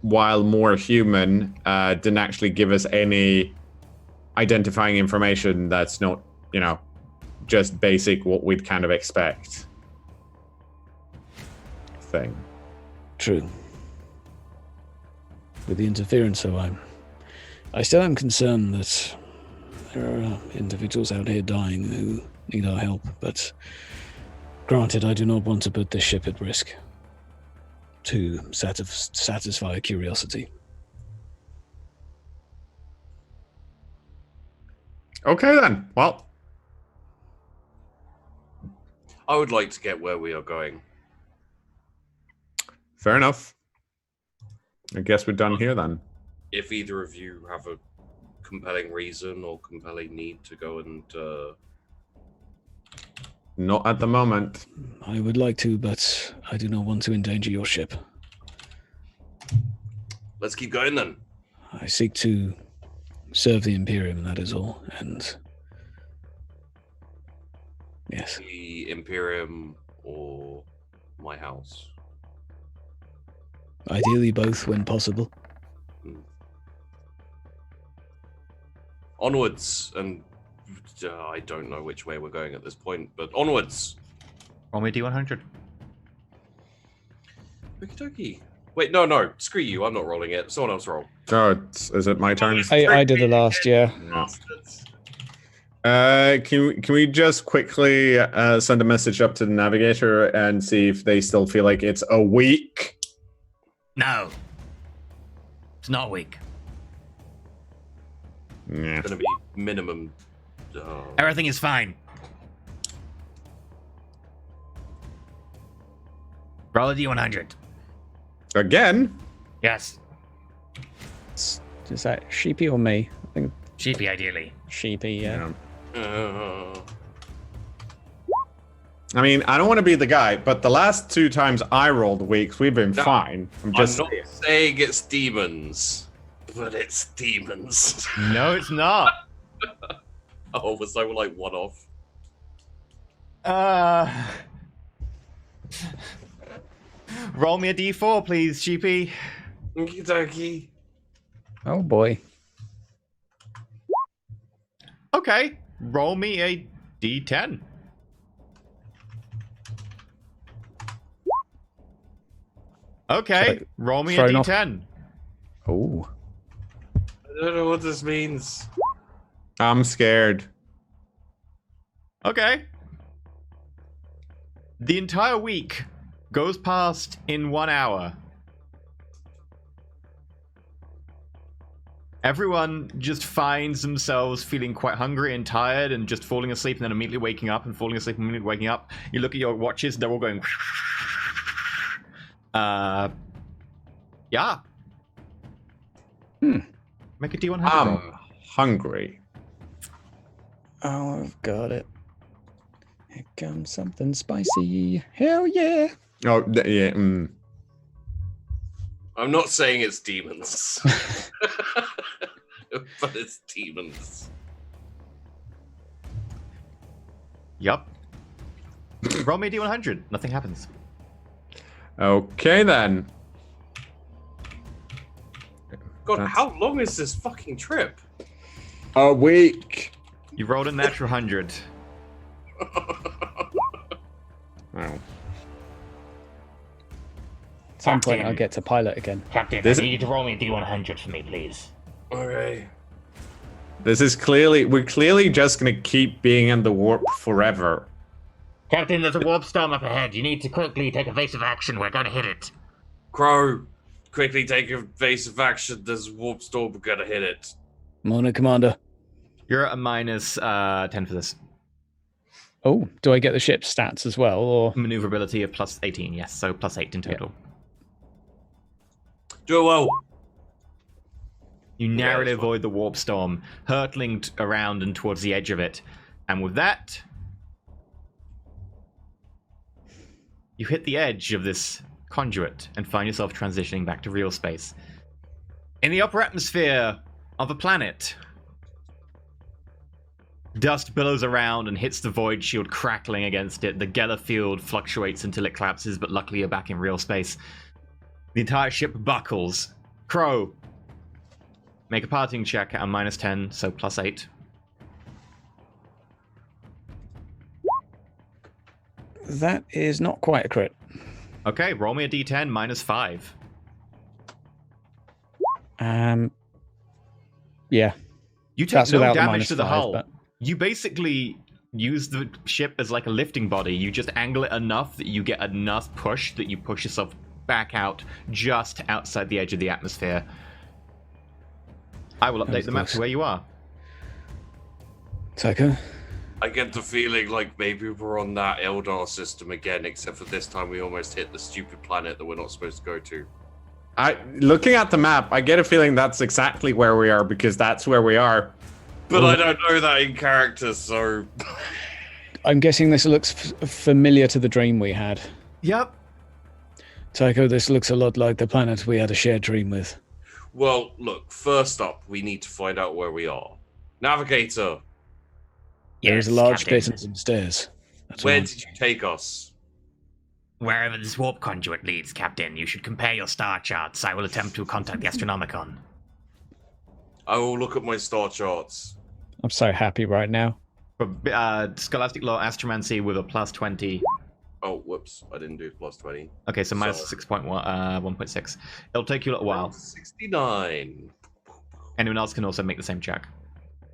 while more human, didn't actually give us any identifying information that's not, just basic what we'd kind of expect thing. True. with the interference, so I still am concerned that there are individuals out here dying who need our help, but granted, I do not want to put this ship at risk to satisfy curiosity. Okay then. Well, I would like to get where we are going. fair enough. I guess we're done here then. If either of you have a compelling reason or compelling need to go and Not at the moment. I would like to, but I do not want to endanger your ship. let's keep going then. I seek to serve the Imperium, that is all, and yes. The Imperium or my house. Ideally both when possible. Onwards, and I don't know which way we're going at this point, but onwards. Roll me D100. Okie dokie. Wait, no, screw you. I'm not rolling it. Someone else roll. Oh, is it my turn? I did the last, yeah. Bastards. Can we just quickly send a message up to the navigator and see if they still feel like it's a week? No. It's not weak. Yeah. It's gonna be minimum. Everything is fine. Roll a D100. Again? Yes. Is that Sheepy or me? I think Sheepy, ideally. Sheepy, yeah. I mean, I don't want to be the guy, but the last 2 times I rolled weeks, we've been No, fine. I'm I'm just not saying it's demons, but it's demons. No, it's not. Oh, was I like one off? Roll me a D4, please, Sheepy. Okie dokie. Oh boy. Okay, roll me a D10. Okay, So, roll me a thrown off. D10. Oh. I don't know what this means. I'm scared. Okay. The entire week goes past in 1 hour. Everyone just finds themselves feeling quite hungry and tired and just falling asleep and then immediately waking up and falling asleep and immediately waking up. You look at your watches, they're all going... yeah. Make a D100 roll. I'm hungry. Oh, I've got it. Here comes something spicy. Hell yeah. Oh, yeah. I'm not saying it's demons, but it's demons. Yup. Roll me a D100. Nothing happens. Okay, then. God, That's- how long is this fucking trip? A week. You rolled a natural 100. Oh. At some point, Captain. I'll get to pilot again. Captain, This- I need you to roll me a D100 for me, please. Okay. This is we're clearly just gonna keep being in the warp forever. Captain, there's a warp storm up ahead. You need to quickly take evasive action. We're going to hit it. Crow, quickly take evasive action. There's a warp storm. We're gonna hit it. Morning, Commander. You're at a minus 10 for this. Oh, do I get the ship's stats as well, or? Maneuverability of plus 18, yes. So plus 8 in total. Do it well. You narrowly that's fine. avoid the warp storm, hurtling around and towards the edge of it. And with that, you hit the edge of this conduit and find yourself transitioning back to real space. In the upper atmosphere of a planet, dust billows around and hits the void shield, crackling against it. The Geller field fluctuates until it collapses, but luckily you're back in real space. The entire ship buckles. Crow, make a parting check at a minus 10, so plus 8. That is not quite a crit. Okay, roll me a d10, minus 5. Yeah. You take That's no without the damage to the -5, hull. but- You basically use the ship as like a lifting body. You just angle it enough that you get enough push that you push yourself back out just outside the edge of the atmosphere. I will update the map to where you are. Tycho? I get the feeling like maybe we're on that Eldar system again, except for this time we almost hit the stupid planet that we're not supposed to go to. Looking at the map, I get a feeling that's exactly where we are because that's where we are. But I don't know that in character, so... I'm guessing this looks familiar to the dream we had. Yep. Tycho, this looks a lot like the planet we had a shared dream with. Well, look, first up, we need to find out where we are. Navigator, There's a Yes, large Captain. pit and some stairs. That's where all. did you take us? Wherever this warp conduit leads, Captain, you should compare your star charts. I will attempt to contact the Astronomicon. I will look at my star charts. I'm so happy right now. For Scholastic Law Astromancy with a +20. Oh, whoops, I didn't do +20. Okay, so minus Sorry. 1.6. It'll take you a little while. 69. Anyone else can also make the same check.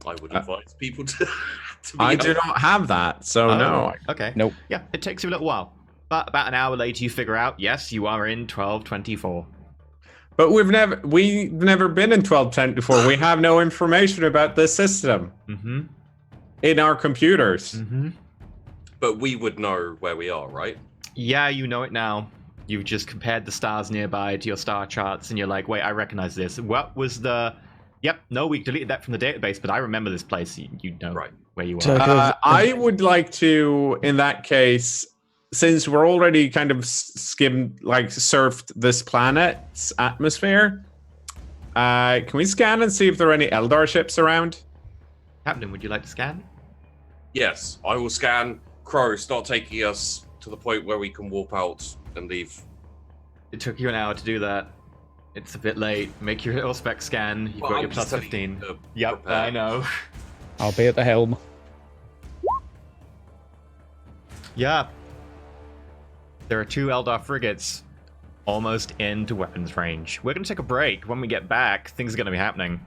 I would advise people to be I do not have that, so no. Okay. Nope. Yeah, it takes you a little while. But about an hour later, you figure out, yes, you are in 1224. But we've never been in 1224. We have no information about this system Mm-hmm. in our computers. Mm-hmm. But we would know where we are, right? Yeah, you know it now. You've just compared the stars nearby to your star charts, and you're like, wait, I recognize this. What was the... Yep, no, we deleted that from the database, but I remember this place. You know Right. where you are. So- I would like to, in that case, since we're already kind of surfed this planet's atmosphere, can we scan and see if there are any Eldar ships around? Captain, would you like to scan? Yes, I will scan. Crow, start taking us to the point where we can warp out and leave. It took you an hour to do that. It's a bit late. Make your little spec scan. You've got I'm your just telling +15. you to Yep, prepare. I know. I'll be at the helm. Yeah. There are 2 Eldar frigates almost into weapons range. We're going to take a break. When we get back, things are going to be happening.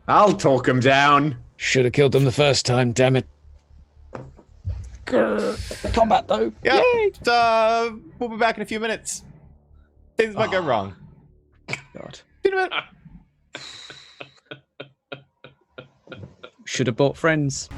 I'll talk him down. Should have killed them the first time, damn it. Grr. Combat though. Yeah. Yay! We'll be back in a few minutes. Things might go wrong. God. See you in a minute. Should have bought friends.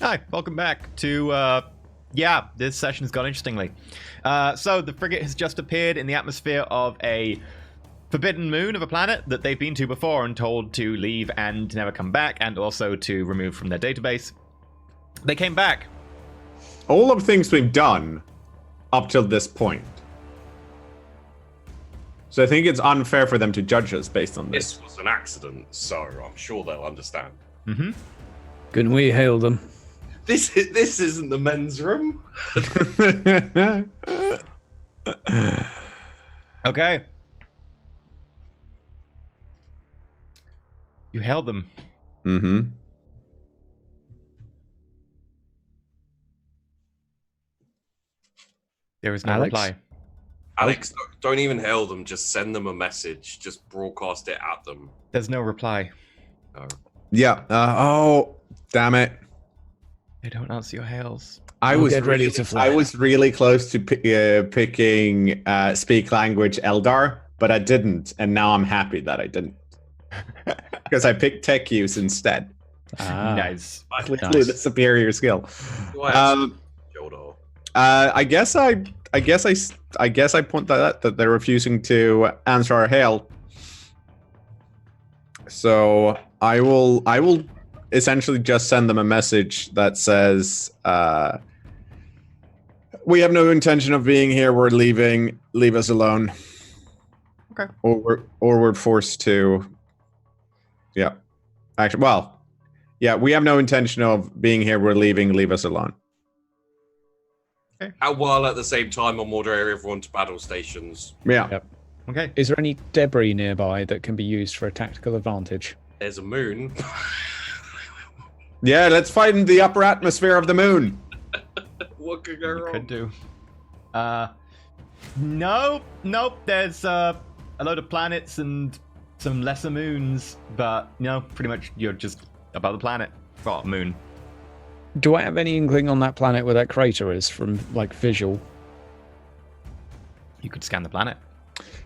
Hi, welcome back to, this session's gone interestingly. So the frigate has just appeared in the atmosphere of a forbidden moon of a planet that they've been to before and told to leave and never come back, and also to remove from their database. They came back. All of the things we've done up till this point. So I think it's unfair for them to judge us based on this. This was an accident, so I'm sure they'll understand. Mm-hmm. Can we hail them? This isn't the men's room. Okay. You hailed them. Mm-hmm. There is no Alex? reply. Alex, don't even hail them. Just send them a message. Just broadcast it at them. There's no reply. No. Yeah. Oh, damn it. They don't answer your hails. I We'll was get ready really, to fly. I was really close to picking speak language Eldar, but I didn't, and now I'm happy that I didn't because I picked tech use instead. Nice. Clearly, the superior skill. Do I actually Jodor? I guess I point that they're refusing to answer our hail. So I will essentially just send them a message that says, "We have no intention of being here. We're leaving. Leave us alone." Okay. Or we're forced to. Yeah. Actually, well, yeah. We have no intention of being here. We're leaving. Leave us alone. While at the same time, I'm ordering everyone to battle stations. Yeah. Yep. Okay. Is there any debris nearby that can be used for a tactical advantage? There's a moon. Yeah. Let's fight in the upper atmosphere of the moon. What could go wrong? Could do. Nope. There's a load of planets and some lesser moons, but pretty much you're just above the planet. Well, moon. Do I have any inkling on that planet where that crater is from, like, visual? You could scan the planet.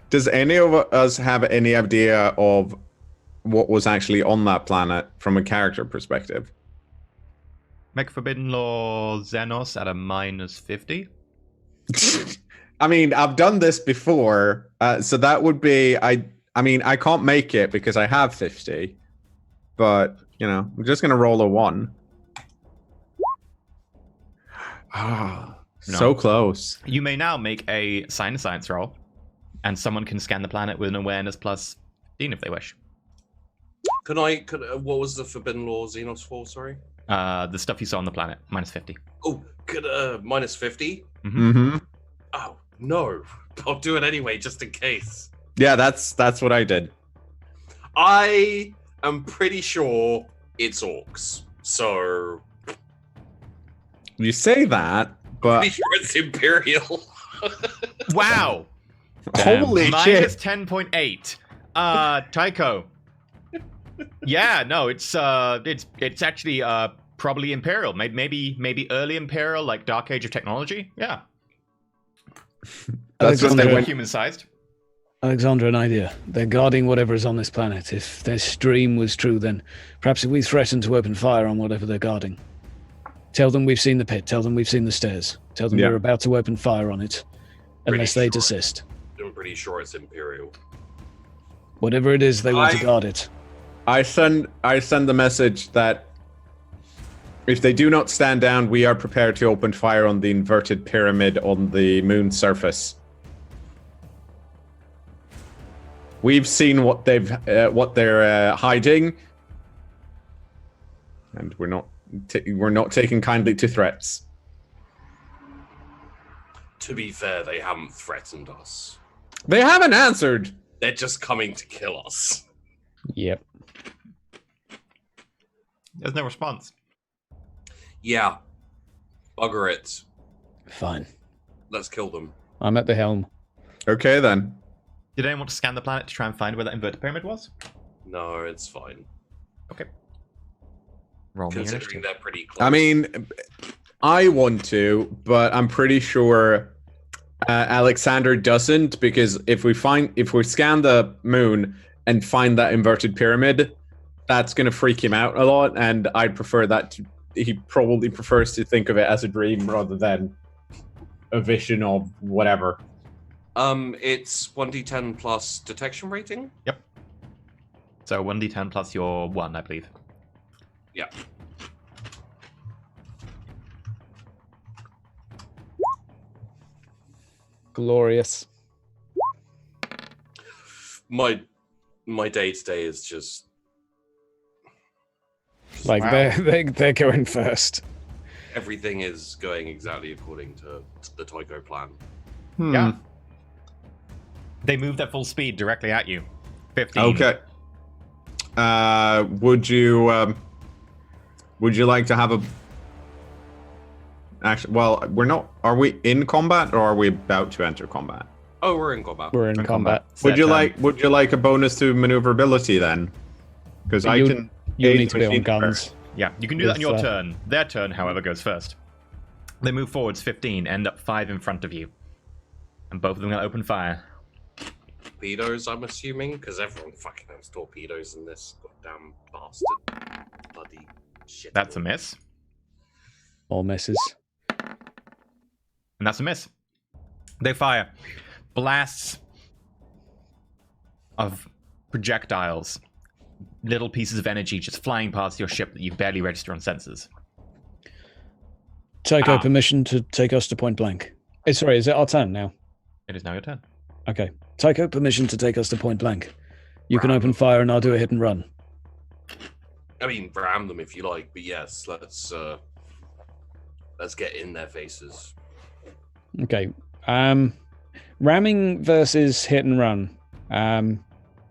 Does any of us have any idea of what was actually on that planet from a character perspective? Make Forbidden Law Xenos at a -50. I mean, I've done this before, so that would be I mean, I can't make it because I have 50, but I'm just gonna roll a 1. Ah, No. so close. You may now make a science roll, and someone can scan the planet with an awareness plus 15 if they wish. Could what was the Forbidden Law Xenos for? Sorry. The stuff you saw on the planet, -50. Oh, could -50? Mm-hmm. Oh no, I'll do it anyway, just in case. Yeah, that's what I did. I am pretty sure it's orcs. So You say that, but pretty sure it's Imperial. Wow. holy shit! -10.8. Tycho. Yeah, no, it's actually probably Imperial. Maybe early Imperial, like Dark Age of Technology. Yeah. That's when they Alexander, went. Human-sized. Alexandra, an idea. They're guarding whatever is on this planet. If their stream was true, then perhaps if we threaten to open fire on whatever they're guarding. Tell them we've seen the pit. Tell them we've seen the stairs. Tell them Yeah. we're about to open fire on it. Unless they sure. desist. I'm pretty sure it's Imperial. Whatever it is, they want to I- guard it. I send the message that if they do not stand down, we are prepared to open fire on the inverted pyramid on the moon's surface. We've seen what they're hiding, and we're not taking kindly to threats. To be fair, they haven't threatened us. They haven't answered. They're just coming to kill us. Yep. There's no response. Yeah. Bugger it. Fine. Let's kill them. I'm at the helm. Okay then. Did anyone want to scan the planet to try and find where that inverted pyramid was? No, it's fine. Okay. Roll me Considering initiative. they're pretty close. I mean, I want to, but I'm pretty sure Alexander doesn't, because if we scan the moon and find that inverted pyramid, that's going to freak him out a lot, and I'd prefer that he probably prefers to think of it as a dream rather than a vision of whatever. It's 1d10 plus detection rating. Yep. So 1d10 plus your 1, I believe. Yeah. Glorious. My day today is just Like Wow. they're going first. everything is going exactly according to the Tycho plan. Yeah. They move at full speed directly at you. 15. Okay. Would you like to have a? Actually, well, we're not. Are we in combat or are we about to enter combat? Oh, we're in combat. We're in In combat. It's Would their you turn. like a bonus to maneuverability then? Because I can. You'll aid need to be on machine guns. Yeah, you can do that on your It's, turn. Their turn, however, goes first. They move forwards 15, end up 5 in front of you. And both of them gonna open fire. Torpedoes, I'm assuming, because everyone fucking has torpedoes in this goddamn bastard. Bloody shit. That's a miss. All misses. And that's a miss. They fire blasts of projectiles, little pieces of energy just flying past your ship that you barely register on sensors. Tycho, permission to take us to point blank. Sorry, is it our turn now? It is now your turn. Okay. Tycho, permission to take us to point blank. You can open fire and I'll do a hit and run. I mean, ram them if you like, but yes, let's get in their faces. Okay. Ramming versus hit and run.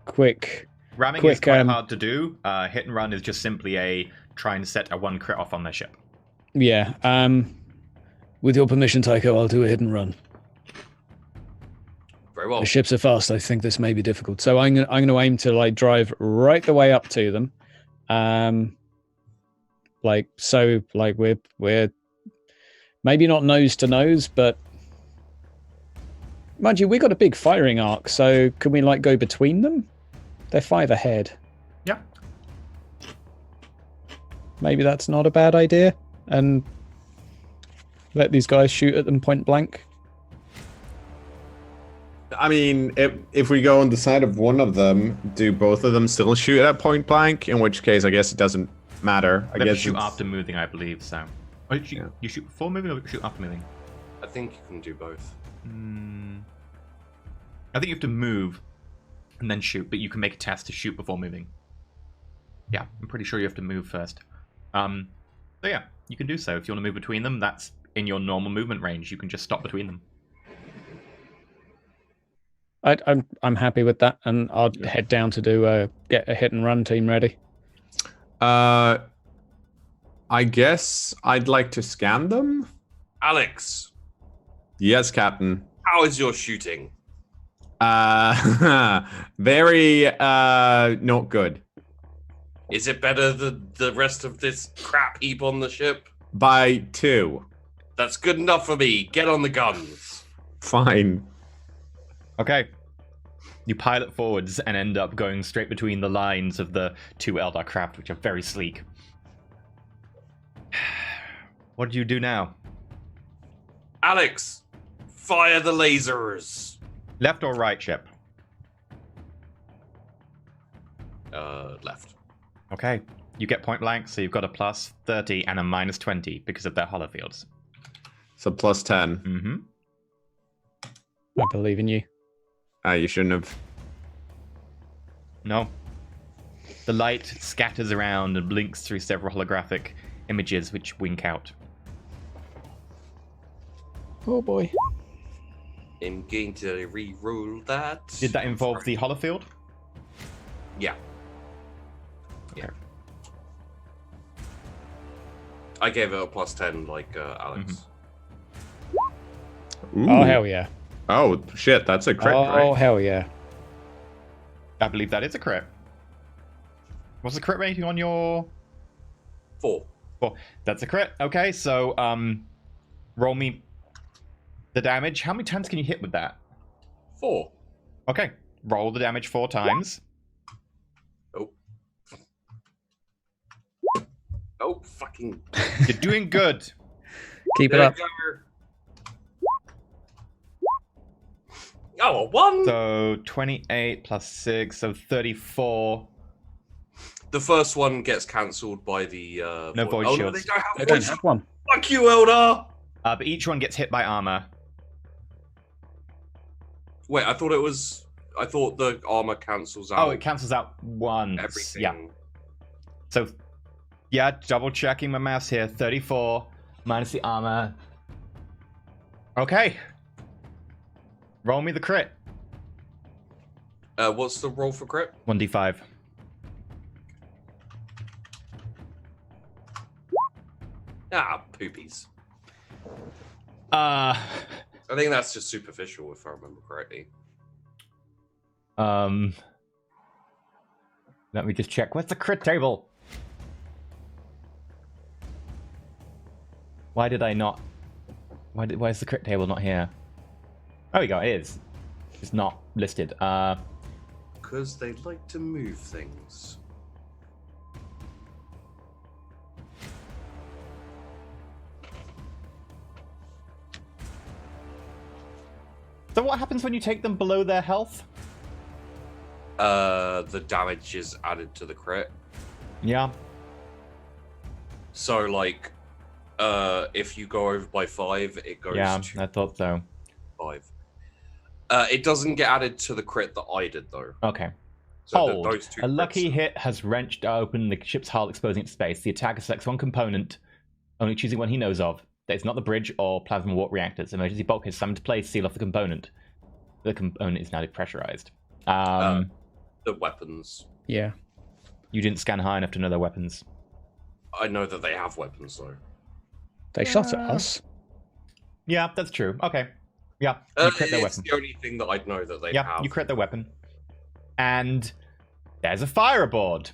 Quick. Ramming is Quick, quite hard to do. Hit and run is just simply a try and set a 1 crit off on their ship. Yeah. With your permission, Tycho, I'll do a hit and run. Very well. The ships are fast. I think this may be difficult. So I'm gonna aim to like drive right the way up to them. Like we're maybe not nose to nose, but mind you, we got a big firing arc. So can we like go between them? They're 5 ahead. Yeah. Maybe that's not a bad idea, and let these guys shoot at them point blank. I mean, if we go on the side of one of them, do both of them still shoot at point blank? In which case, I guess it doesn't matter. I They have guess to shoot it's- after moving, I believe, so. Oh, you shoot before moving or shoot after moving? I think you can do both. I think you have to move and then shoot, but you can make a test to shoot before moving. Yeah, I'm pretty sure you have to move first. So yeah, you can do so. If you want to move between them, that's in your normal movement range. You can just stop between them. I'm happy with that, and I'll head down to do get a hit and run team ready. I guess I'd like to scan them. Alex, Yes, Captain. how is your shooting? Very not good. Is it better than the rest of this crap heap on the ship? By 2. That's good enough for me. Get on the guns. Fine. Okay. You pilot forwards and end up going straight between the lines of the 2 Eldar craft, which are very sleek. What do you do now? Alex, fire the lasers. Left or right ship? Left. Okay. You get point blank, so you've got a plus 30 and a minus 20 because of their holofields. So plus 10. Mm-hmm. I believe in you. You shouldn't have. No. The light scatters around and blinks through several holographic images which wink out. Oh boy. I'm going to re-roll that. Did that involve the holofield? Yeah. Okay. I gave it a plus 10 like Alex. Ooh. Oh hell yeah. Oh shit, that's a crit, Oh right? hell yeah. I believe that is a crit. What's the crit rating on your... 4. Well, that's a crit. Okay, so roll me the damage. How many times can you hit with that? 4. Okay, roll the damage 4 times. Oh. Oh, fucking. You're doing good. Keep it There up. you go. Oh, a 1. So 28 plus 6, so 34. The first one gets cancelled by the. No void oh, no, shields. they don't have I void don't shields. have one. Fuck you, Eldar! But each one gets hit by armor. Wait, I thought the armor cancels out Oh, it cancels out once. everything. Yeah. So, yeah, double checking my maths here. 34 minus the armor. Okay. Roll me the crit. What's the roll for crit? 1d5. Ah, poopies. Uh, I think that's just superficial, if I remember correctly. Let me just check. Where's the crit table? Why did I not? Why is the crit table not here? Oh, we go. It is. It's not listed. Because they like to move things. So what happens when you take them below their health? The damage is added to the crit. Yeah. So, like, if you go over by 5, it goes Yeah, to I thought so. 5. It doesn't get added to the crit that I did, though. Okay. So Hold. those two A lucky crits- hit has wrenched open the ship's hull, exposing its space. The attacker selects one component, only choosing one he knows of. That is not the bridge or plasma warp reactors. Emergency bulkheads summoned to place, seal off the component. The component is now depressurized. The weapons. Yeah. You didn't scan high enough to know their weapons. I know that they have weapons, though. They shot at us. Yeah, that's true. Okay. Yeah, you crit their It's weapon. the only thing that I know that they Yeah, have. you crit their weapon. And there's a fire aboard.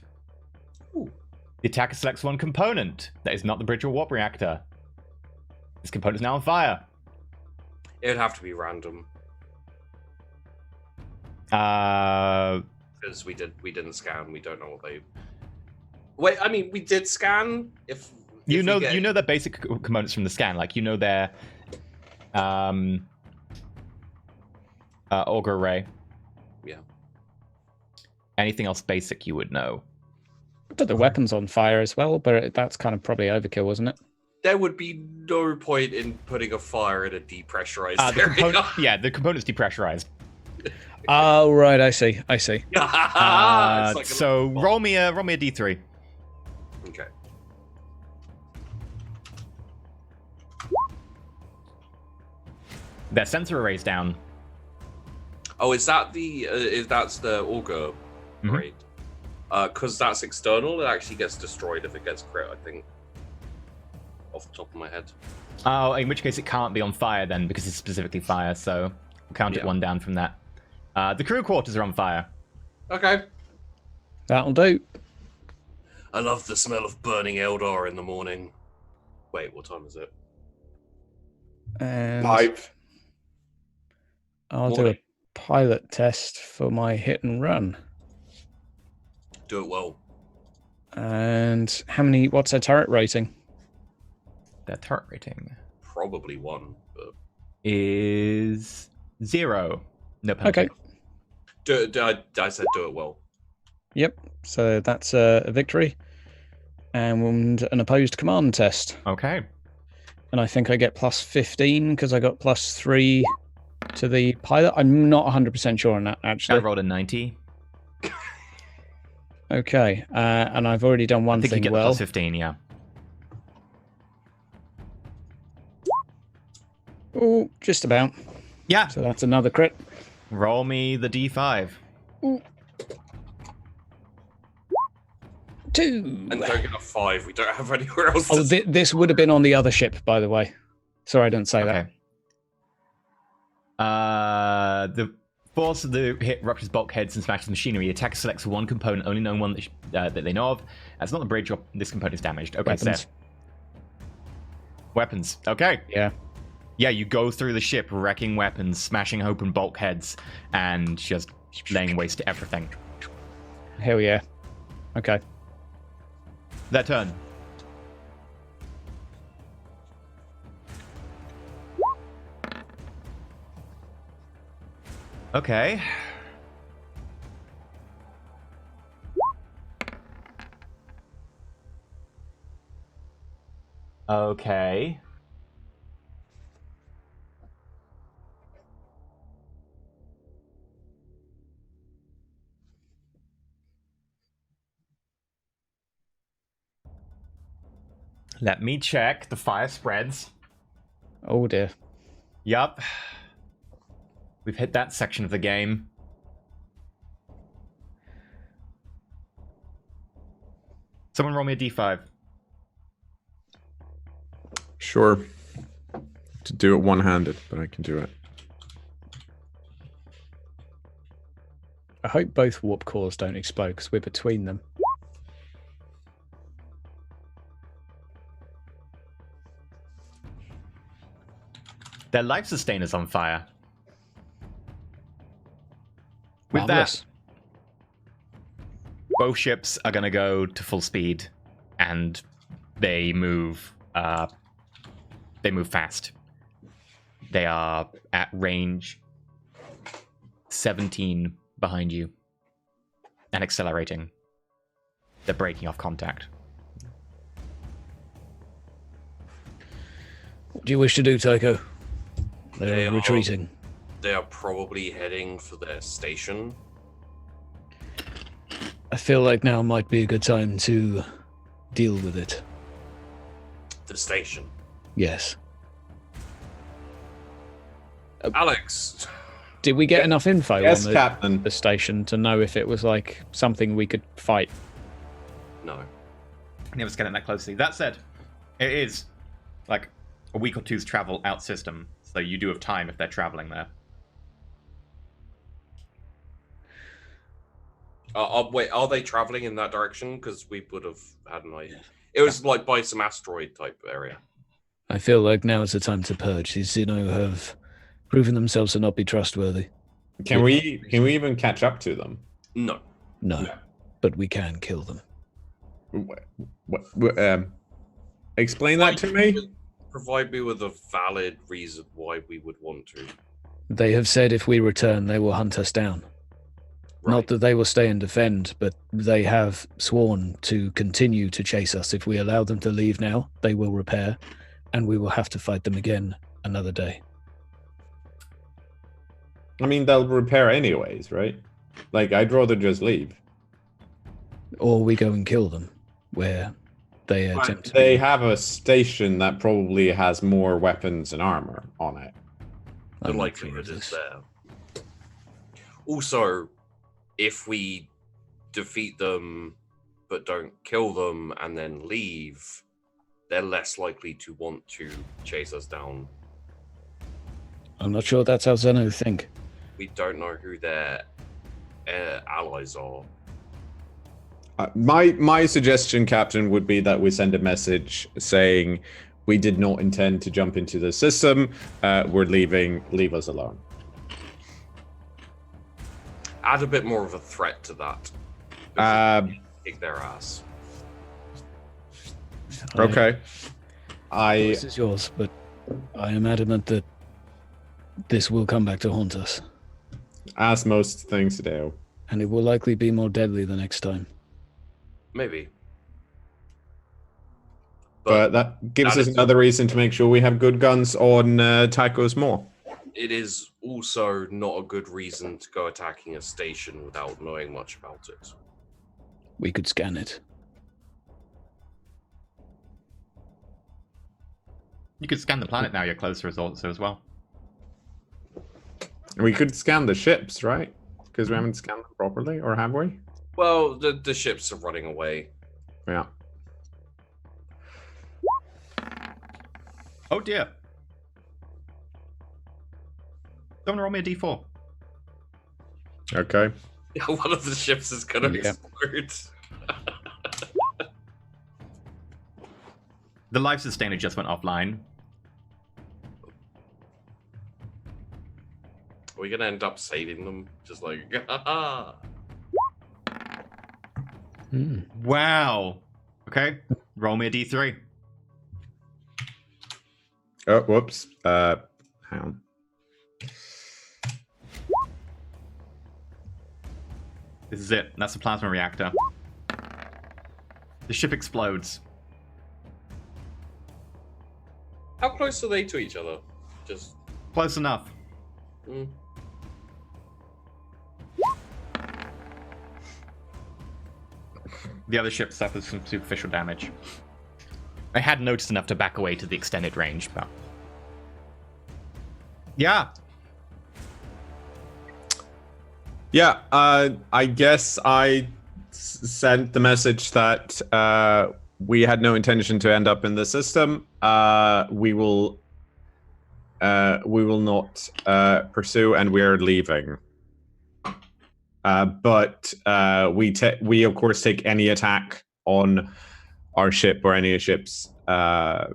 Ooh. The attacker selects one component. That is not the bridge or warp reactor. This component is now on fire. It would have to be random Uh, because we didn't scan. We don't know what they. Wait, I mean, we did scan. If you we know, get- you know their basic components from the scan. Like you know their, auger array. Yeah. Anything else basic you would know. Put the weapons on fire as well, but that's kind of probably overkill, wasn't it? There would be no point in putting a fire in a depressurized The area. component, the component's depressurized. Oh, right. I see. I see. It's like a So little roll me a d3. Okay. Their sensor array's down. Oh, is that that's the auger, Mhm. right? Because that's external, it actually gets destroyed if it gets crit. I think. Off the top of my head. Oh, in which case it can't be on fire then, because it's specifically fire, so we'll count it Yeah. one down from that. The crew quarters are on fire. Okay. That'll do. I love the smell of burning Eldar in the morning. Wait, what time is it? And 5. I'll do a pilot test for my hit and run. Do it well. And how many? What's their turret rating? Their turret rating Probably 1, but is 0. No penalty. Okay. I said do it well. Yep. So that's a victory and an opposed command test. Okay. And I think I get plus 15 because I got plus 3 to the pilot. I'm not 100% sure on that, I actually. rolled a 90. Okay. And I've already done I one think you thing get the well. plus 15, yeah. Oh, just about. Yeah. So that's another crit. Roll me the d5. 2. And don't get a 5. We don't have anywhere else Oh, to this would have been on the other ship, by the way. Sorry, I didn't say that. Okay. The force of the hit ruptures bulkheads and smashes machinery. The attacker selects one component, only known one that they know of. That's not the bridge, or this component is damaged. Okay, Weapons. Seth. Weapons. Okay. Yeah. Yeah, you go through the ship, wrecking weapons, smashing open bulkheads, and just laying waste to everything. Hell yeah. Okay. Their turn. Okay. Okay. Let me check. The fire spreads. Oh dear. Yup. We've hit that section of the game. Someone roll me a d5. Sure. To do it one-handed, but I can do it. I hope both warp cores don't explode because we're between them. Their life sustainer's on fire. With Marvelous. that, both ships are going to go to full speed, and they move fast. They are at range 17 behind you and accelerating. They're breaking off contact. What do you wish to do, Tycho? They They're are- retreating. They are probably heading for their station. I feel like now might be a good time to deal with it. The station. Yes. Alex, Did we get enough info Yes, on Captain. the station to know if it was like something we could fight? no. Never scan it that closely. That said, it is like a week or two's travel out system, so you do have time if they're traveling there. Wait, are they traveling in that direction? Because we would have had an idea. It was like by some asteroid type area. I feel like now is the time to purge. These Xeno have proven themselves to not be trustworthy. Can we even catch up to them? No. No, but we can kill them. Explain that to me. Provide me with a valid reason why we would want to. They have said if we return, they will hunt us down. Right. Not that they will stay and defend, but they have sworn to continue to chase us. If we allow them to leave now, they will repair, and we will have to fight them again another day. I mean, they'll repair anyways, right? Like, I'd rather just leave. Or we go and kill them, where they attempt to... They have a station that probably has more weapons and armor on it. The I'm not sure likelihood of is this. there. Also, if we defeat them but don't kill them and then leave, they're less likely to want to chase us down. I'm not sure that's how Xeno think. We don't know who their allies are. My suggestion, Captain, would be that we send a message saying we did not intend to jump into the system. We're leaving. Leave us alone. Add a bit more of a threat to that. Kick their ass. Okay. This is yours, but I am adamant that this will come back to haunt us, As most things do. and it will likely be more deadly the next time. Maybe. But that gives that us is- another reason to make sure we have good guns on Tycho's Maw. It is also not a good reason to go attacking a station without knowing much about it. We could scan it. You could scan the planet now. You're closer also as well. We could scan the ships, right? Because we haven't scanned them properly, or have we? Well, the ships are running away. Yeah. Oh dear. Someone roll me a d4. Okay. One of the ships is gonna Yeah. explode. The life sustainer just went offline. Are we gonna end up saving them? Just like, haha. Hmm. Wow. Okay. Roll me a d3. Oh, whoops. Hang on. This is it. That's the plasma reactor. The ship explodes. How close are they to each other? Just. Close enough. Mm. The other ship suffers some superficial damage. I had noticed enough to back away to the extended range, but... Yeah. Yeah, I guess I sent the message that we had no intention to end up in the system. We will not pursue, and we are leaving. But we of course take any attack on our ship or any ships that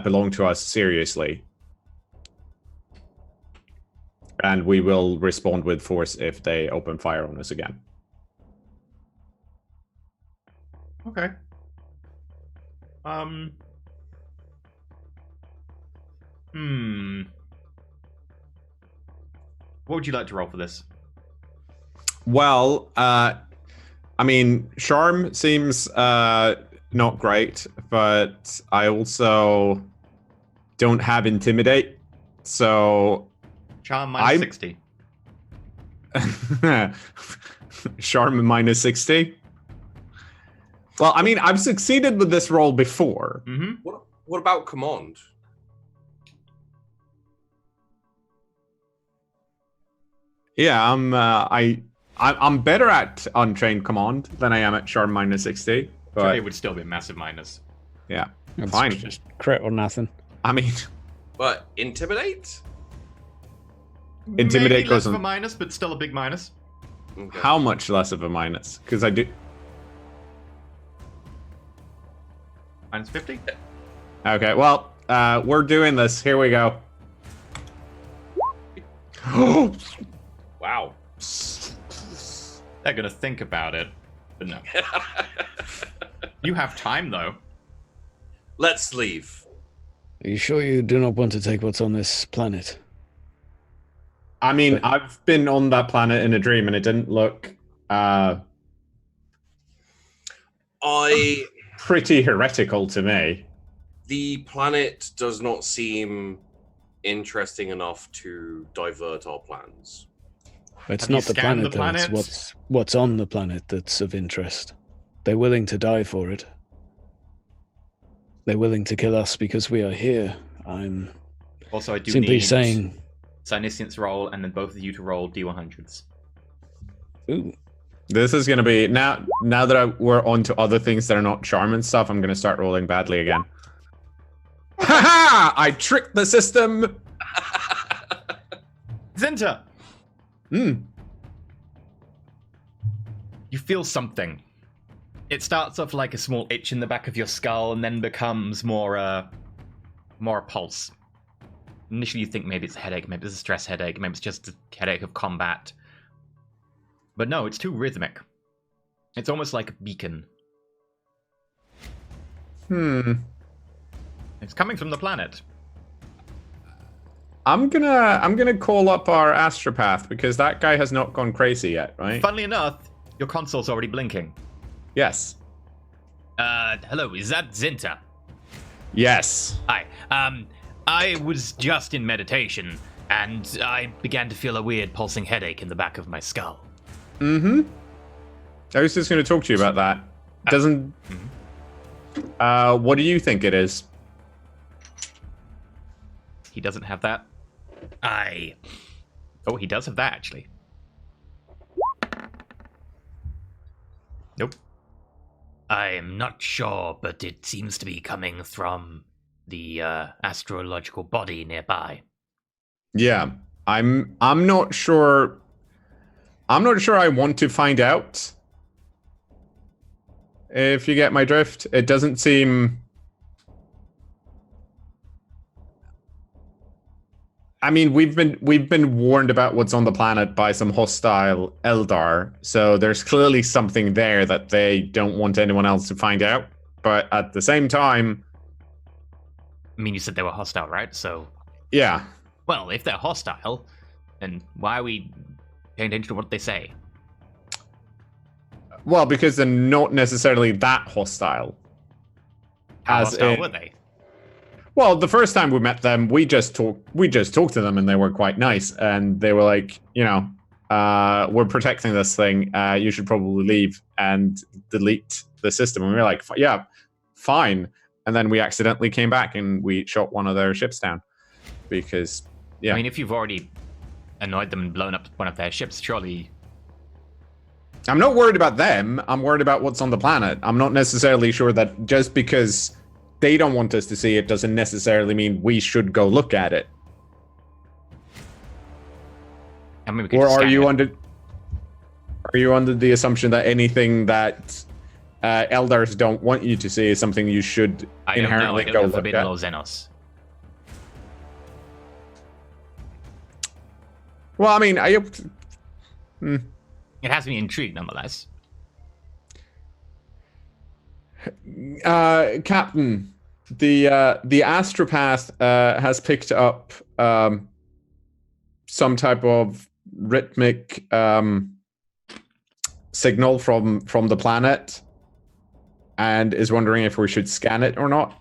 belong to us seriously. And we will respond with force if they open fire on us again. Okay. What would you like to roll for this? Well, I mean, Charm seems not great, but I also don't have Intimidate, so... Charm minus 60. Charm minus 60? Well, I mean, I've succeeded with this roll before. Mm-hmm. What about command? Yeah, I'm better at untrained command than I am at Charm minus 60. But it would still be a massive minus. Yeah, That's fine. Just crit or nothing. I mean, But intimidate? Intimidate Maybe goes less of a on. minus, but still a big minus. Okay. How much less of a minus? Because I do. Minus 50? Okay, well, we're doing this. Here we go. Wow. They're gonna think about it, but no. You have time, though. Let's leave. Are you sure you do not want to take what's on this planet? I mean, I've been on that planet in a dream, and it didn't look pretty heretical to me. The planet does not seem interesting enough to divert our plans. It's Have you not the scanned planet, the though. It's planets? what's on the planet that's of interest. They're willing to die for it. They're willing to kill us because we are here. I'm Also, I do simply need saying... Psyniscience roll, and then both of you to roll D100s. Ooh. This is going to be... Now that we're on to other things that are not charm and stuff, I'm going to start rolling badly again. Ha-ha! I tricked the system! Zinta! Hmm. You feel something. It starts off like a small itch in the back of your skull, and then becomes more a pulse. Initially, you think maybe it's a headache, maybe it's a stress headache, maybe it's just a headache of combat. But no, it's too rhythmic. It's almost like a beacon. It's coming from the planet. I'm gonna call up our astropath because that guy has not gone crazy yet, right? Funnily enough, your console's already blinking. Yes. Hello, is that Zinta? Yes. Hi. I was just in meditation, and I began to feel a weird pulsing headache in the back of my skull. Mm-hmm. I was just going to talk to you about that. Doesn't... what do you think it is? He doesn't have that. Oh, he does have that, actually. Nope. I'm not sure, but it seems to be coming from the astrological body nearby. Yeah. I'm not sure... I'm not sure I want to find out. If you get my drift, it doesn't seem... I mean, we've been warned about what's on the planet by some hostile Eldar, so there's clearly something there that they don't want anyone else to find out. But at the same time... I mean, you said they were hostile, right? So... Yeah. Well, if they're hostile, then why are we paying attention to what they say. Well, because they're not necessarily that hostile. How As hostile in- were they? Well, the first time we met them, we just talked to them, and they were quite nice. And they were like, we're protecting this thing. You should probably leave and delete the system. And we were like, yeah, fine. And then we accidentally came back and we shot one of their ships down because, yeah. I mean, if you've already annoyed them and blown up one of their ships, surely. I'm not worried about them. I'm worried about what's on the planet. I'm not necessarily sure that just because they don't want us to see it doesn't necessarily mean we should go look at it. I mean, we could Or just are scan you it. under the assumption that anything that Eldars don't want you to see is something you should I don't know. inherently I don't go know look Forbidden at? Law Xenos. Well, I mean, It has me intrigued, nonetheless. Captain, the astropath has picked up some type of rhythmic signal from the planet, and is wondering if we should scan it or not.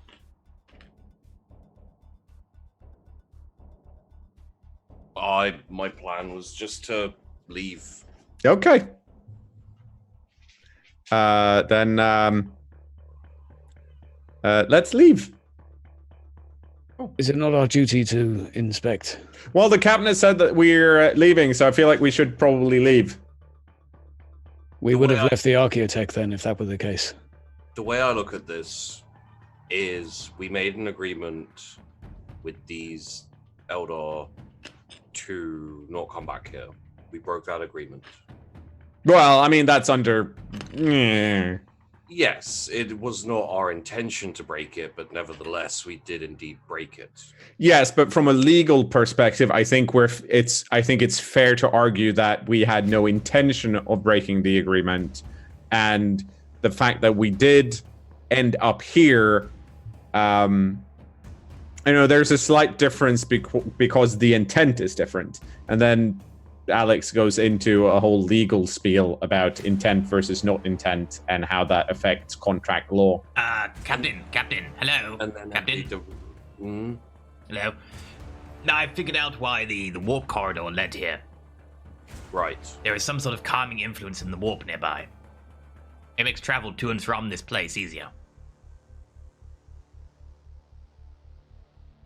My plan was just to leave. Okay. Then let's leave. Is it not our duty to inspect? Well, the captain said that we're leaving, so I feel like we should probably leave. We The would way have I- left the Archaeotech then if that were the case. The way I look at this is we made an agreement with these Eldar to not come back here. We broke that agreement. Well, I mean, that's under... Mm. Yes, it was not our intention to break it, but nevertheless, we did indeed break it. Yes, but from a legal perspective, I think it's fair to argue that we had no intention of breaking the agreement, and the fact that we did end up here, there's a slight difference because the intent is different, and then Alex goes into a whole legal spiel about intent versus not intent and how that affects contract law. Captain, hello. And then Captain, hello. Now I figured out why the warp corridor led here. Right. There is some sort of calming influence in the warp nearby. It makes travel to and from this place easier.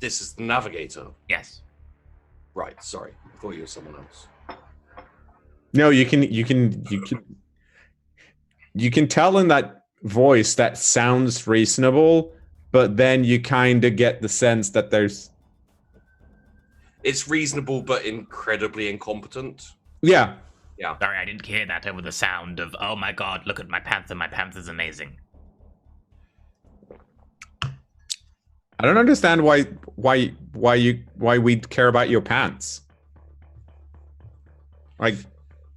This is the navigator. Yes. Right, sorry. I thought you were someone else. No, you can tell in that voice that sounds reasonable, but then you kind of get the sense that there's... It's reasonable but incredibly incompetent. Yeah. Sorry, I didn't hear that over the sound of, oh my god, look at my panther. My panther's amazing. I don't understand why we'd care about your pants. Like,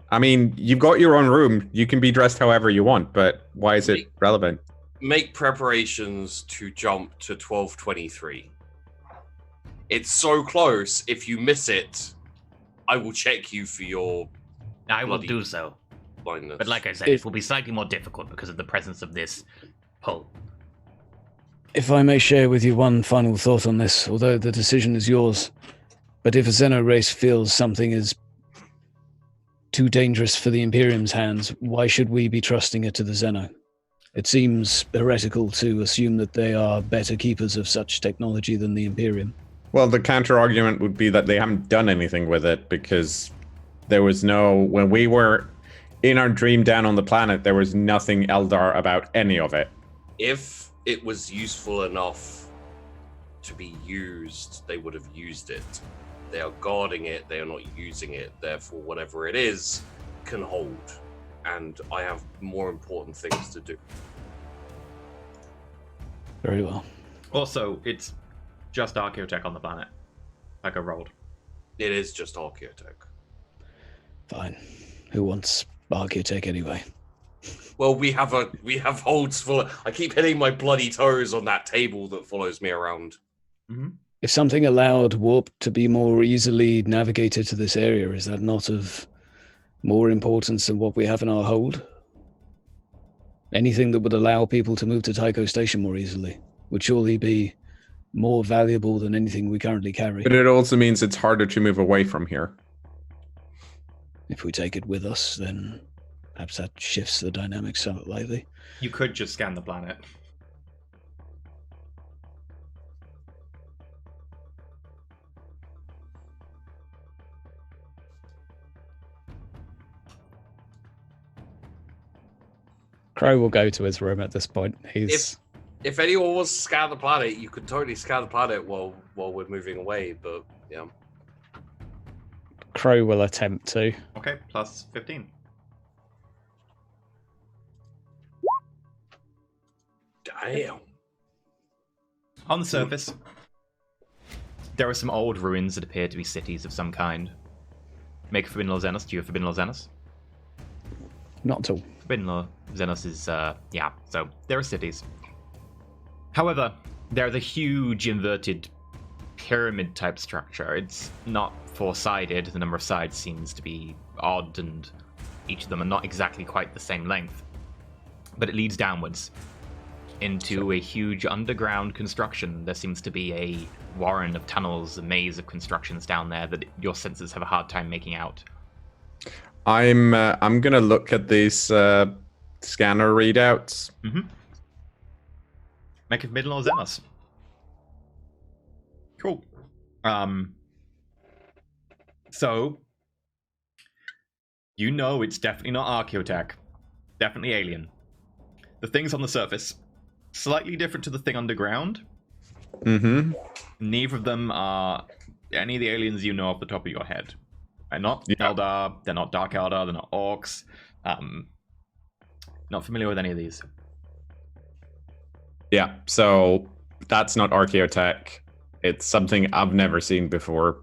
I mean, you've got your own room. You can be dressed however you want, but why is it relevant? Make preparations to jump to 1223. It's so close. If you miss it, I will check you for your I will bloody do so. blindness. But like I said, it will be slightly more difficult because of the presence of this pull. If I may share with you one final thought on this, although the decision is yours, but if a Xeno race feels something is too dangerous for the Imperium's hands, why should we be trusting it to the Xeno? It seems heretical to assume that they are better keepers of such technology than the Imperium. Well, the counter argument would be that they haven't done anything with it because there was when we were in our dream down on the planet, there was nothing Eldar about any of it. If it was useful enough to be used, they would have used it. They are guarding it, they are not using it, therefore whatever it is can hold. And I have more important things to do. Very well. Also, it's just Archaeotech on the planet. Like I rolled. It is just Archaeotech. Fine. Who wants Archaeotech anyway? Well, we have holds full. I keep hitting my bloody toes on that table that follows me around. Mm-hmm. If something allowed warp to be more easily navigated to this area, is that not of more importance than what we have in our hold. Anything that would allow people to move to Tycho Station more easily would surely be more valuable than anything we currently carry. But it also means it's harder to move away from here. If we take it with us, then perhaps that shifts the dynamics somewhat lightly. You could just scan the planet. Crow will go to his room at this point. If anyone wants to scan the planet, you could totally scan the planet while we're moving away, but yeah. Crow will attempt to. Okay, plus 15. Damn. On the surface, there are some old ruins that appear to be cities of some kind. Make a Forbidden Law Xenos. Do you have Forbidden Law Xenos? Not at all. Forbidden Law Xenos is, yeah, so there are cities. However, they're the huge inverted pyramid type structure. It's not four-sided. The number of sides seems to be odd, and each of them are not exactly quite the same length. But it leads downwards into a huge underground construction. There seems to be a warren of tunnels, a maze of constructions down there that your senses have a hard time making out. I'm gonna look at these scanner readouts. Mm-hmm. Make a Forbidden Law Xenos. Cool. So you know it's definitely not archaeotech. Definitely alien. The things on the surface, slightly different to the thing underground. Mm-hmm. Neither of them are any of the aliens you know off the top of your head. They're not Eldar, they're not Dark Eldar, they're not Orcs. Not familiar with any of these. Yeah, so that's not archaeotech. It's something I've never seen before.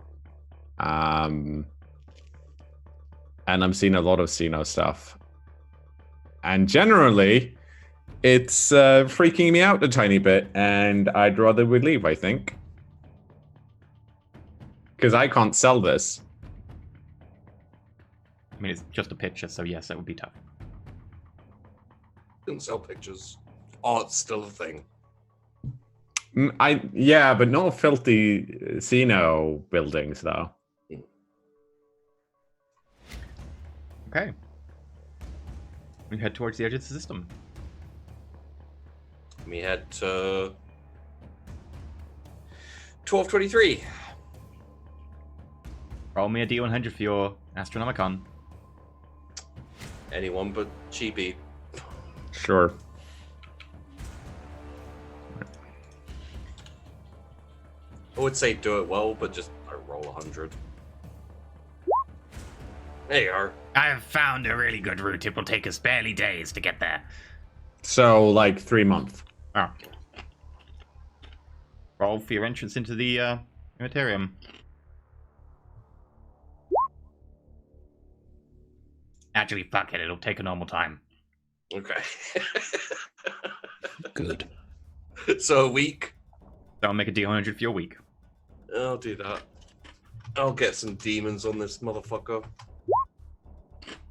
And I'm seeing a lot of Xeno stuff. And generally, it's freaking me out a tiny bit, and I'd rather we leave, I think. Because I can't sell this. I mean, it's just a picture, so yes, it would be tough. Didn't sell pictures. Art's still a thing. Yeah, but no filthy Xeno buildings, though. Okay. We head towards the edge of the system. We head to 1223. Roll me a D100 for your Astronomicon. Anyone but Cheapy. Sure. I would say do it well, but just roll 100. There you are. I've found a really good route. It will take us barely days to get there. So, like 3 months. Oh. Roll for your entrance into the Immaterium. Actually, fuck it. It'll take a normal time. Okay. Good. So a week. So I'll make a D100 for your week. I'll do that. I'll get some demons on this motherfucker.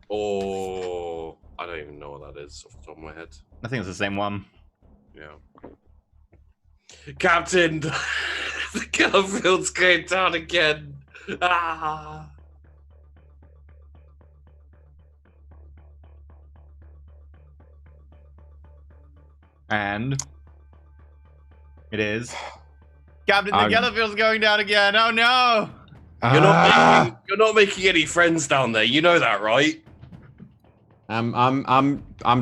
Oh, I don't even know what that is off the top of my head. I think it's the same one. Yeah. Captain, the killer field's going down again. Ah. And it is. Captain, the Yellowfield's going down again. Oh no! You're not making any friends down there. You know that, right? I'm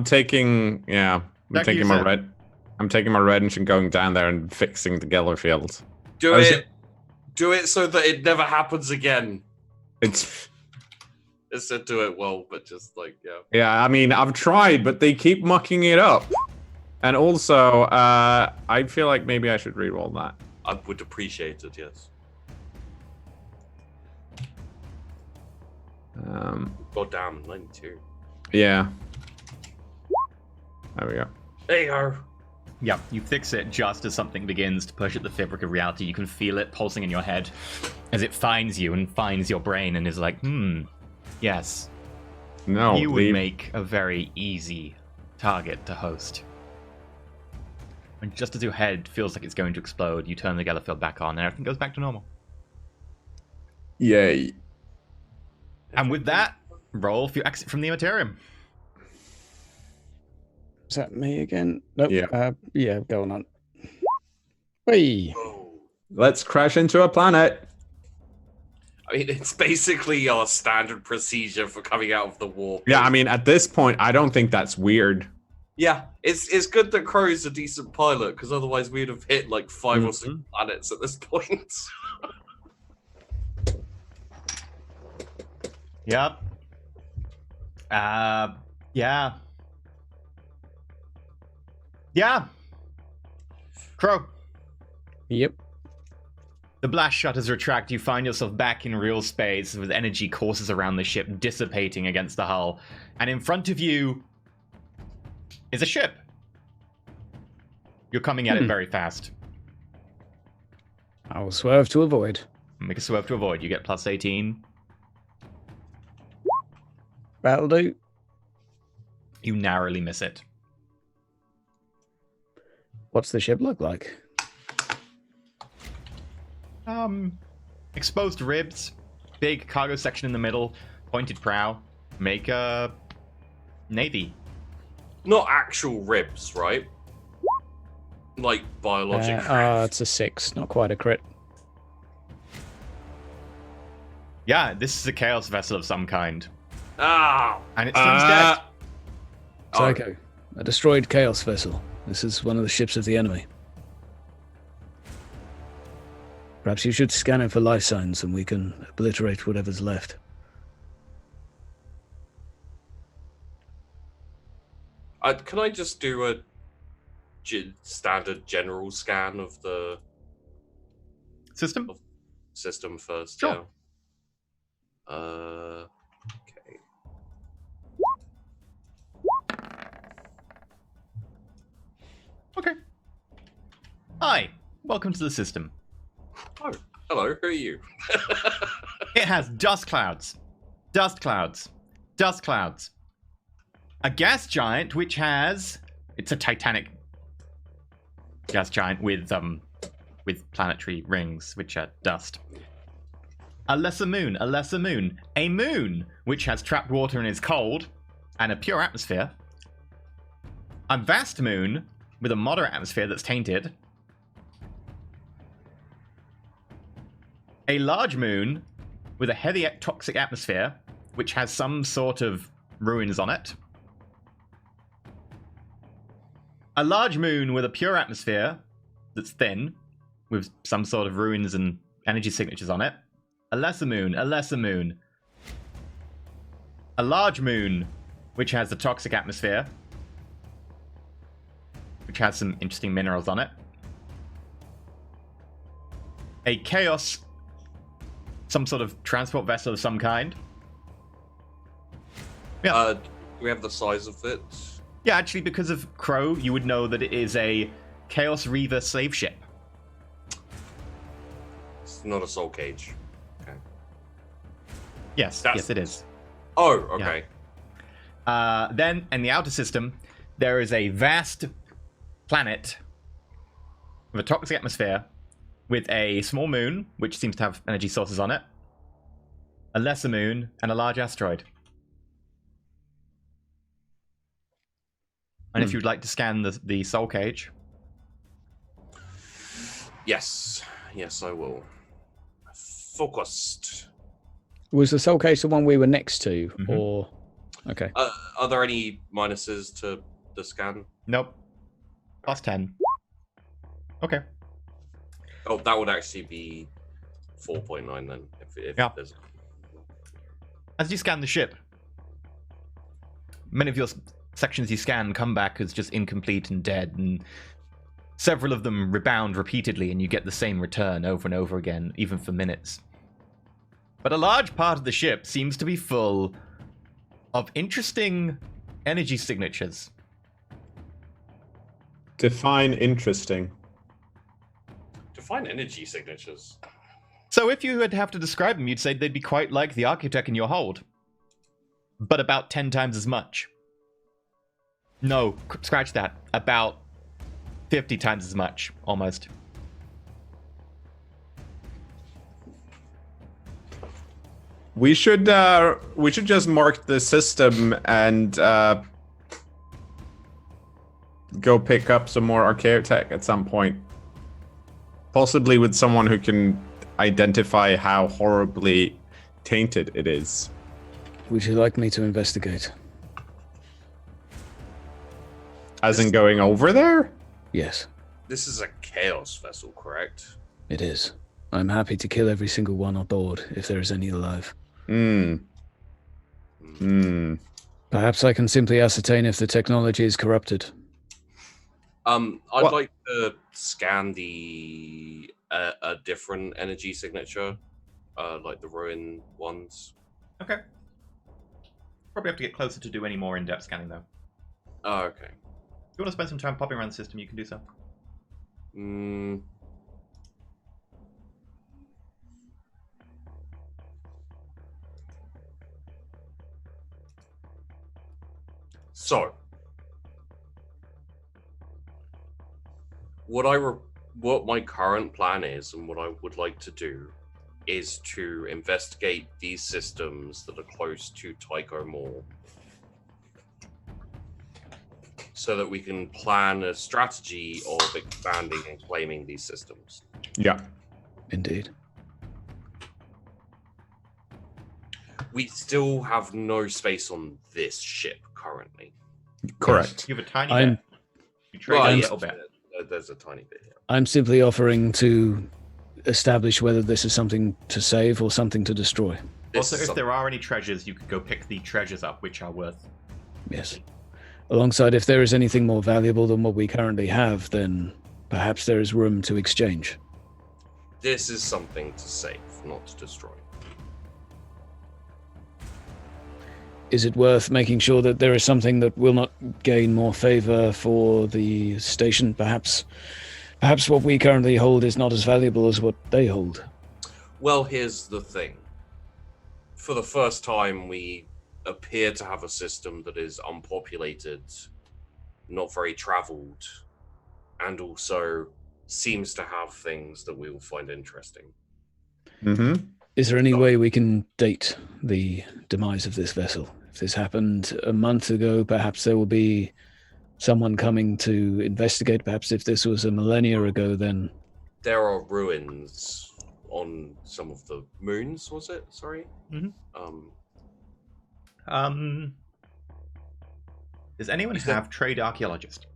taking I'm taking my wrench and going down there and fixing the Gellerfield. Do it so that it never happens again. It's said do it well, but just like yeah. I mean, I've tried, but they keep mucking it up. And also, I feel like maybe I should reroll that. I would appreciate it, yes. Goddamn, 92. Yeah. There we go. There you go. Yeah, you fix it just as something begins to push at the fabric of reality. You can feel it pulsing in your head as it finds you and finds your brain and is like, yes. No, you would leave. make a very easy target to host. And just as your head feels like it's going to explode, you turn the Geller field back on and everything goes back to normal. Yay. And with that, roll for your exit from the Immaterium. Is that me again? Nope. Yeah. Yeah, going on. Whee! Let's crash into a planet. I mean, it's basically our standard procedure for coming out of the warp. Yeah, I mean, at this point, I don't think that's weird. Yeah, it's good that Crow's a decent pilot, because otherwise we'd have hit like 5 or 6 planets at this point. Yep. Yeah. Yeah. Crow. Yep. The blast shutters retract. You find yourself back in real space with energy courses around the ship dissipating against the hull. And in front of you is a ship. You're coming at it very fast. I will swerve to avoid. Make a swerve to avoid. You get plus 18. That'll do. You narrowly miss it. What's the ship look like? Exposed ribs, big cargo section in the middle, pointed prow. Make a navy. Not actual ribs, right? Like biological. It's a 6, not quite a crit. Yeah, this is a chaos vessel of some kind. Ah! And it seems dead. Psycho, a destroyed chaos vessel. This is one of the ships of the enemy. Perhaps you should scan it for life signs and we can obliterate whatever's left. Can I just do a standard general scan of the System? system first? Sure. Yeah. Okay. Okay. Hi, welcome to the system. Oh, hello. Who are you? It has dust clouds, dust clouds, dust clouds. A gas giant which has... It's a titanic gas giant with planetary rings which are dust. A lesser moon, a moon which has trapped water and is cold, and a pure atmosphere. A vast moon with a moderate atmosphere that's tainted. A large moon with a heavy toxic atmosphere, which has some sort of ruins on it. A large moon with a pure atmosphere that's thin, with some sort of ruins and energy signatures on it. A lesser moon, a lesser moon. A large moon, which has a toxic atmosphere, which has some interesting minerals on it. A chaos, some sort of transport vessel of some kind. Yeah. Do we have the size of it? Yeah, actually, because of Crow, you would know that it is a Chaos Reaver slave ship. It's not a soul cage. Okay. Yes, yes, it is. Oh, okay. Then, in the outer system, there is a vast planet with a toxic atmosphere, with a small moon, which seems to have energy sources on it, a lesser moon, and a large asteroid. And if you'd like to scan the soul cage... Yes. Yes, I will. Focused. Was the soul case the one we were next to, or... Okay. Are there any minuses to the scan? Nope. Plus 10. Okay. Oh, that would actually be 4.9 then. If Yeah. there's... As you scan the ship, many of your sections you scan come back as just incomplete and dead, and several of them rebound repeatedly, and you get the same return over and over again, even for minutes. But a large part of the ship seems to be full of interesting energy signatures. Define interesting. Define energy signatures. So if you would have to describe them, you'd say they'd be quite like the architect in your hold. but about 10 times as much. No, scratch that. About 50 times as much, almost. We should just mark the system and go pick up some more archaeotech at some point. Possibly with someone who can identify how horribly tainted it is. Would you like me to investigate? As in going over there? Yes, This is a chaos vessel, correct? it is. I'm happy to kill every single one on board if there is any alive. Perhaps I can simply ascertain if the technology is corrupted. I'd What- like to scan the a different energy signature, like the ruin ones. Okay. Probably have to get closer to do any more in-depth scanning, though. Oh, okay. If you want to spend some time popping around the system, you can do so. So, what my current plan is, and what I would like to do, is to investigate these systems that are close to Tycho Mall, so that we can plan a strategy of expanding and claiming these systems. Yeah. Indeed. We still have no space on this ship currently. Correct. You have a tiny I'm- bit. You trade Well, a yeah, little bit. there's a tiny bit here. I'm simply offering to establish whether this is something to save or something to destroy. This Also, is if some- there are any treasures, you could go pick the treasures up, which are worth. Yes. Alongside, if there is anything more valuable than what we currently have, then perhaps there is room to exchange. this is something to save, not to destroy. Is it worth making sure that there is something that will not gain more favor for the station? Perhaps what we currently hold is not as valuable as what they hold. Well, here's the thing. For the first time, we appear to have a system that is unpopulated, not very traveled, and also seems to have things that we will find interesting. Is there any way we can date the demise of this vessel? If this happened a month ago, perhaps there will be someone coming to investigate. Perhaps if this was a millennia ago, then There are ruins on some of the moons, was it? Sorry? Mhm. Um, Does anyone Is there- have trade archaeologist?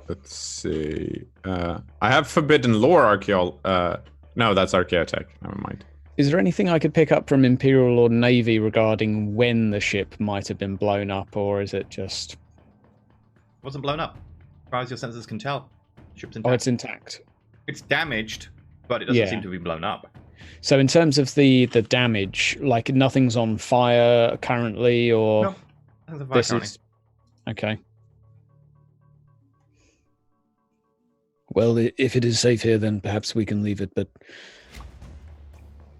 Let's see. I have forbidden lore no, that's archaeotech. Never mind. is there anything I could pick up from Imperial or Navy regarding when the ship might have been blown up, or is it just... Wasn't blown up. As far as your sensors can tell, ship's Oh, intact. it's intact. It's damaged, but it doesn't Yeah. seem to be blown up. So in terms of the damage, like nothing's on fire currently, or No, nothing's on fire this currently. is... Okay. Well, if it is safe here, then perhaps we can leave it, but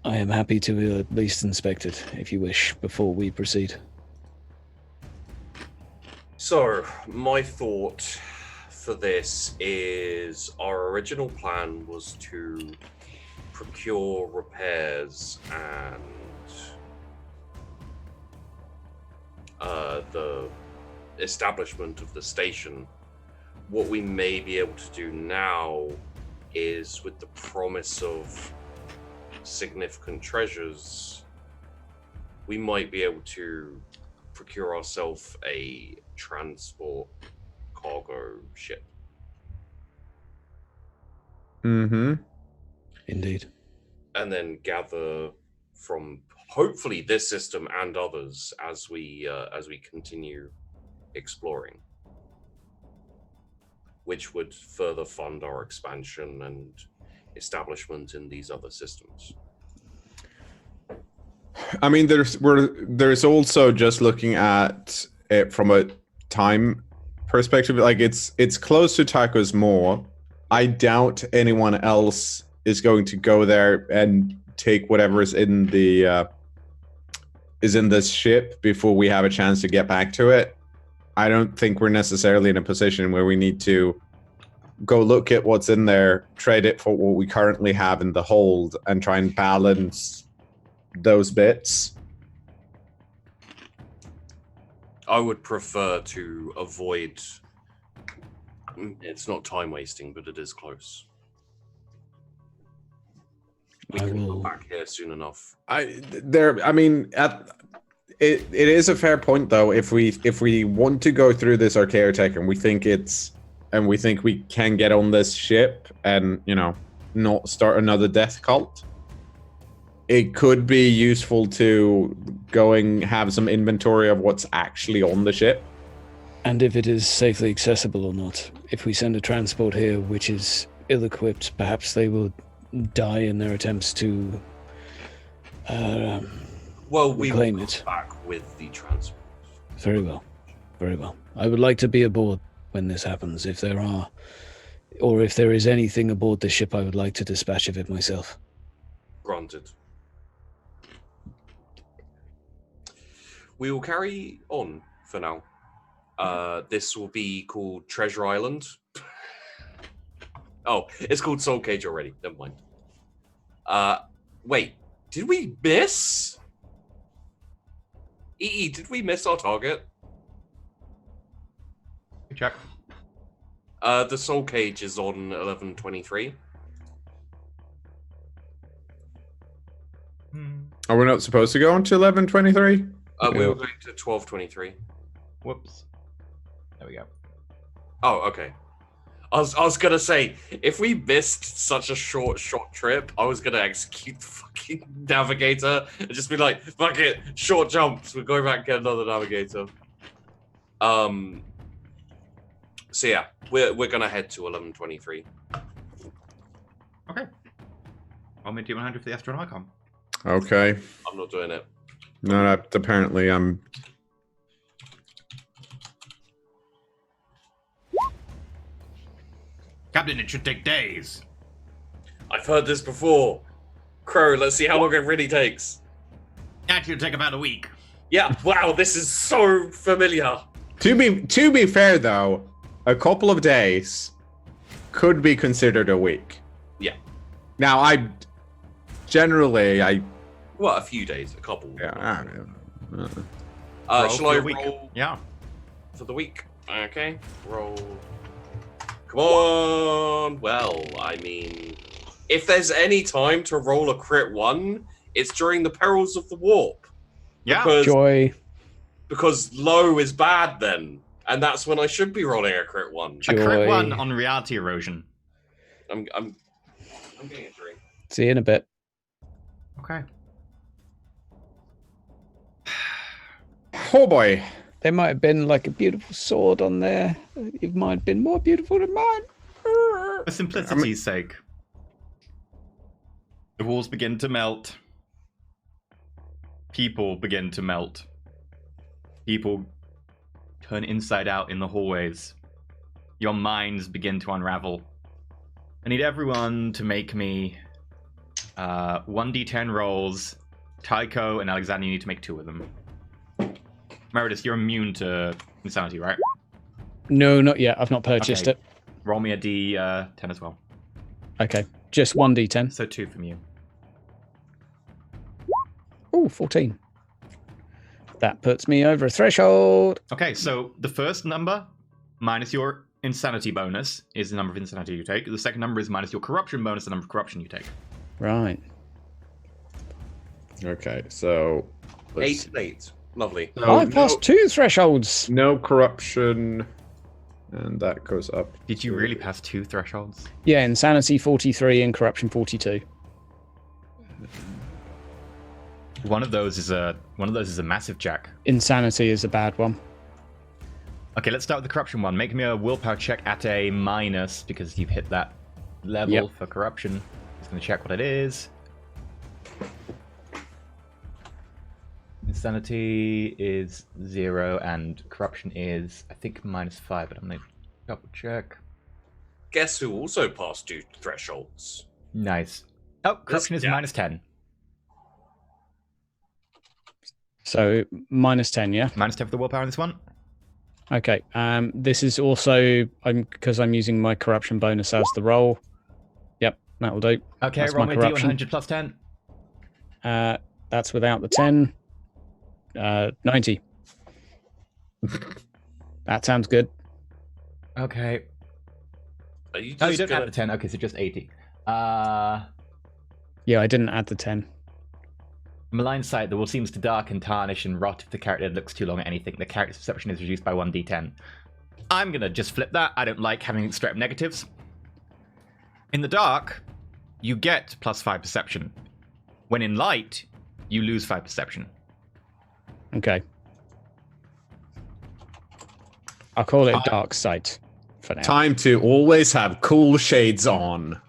I am happy to at least inspect it, if you wish, before we proceed. So, my thought for this is our original plan was to procure repairs and the establishment of the station. What we may be able to do now is, with the promise of significant treasures, we might be able to procure ourselves a transport cargo ship. Indeed. And then gather from hopefully this system and others as we continue exploring, which would further fund our expansion and establishment in these other systems. I mean, there's also just looking at it from a time perspective. Like it's close to Taco's Mall. I doubt anyone else is going to go there and take whatever is in the is in this ship before we have a chance to get back to it. I don't think we're necessarily in a position where we need to go look at what's in there, trade it for what we currently have in the hold, and try and balance those bits. I would prefer to avoid. It's not time wasting, but it is close. We I can will- go back here soon enough. It is a fair point though. If we want to go through this archaeotech and we think we can get on this ship and, you know, not start another death cult, it could be useful to have some inventory of what's actually on the ship. And if it is safely accessible or not. If we send a transport here which is ill-equipped, perhaps they will die in their attempts to Well, we will reclaim come it. back with the transport. Very well. Very well. I would like to be aboard when this happens. If there is anything aboard this ship, I would like to dispatch of it myself. Granted. We will carry on for now. This will be called Treasure Island. Oh, it's called Soul Cage already. Never mind. Wait, did we miss? Did we miss our target? Check. The Soul Cage is on 11:23. Are we not supposed to go on to 11:23? We were going to 12:23. Whoops. There we go. Oh, okay. I was gonna say, if we missed such a short trip, I was gonna execute the fucking navigator and just be like, fuck it, short jumps, we're going back and get another navigator. So yeah, we're gonna head to 11:23. Okay. I'll meet you 100 for the Astronomicon. Okay. I'm not doing it. No, apparently I'm... Captain, it should take days. I've heard this before. Crow, let's see how long it really takes. Actually, it'll take about a week. Yeah, wow, this is so familiar. To be fair though, a couple of days could be considered a week. Yeah. Now generally Well, a few days, a couple. yeah, I don't know. Roll Shall for I the week. roll Yeah. for the week? Okay, roll. Come on. Well, I mean, if there's any time to roll a crit 1, it's during the perils of the warp. Yeah. Joy. Because low is bad then, and that's when I should be rolling a crit 1. A crit Joy. 1 on reality erosion. I'm getting a drink. See you in a bit. Okay. Oh boy. There might have been like a beautiful sword on there. It might have been more beautiful than mine. For simplicity's sake. The walls begin to melt. People begin to melt. People turn inside out in the hallways. Your minds begin to unravel. I need everyone to make me 1d10 rolls. Tycho and Alexander, you need to make 2 of them. Meredith, you're immune to insanity, right? No, not yet. I've not purchased Okay. it. Roll me a d10 as well. Okay. Just 1d10. So 2 from you. Oh, 14. That puts me over a threshold. Okay, so the first number minus your insanity bonus is the number of insanity you take. The second number is minus your corruption bonus, the number of corruption you take. Right. Okay, so 8 and 8. Lovely. So I passed 2 thresholds. no corruption, and that goes up. Did you really pass 2 thresholds? Yeah, insanity 43 and corruption 42. One of those is a massive jack. Insanity is a bad one. Okay, let's start with the corruption one. Make me a willpower check at a minus because you've hit that level Yep. for corruption. Just gonna check what it is. Insanity is 0 and corruption is, I think, -5, but I'm gonna double check. Guess who also passed 2 thresholds? Nice. Oh, corruption is yeah. -10. So -10, yeah. -10 for the willpower on this one. Okay. This is also because I'm using my corruption bonus as the roll. Yep, that will do. Okay, That's roll my me a corruption. D100 plus 10. That's without the 10. 90. That sounds good. Okay. Are you Oh, you just don't gonna... add the 10. Okay, so just 80. Yeah, I didn't add the 10. Malign sight, the world seems to darken, tarnish, and rot if the character looks too long at anything. The character's perception is reduced by 1d10. I'm gonna just flip that. I don't like having straight up negatives. In the dark, you get +5 perception. When in light, you lose 5 perception. Okay. I'll call it dark sight for now. Time to always have cool shades on.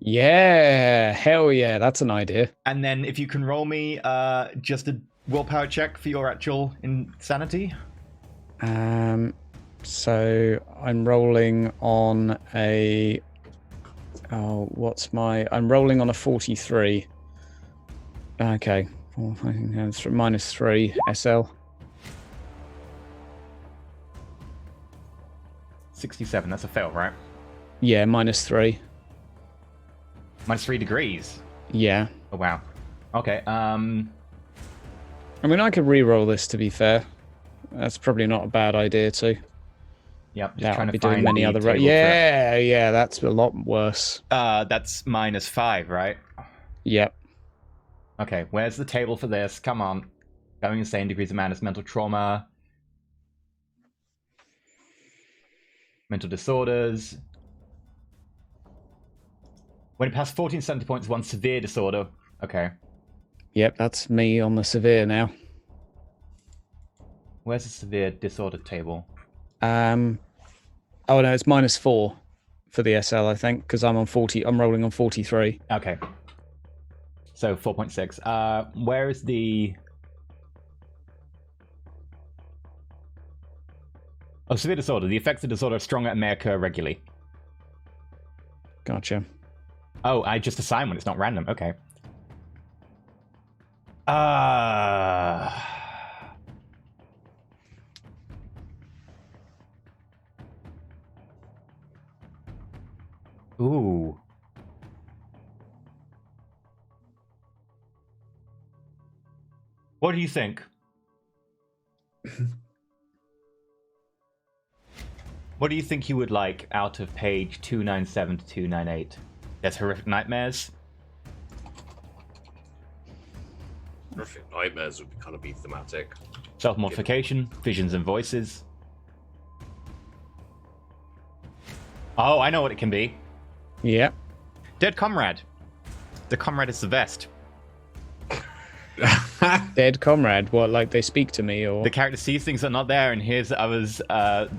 Yeah, hell yeah, that's an idea. And then if you can roll me just a willpower check for your actual insanity. So I'm rolling on a... Oh, I'm rolling on a 43. Okay. -3 SL. 67, that's a fail, right? Yeah, -3. -3 degrees. Yeah. Oh, wow. Okay, I mean, I could re-roll this, to be fair. That's probably not a bad idea, too. yep, just Yeah, trying I'll to be doing find many the other... table for it. Yeah, that's a lot worse. That's -5, right? Yep. Okay, where's the table for this? Come on. Going insane, degrees of madness, mental trauma, mental disorders. When it passes 1470 points, one severe disorder. Okay. Yep, that's me on the severe now. Where's the severe disorder table? Oh no, it's -4 for the SL, I think, because I'm on 40. I'm rolling on 43. Okay. So 4.6. Where is the... Oh, severe disorder. The effects of disorder are stronger and may occur regularly. Gotcha. Oh, I just assign when it's not random. Okay. Ooh. What do you think? What do you think you would like out of page 297 to 298? There's horrific nightmares. Horrific nightmares would kind of be thematic. Self-mortification, visions and voices. Oh, I know what it can be. Yep. Dead comrade. The comrade is the vest. Dead comrade. What, like they speak to me, or? The character sees things that are not there and hears that others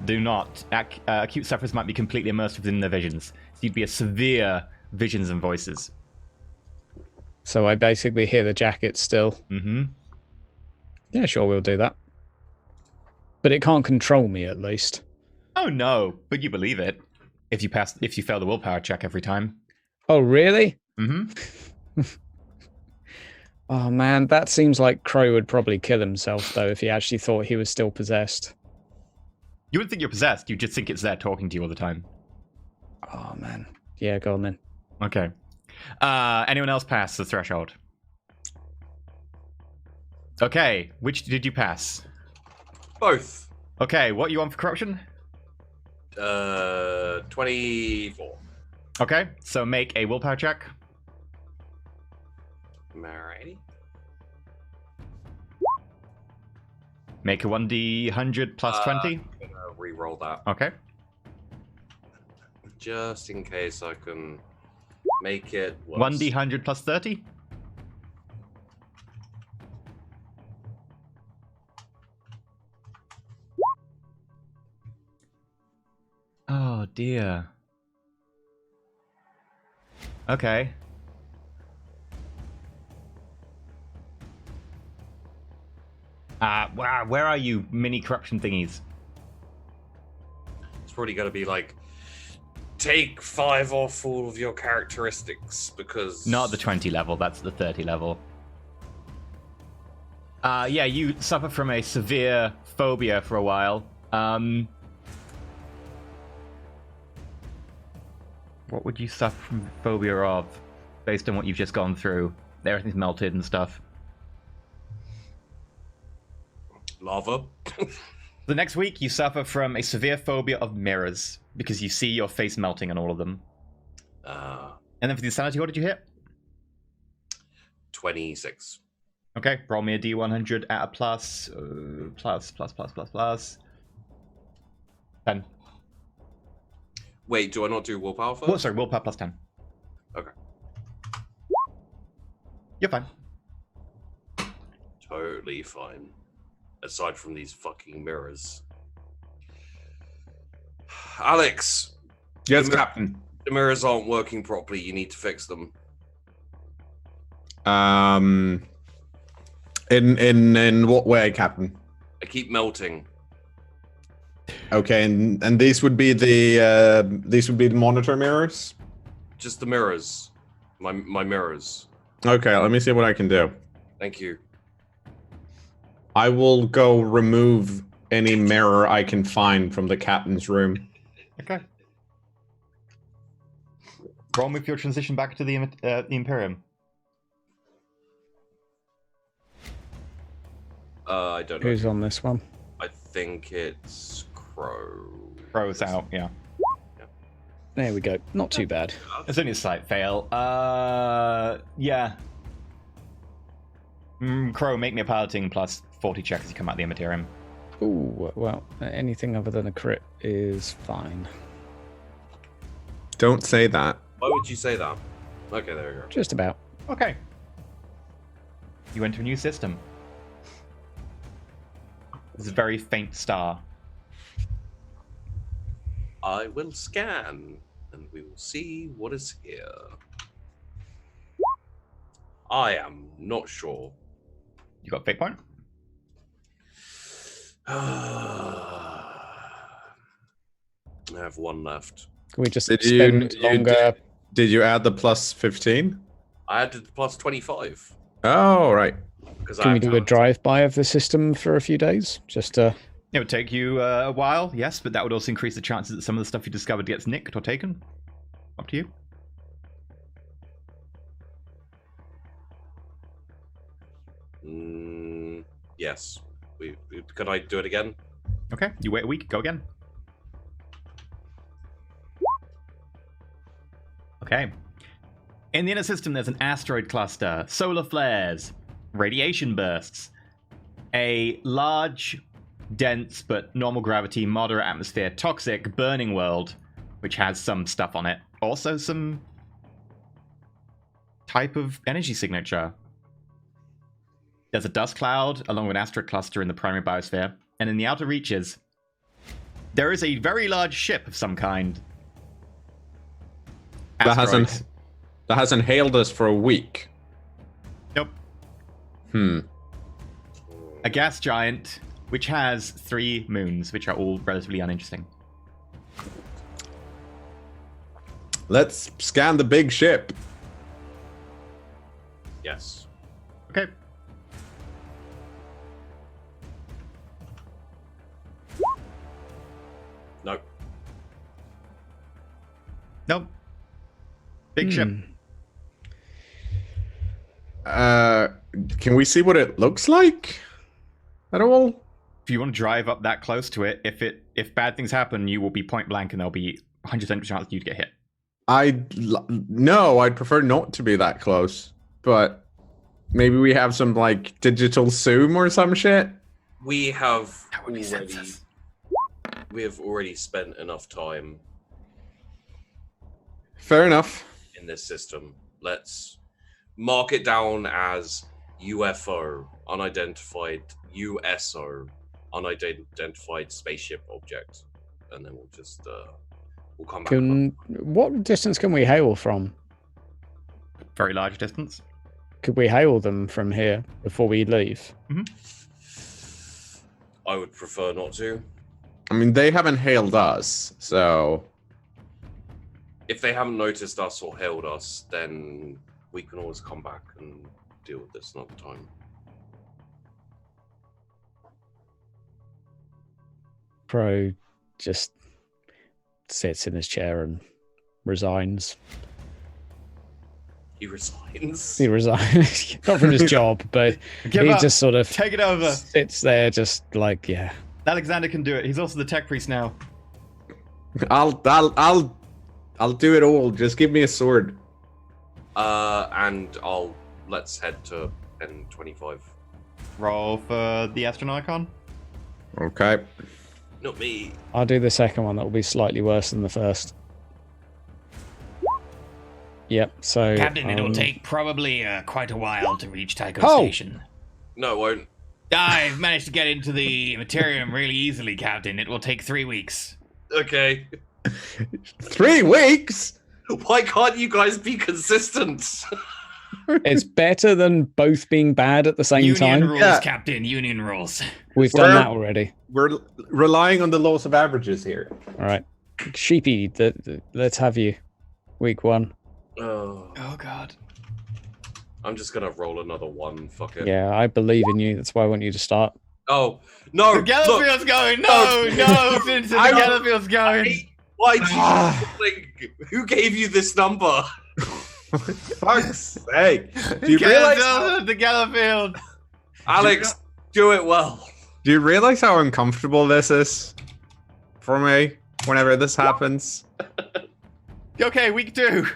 do not. Acute sufferers might be completely immersed within their visions. So you'd be a severe visions and voices. So I basically hear the jacket still. Mm-hmm. Yeah, sure, we'll do that. But it can't control me, at least. Oh no, but you believe it. If you fail the willpower check every time. Oh, really? Mm-hmm. Oh man, that seems like Crow would probably kill himself, though, if he actually thought he was still possessed. You wouldn't think you're possessed, you just think it's there talking to you all the time. Oh man. Yeah, go on then. Okay. Anyone else pass the threshold? Okay, which did you pass? Both. Okay, what are you on for corruption? 24. Okay, so make a willpower check. Alrighty. Make a 1d100 plus 20. I'm gonna re-roll that Okay. just in case I can make it worse. 1d100 plus 30. Oh dear. Okay. Wow, where are you, mini corruption thingies? It's probably gonna be like, take 5 off all of your characteristics because Not the 20 level, that's the 30 level. Yeah, you suffer from a severe phobia for a while. What would you suffer from phobia of, based on what you've just gone through? Everything's melted and stuff. Lava. The next week, you suffer from a severe phobia of mirrors, because you see your face melting on all of them. And then for the insanity, what did you hit? 26. Okay, roll me a D100 at a plus. 10. Wait, do I not do willpower first? Oh, sorry, willpower plus 10. Okay. You're fine. Totally fine. Aside from these fucking mirrors. Alex! Yes, Captain. The mirrors aren't working properly. You need to fix them. In what way, Captain? They keep melting. Okay, and these would be the monitor mirrors. Just the mirrors. My mirrors. Okay, let me see what I can do. Thank you. I will go remove any mirror I can find from the captain's room. Okay. Roll me for your transition back to the Imperium. I don't know. Who's on this one? I think it's Crow. Crow's out, yeah. There we go. Not too bad. It's only a slight fail. Yeah. Crow, make me a piloting plus 40 check as you come out the Imperium. Ooh, well, anything other than a crit is fine. Don't say that. Why would you say that? Okay, there we go. Just about. Okay. You enter a new system. It's a very faint star. I will scan, and we will see what is here. I am not sure. You got fate point? I have one left. Can we just Did spend you longer? did you add the plus 15? I added the plus 25. Oh, right. Can we do a drive-by of the system for a few days? Just to... It would take you a while, yes, but that would also increase the chances that some of the stuff you discovered gets nicked or taken. Up to you. Yes. Could I do it again? Okay, you wait a week, go again. Okay. In the inner system, there's an asteroid cluster, solar flares, radiation bursts, a large, dense but normal gravity, moderate atmosphere, toxic, burning world, which has some stuff on it. Also some type of energy signature. There's a dust cloud along with an asteroid cluster in the primary biosphere, and in the outer reaches, there is a very large ship of some kind. That Asteroids. hasn't hailed us for a week. Nope. A gas giant, which has 3 moons, which are all relatively uninteresting. Let's scan the big ship. Yes. Okay. Nope. Nope. Big ship. Can we see what it looks like at all? If you want to drive up that close to it, if bad things happen, you will be point blank and there'll be 100% chance you'd get hit. No, I'd prefer not to be that close. But maybe we have some like digital zoom or some shit. We have That would be already, senseless. we have already spent enough time Fair enough. in this system. Let's mark it down as UFO, unidentified USO, unidentified spaceship object, and then we'll just we'll come back. What distance can we hail from? Very large distance. Could we hail them from here before we leave? I would prefer not to. I mean, they haven't hailed us, so If they haven't noticed us or hailed us, then we can always come back and deal with this another time. Crow just sits in his chair and resigns. He resigns. He resigns. Not from his job, but Give he up. just sort of Take it over. sits there, just like, yeah. Alexander can do it. He's also the tech priest now. I'll do it all. Just give me a sword. And let's head to N25. Roll for the Astronomicon. Okay. Not me. I'll do the second one. That will be slightly worse than the first. Yep, so... Captain, it'll take probably quite a while to reach Tycho Oh! Station. No, it won't. I've managed to get into the Materium really easily, Captain. It will take 3 weeks. Okay. 3 weeks? Why can't you guys be consistent? It's better than both being bad at the same Union time. rules, Yeah. Captain. Union rules. We've done We're- that already. We're relying on the laws of averages here. All right. Sheepy, let's have you. Week 1. Oh, Oh god. I'm just gonna roll another one. Fuck it. Yeah, I believe in you. That's why I want you to start. Oh no! The Gallifield's going! No, no, Vincent, the Gallifield's going! Why did you? Who gave you this number? Fuck's sake. Do you realize The Gallifield! Alex, do it well. Do you realize how uncomfortable this is for me whenever this happens? Okay, week 2.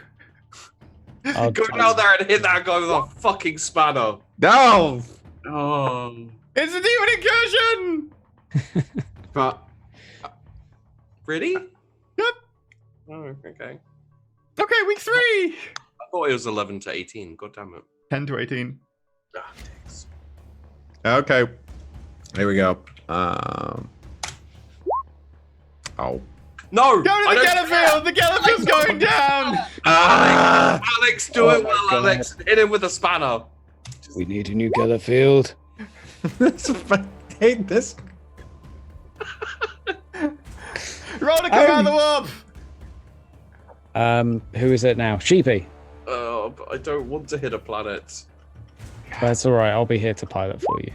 I'll Go down there and hit that guy with a fucking spanner. No! Oh. It's a demon incursion! But Really? Yep. Oh, okay. Okay, week 3! I thought it was 11 to 18. God damn it. 10 to 18. Ah, thanks. okay. Here we go. Oh. No! Go to I the don't Gallifield! The Gallifield's going down! Alex, do Oh it my well, God. Alex. Hit him with a spanner. We need a new Galliffield. I hate this. Roll to come out of the warp! Who is it now? Sheepy. But I don't want to hit a planet. That's all right. I'll be here to pilot for you.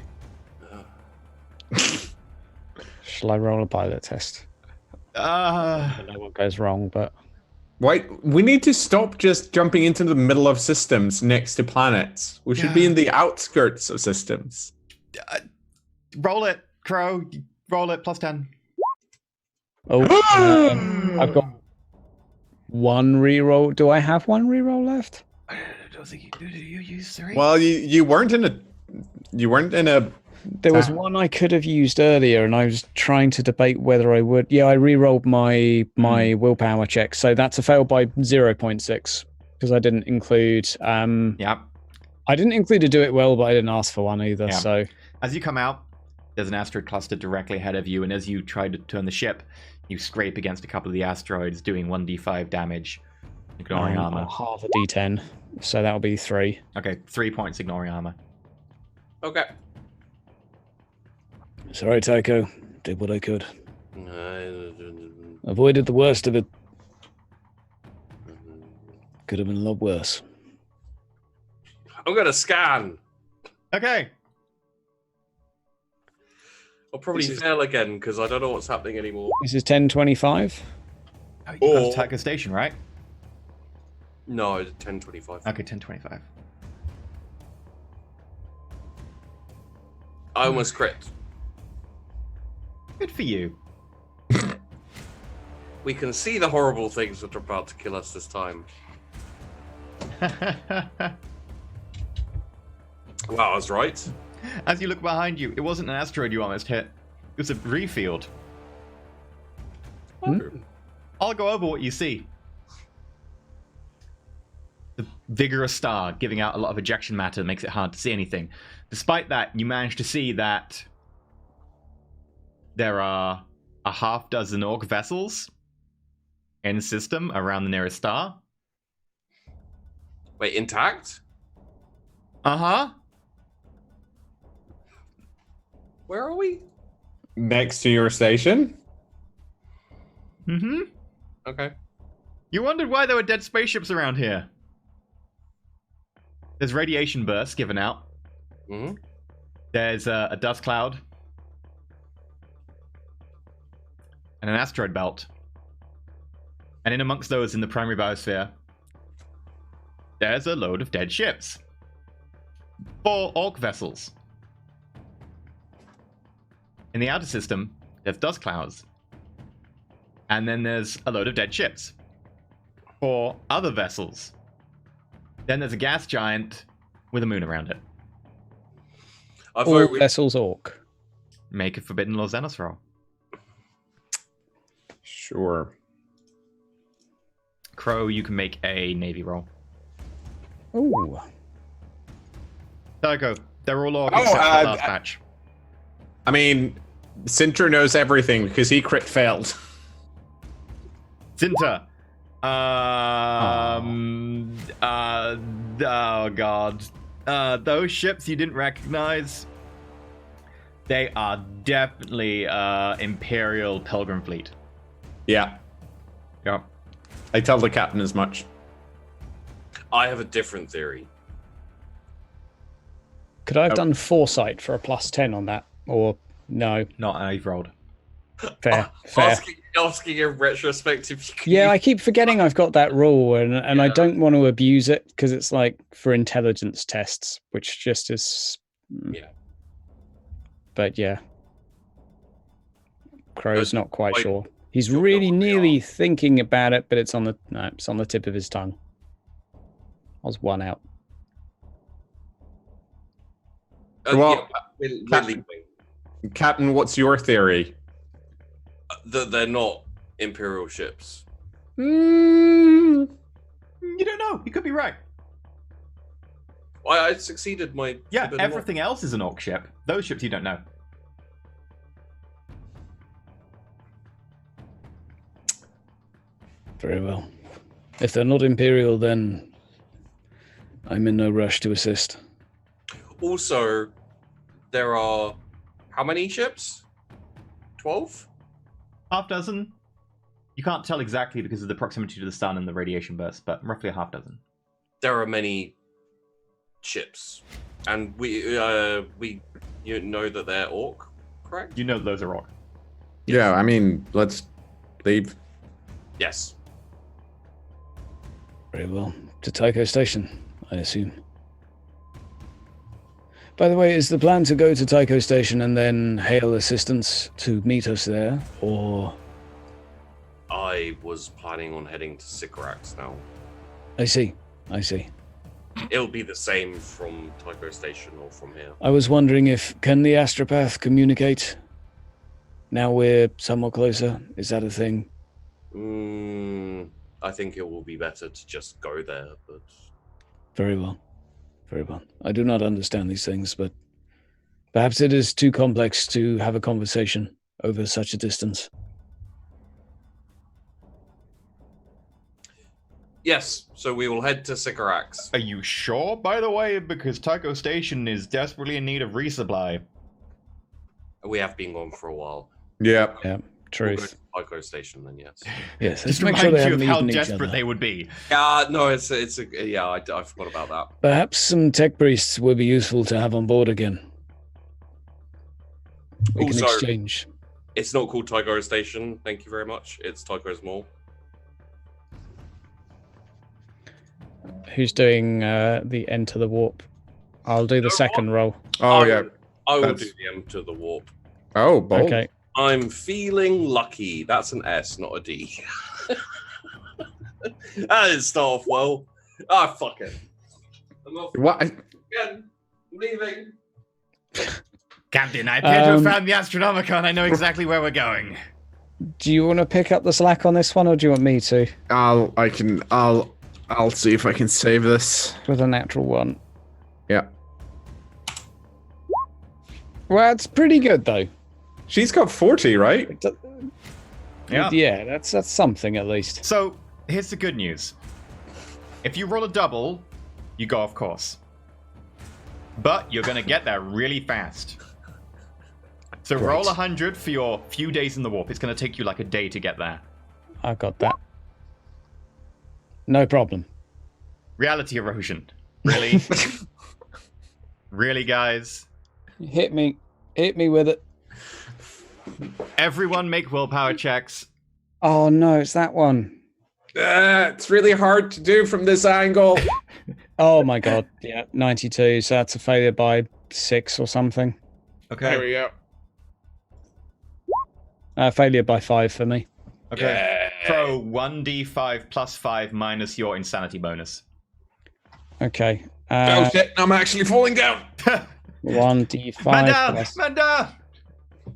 Shall I roll a pilot test? I don't know what goes wrong, but Wait, we need to stop just jumping into the middle of systems next to planets. We should be in the outskirts of systems. Roll it, Crow. Roll it, plus 10. I've got one reroll. Do I have one reroll left? I don't think you do. Did you use 3? Well, you weren't in a. There was one I could have used earlier, and I was trying to debate whether I would. Yeah, I re-rolled my willpower check, so that's a fail by 0.6 because I didn't include. Yeah. I didn't include a do it well, but I didn't ask for one either. Yeah. So As you come out, there's an asteroid cluster directly ahead of you, and as you try to turn the ship, you scrape against a couple of the asteroids, doing 1d5 damage, ignoring armor. half a d10, so that'll be 3. Okay, 3 points ignoring armor. Okay. It's all right, Tycho. Did what I could. Avoided the worst of it. Could have been a lot worse. I'm gonna scan. Okay. I'll probably fail again because I don't know what's happening anymore. This is 10:25. Oh, you got Or- to Tycho Station, right? No, 10:25. Okay, 10:25. I almost crit. Good for you. We can see the horrible things that are about to kill us this time. Wow, I was right. As you look behind you, it wasn't an asteroid you almost hit. It was a refield. I'll go over what you see. The vigorous star giving out a lot of ejection matter makes it hard to see anything. Despite that, you manage to see that there are a half dozen orc vessels in system around the nearest star. Wait, intact? Uh-huh. Where are we? Next to your station? Mm-hmm. Okay. You wondered why there were dead spaceships around here. There's radiation bursts given out. Mm-hmm. There's a dust cloud. and an asteroid belt. And in amongst those in the primary biosphere, there's a load of dead ships. 4 orc vessels. In the outer system, there's dust clouds. And then there's a load of dead ships. 4 other vessels. Then there's a gas giant with a moon around it. All vessels orc. Make a Forbidden Lord Xenos roll. Sure. Crow, you can make a Navy roll. Ooh. Tycho, they're all orc Oh, except for the last batch. I mean, Sinter knows everything because he crit failed. Zinta. Oh god. Those ships you didn't recognize, they are definitely Imperial Pilgrim Fleet. Yeah. Yep. I tell the captain as much. I have a different theory. Could I have done foresight for a +10 on that? Or no? Not how you've rolled. Fair. Fair. Asking in retrospect if you could. Yeah, I keep forgetting I've got that rule, and I don't want to abuse it because it's like for intelligence tests, which just is. Yeah. But yeah, Crow's not quite I- sure. He's you'll really know what they nearly are. thinking about it, but it's on the tip of his tongue. I was 1 out. Well, we're leaving. Captain, what's your theory? That they're not Imperial ships. You don't know. You could be right. I succeeded my. Yeah, forbidden law. everything else is an orc ship. Those ships you don't know. Very well. If they're not Imperial, then I'm in no rush to assist. Also, there are how many ships? 12? Half dozen. You can't tell exactly because of the proximity to the sun and the radiation burst, but roughly a half dozen. There are many ships, and we you know that they're orc, correct? You know those are orc. Yeah, I mean, let's leave. Yes. Very well. To Tycho Station, I assume. By the way, is the plan to go to Tycho Station and then hail assistance to meet us there, or... I was planning on heading to Sycorax now. I see. It'll be the same from Tycho Station or from here. I was wondering if, can the astropath communicate? Now we're somewhat closer. Is that a thing? I think it will be better to just go there, but Very well. Very well. I do not understand these things, but perhaps it is too complex to have a conversation over such a distance. yes. So we will head to Sycorax. Are you sure, by the way? Because Tycho Station is desperately in need of resupply. We have been gone for a while. Yeah. Yeah, We'll go truth. to Tycho Station then, yes. Yes, Just let's make remind sure they you haven't of how eaten each desperate other. they would be. No, it's a yeah. I forgot about that. Perhaps some tech priests would be useful to have on board again. We can Also- exchange. It's not called Tycho Station. Thank you very much. It's Tycho's Mall. Who's doing the Enter the Warp? I'll do the No, second roll. Oh, I yeah. will- I will That's- do the Enter the Warp. Oh, bold. Okay. I'm feeling lucky. That's an S, not a D. That didn't start off well. Ah, fuck it. I'm off What? again. I'm leaving. Captain, I appear to have found the Astronomicon. I know exactly where we're going. Do you want to pick up the slack on this one, or do you want me to? I'll see if I can save this. With a natural one. Yeah. Well, it's pretty good though. She's got 40, right? Yeah. Yeah, that's something at least. So, here's the good news. If you roll a double, you go off course. But you're going to get there really fast. So Great. roll 100 for your few days in the warp. It's going to take you like a day to get there. I got that. No problem. Reality erosion. Really? Really, guys? Hit me with it. Everyone make willpower checks. Oh no, it's that one. It's really hard to do from this angle. Oh my god. Yeah, 92. So that's a failure by 6 or something. Okay. There we go. Failure by 5 for me. Okay. Pro 1d5 plus 5 minus your insanity bonus. Okay. Oh shit, I'm actually falling down. 1d5 Manda! plus Manda!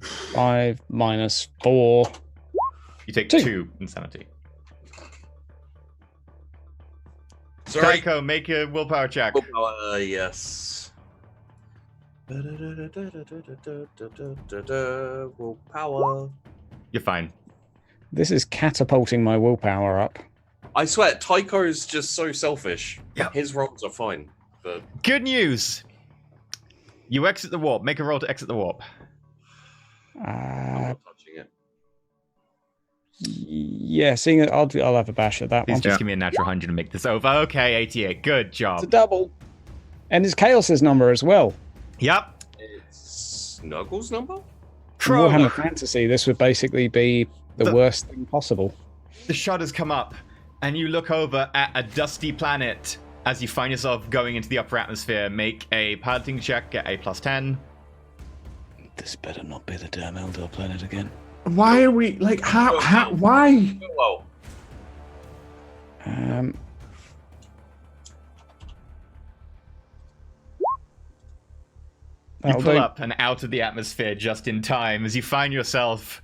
5 minus 4. You take 2. 2 insanity. Sorry. Psycho, make a willpower check. Yes. Willpower. You're fine. This is catapulting my willpower up. I swear, Tycho's just so selfish. Yeah. His rolls are fine, but Good news. You exit the warp. Make a roll to exit the warp. I'm not touching it. Yeah, seeing it, I'll have a bash at that Please one. just give me a natural 100 to make this over. Okay, 88. Good It's a job. double. And it's Chaos's number as well. Yep. It's Snuggles' number? Pro. Warhammer Fantasy, this would basically be the worst thing possible. The shutters come up, and you look over at a dusty planet as you find yourself going into the upper atmosphere. Make a piloting check, get a plus 10. This better not be the damn Eldar planet again. Why are we like why? Well, You that'll pull do. up and out of the atmosphere just in time as you find yourself.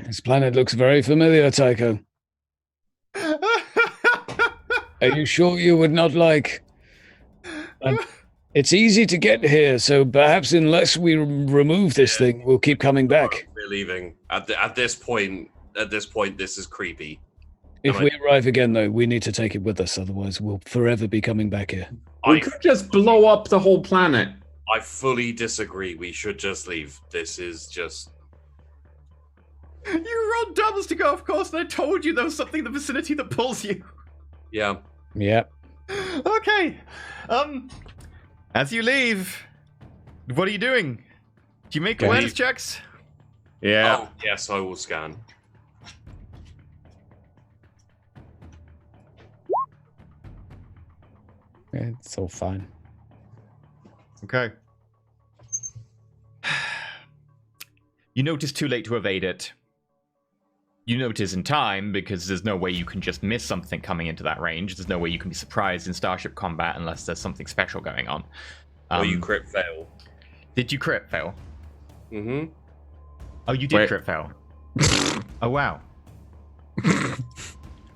This planet looks very familiar, Tycho. Are you sure you would not like? It's easy to get here, so perhaps unless we remove this thing, we'll keep coming back. we're leaving. At this point, this is creepy. If we arrive again, though, we need to take it with us, otherwise we'll forever be coming back here. We could just blow up the whole planet. I fully disagree. We should just leave. This is just... You rolled doubles to go, of course, and I told you there was something in the vicinity that pulls you. Yeah. Yep. Okay. As you leave, what are you doing? Do you make Okay. awareness checks? Yeah. Oh, yes, I will scan. It's all fine. Okay. You notice too late to evade it. You notice in time because there's no way you can just miss something coming into that range. There's no way you can be surprised in starship combat unless there's something special going on. Or you crit fail. Did you crit fail? Mm-hmm. Oh, you did Wait. crit fail. Oh, wow.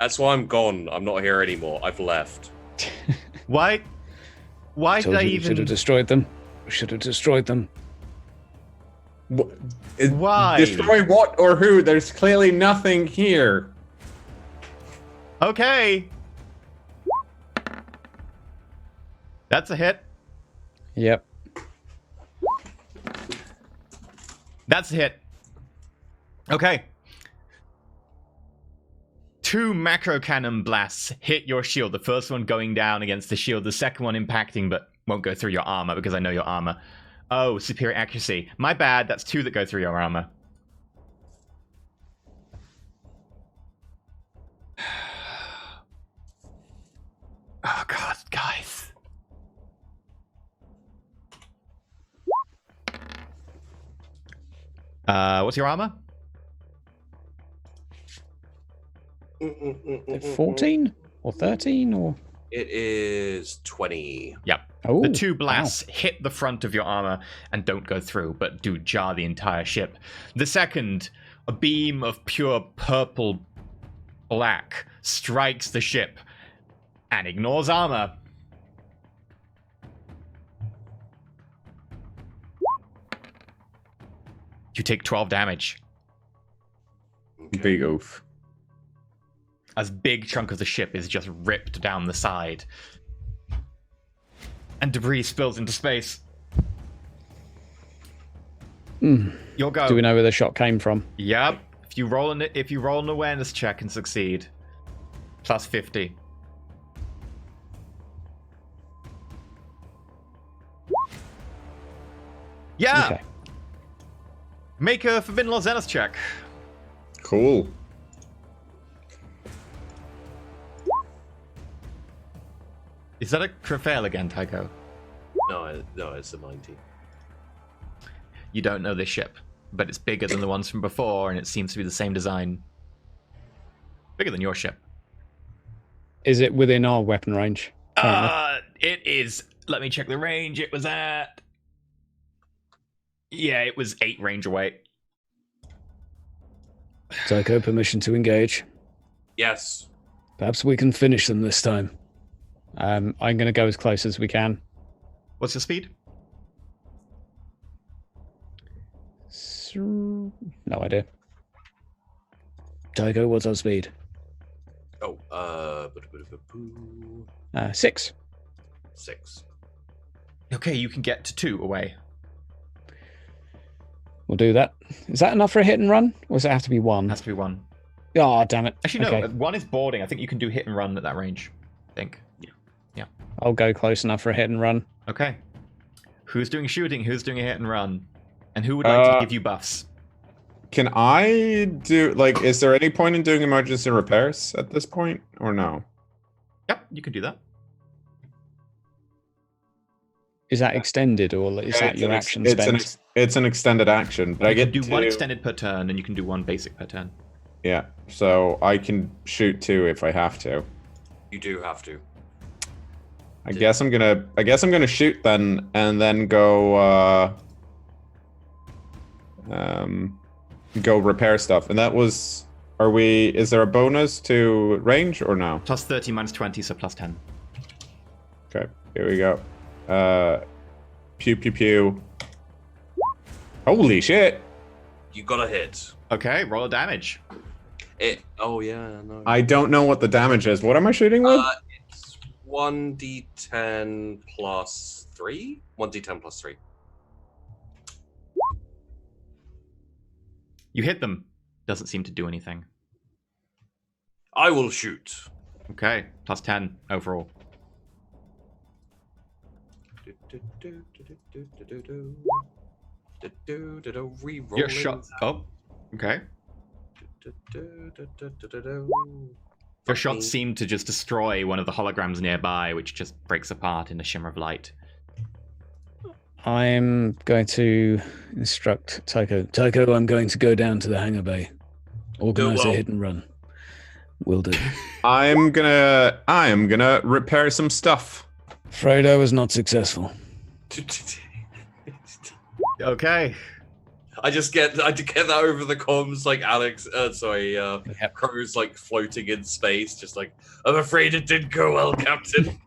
That's why I'm gone. I'm not here anymore. I've left. Why? Why did Told I you we should have even... destroyed them. We should have destroyed them. Why? Destroy what or who? There's clearly nothing here. Okay. That's a hit. Yep. That's a hit. Okay. 2 macro cannon blasts hit your shield. The first one going down against the shield. The second one impacting but won't go through your armor because I know your armor. Oh, superior accuracy. My bad. That's 2 that go through your armor. Oh, God, guys. What's your armor? 14 or 13 or... It is 20. Yep. Oh, The 2 blasts hit the front of your armor and don't go through, but do jar the entire ship. The second, a beam of pure purple black strikes the ship and ignores armor. You take 12 damage Big oof. as big chunk of the ship is just ripped down the side. And debris spills into space. You'll go. Do we know where the shot came from? Yep. If you roll an awareness check and succeed, plus 50. Yeah! Okay. Make a Forbidden Law Zenith check. Cool. Is that a crit fail again, Tycho? No, it's a 90. You don't know this ship, but it's bigger than the ones from before, and it seems to be the same design. Bigger than your ship. Is it within our weapon range? currently? It is. Let me check the range. It was at. Yeah, it was 8 range away. Tycho, permission to engage. Yes. Perhaps we can finish them this time. I'm going to go as close as we can. What's your speed? No idea. Tycho, what's our speed? Oh, 6. 6. Okay, you can get to 2 away. We'll do that. Is that enough for a hit and run? Or does it have to be 1? Has to be 1. Oh, damn it. Actually, no. Okay. 1 is boarding. I think you can do hit and run at that range. I think. I'll go close enough for a hit and run. Okay. Who's doing shooting? Who's doing a hit and run? And who would like to give you buffs? Can I do, like, is there any point in doing emergency repairs at this point, or no? Yep, you can do that. Is that extended, or is that your action spent? It's an extended action, but I You get can do 1 to- extended per turn, and you can do 1 basic per turn. Yeah, so I can shoot 2 if I have to. You do have to. I guess I'm gonna shoot then, and then go go repair stuff. And that was, is there a bonus to range or no? Plus 30 minus 20, so plus 10. Okay, here we go. Pew pew pew. Holy shit! You got a hit. Okay, roll a damage. Oh yeah, no. I don't know what the damage is. What am I shooting with? It's 1d10 plus 3. 1d10 plus 3. You hit them. Doesn't seem to do anything. I will shoot. Okay, plus 10 overall. Your shot. Oh, okay. Your shots seem to just destroy one of the holograms nearby, which just breaks apart in a shimmer of light. I'm going to instruct Tycho. Tycho, I'm going to go down to the hangar bay. Organize a hit and run. Will do. I am gonna repair some stuff. Frodo was not successful. Okay. I get that over the comms, like Alex. Crow's like floating in space, just like, I'm afraid it didn't go well, Captain.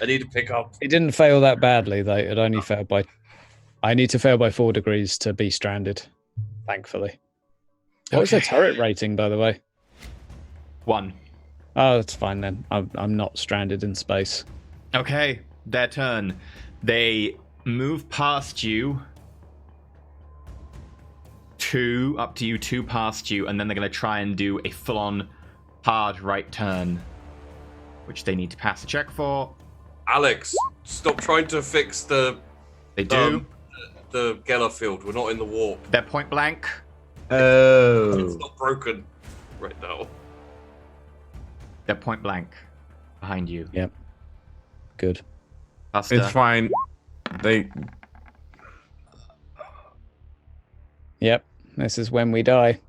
I need to pick up. It didn't fail that badly, though. It only failed by. I need to fail by 4 degrees to be stranded. Thankfully. What was the turret rating, by the way? 1. Oh, that's fine then. I'm not stranded in space. Okay, their turn. They move past you. 2 up to you, 2 past you, and then they're going to try and do a full-on hard right turn, which they need to pass a check for. Alex, stop trying to fix the do. The Geller field. We're not in the warp. They're point blank. It's not broken right now. They're point blank behind you. Yep. Good. Buster. It's fine. Yep. This is when we die.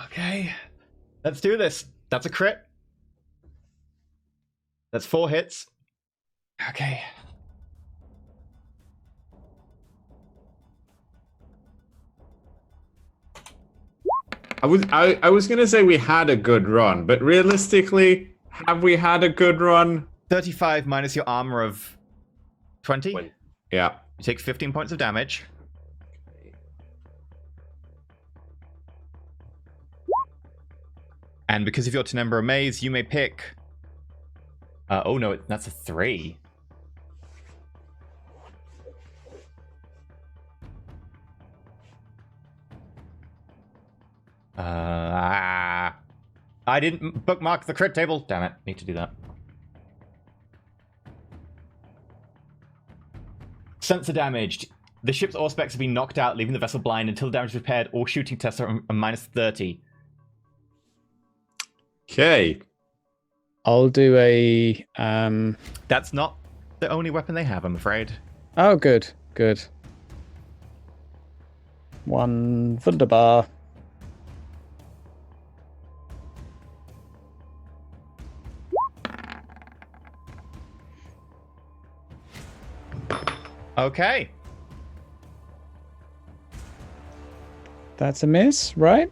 Okay. Let's do this. That's a crit. That's 4 hits. Okay. I was gonna say we had a good run, but realistically, have we had a good run? 35 minus your armor of 20. Yeah. You take 15 points of damage. And because of your Tenembra Maze, you may pick... oh no, that's a 3. I didn't bookmark the crit table. Damn it, need to do that. Sensor damaged. The ship's all specs have been knocked out, leaving the vessel blind until damage is repaired. All shooting tests are a minus 30. Okay. I'll do a. That's not the only weapon they have, I'm afraid. Oh, good. Good. 1 Wunderbar. Okay. That's a miss, right?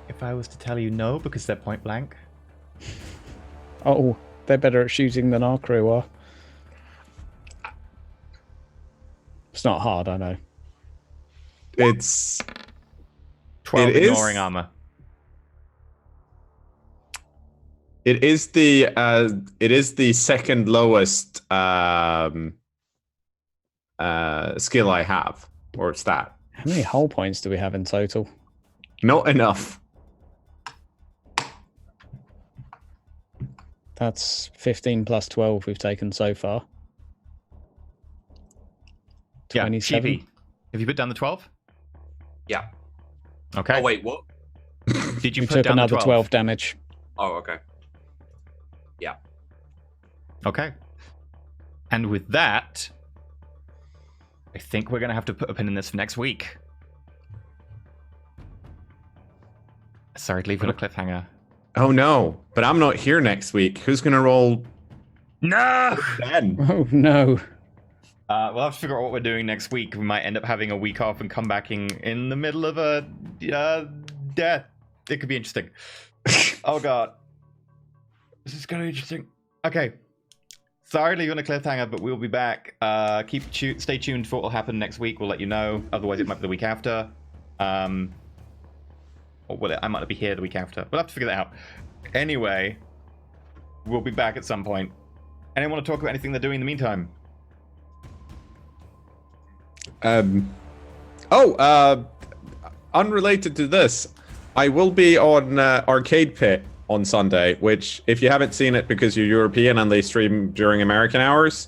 If I was to tell you no, because they're point blank. Oh, they're better at shooting than our crew are. It's not hard, I know. It's 12 It is- ignoring armor. it is the second lowest skill I have, or stat. How many hull points do we have in total? Not enough. That's 15 plus 12 we've taken so far. Yeah, 27. Chibi. Have you put down the 12? Yeah. Okay. Oh wait, what? Did you We put took down another the 12 damage. Oh, okay. Yeah. Okay. And with that, I think we're going to have to put a pin in this for next week. Sorry to leave you on a cliffhanger. Oh no! But I'm not here next week. Who's gonna roll No! then? Oh, no. We'll have to figure out what we're doing next week. We might end up having a week off and come back in the middle of a death. It could be interesting. Oh god. This is gonna be interesting. Okay. Sorry to leave you on a cliffhanger, but we'll be back. Stay tuned for what will happen next week. We'll let you know. Otherwise, it might be the week after. Or will it? I might not be here the week after. We'll have to figure that out. Anyway, we'll be back at some point. Anyone want to talk about anything they're doing in the meantime? Unrelated to this, I will be on Arcade Pit on Sunday, which, if you haven't seen it because you're European and they stream during American hours,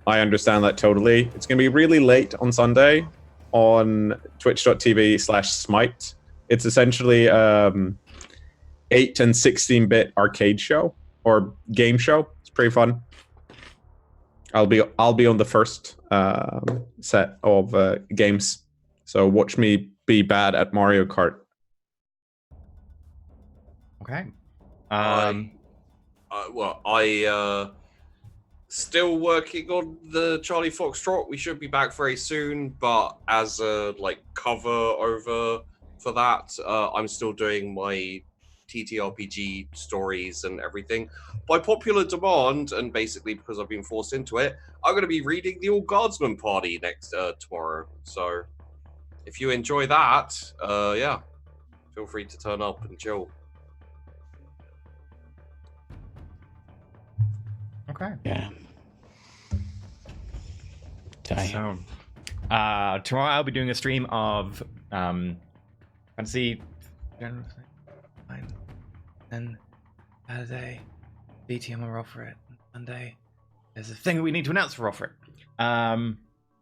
I understand that totally. It's going to be really late on Sunday on twitch.tv/smite. It's essentially 8 and 16-bit arcade show or game show. It's pretty fun. I'll be on the first set of games, so watch me be bad at Mario Kart. Okay. I still working on the Charlie Foxtrot. We should be back very soon, but as a cover over for that, I'm still doing my TTRPG stories and everything. By popular demand, and basically because I've been forced into it, I'm going to be reading the All Guardsman Party next tomorrow. So if you enjoy that, yeah, feel free to turn up and chill. Okay. Yeah. Okay. So, tomorrow I'll be doing a stream of Fantasy. And Saturday, BTM will offer it. Monday, there's a thing we need to announce for offer it. All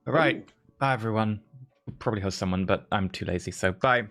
right. Bye, everyone. We'll probably host someone, but I'm too lazy, so bye.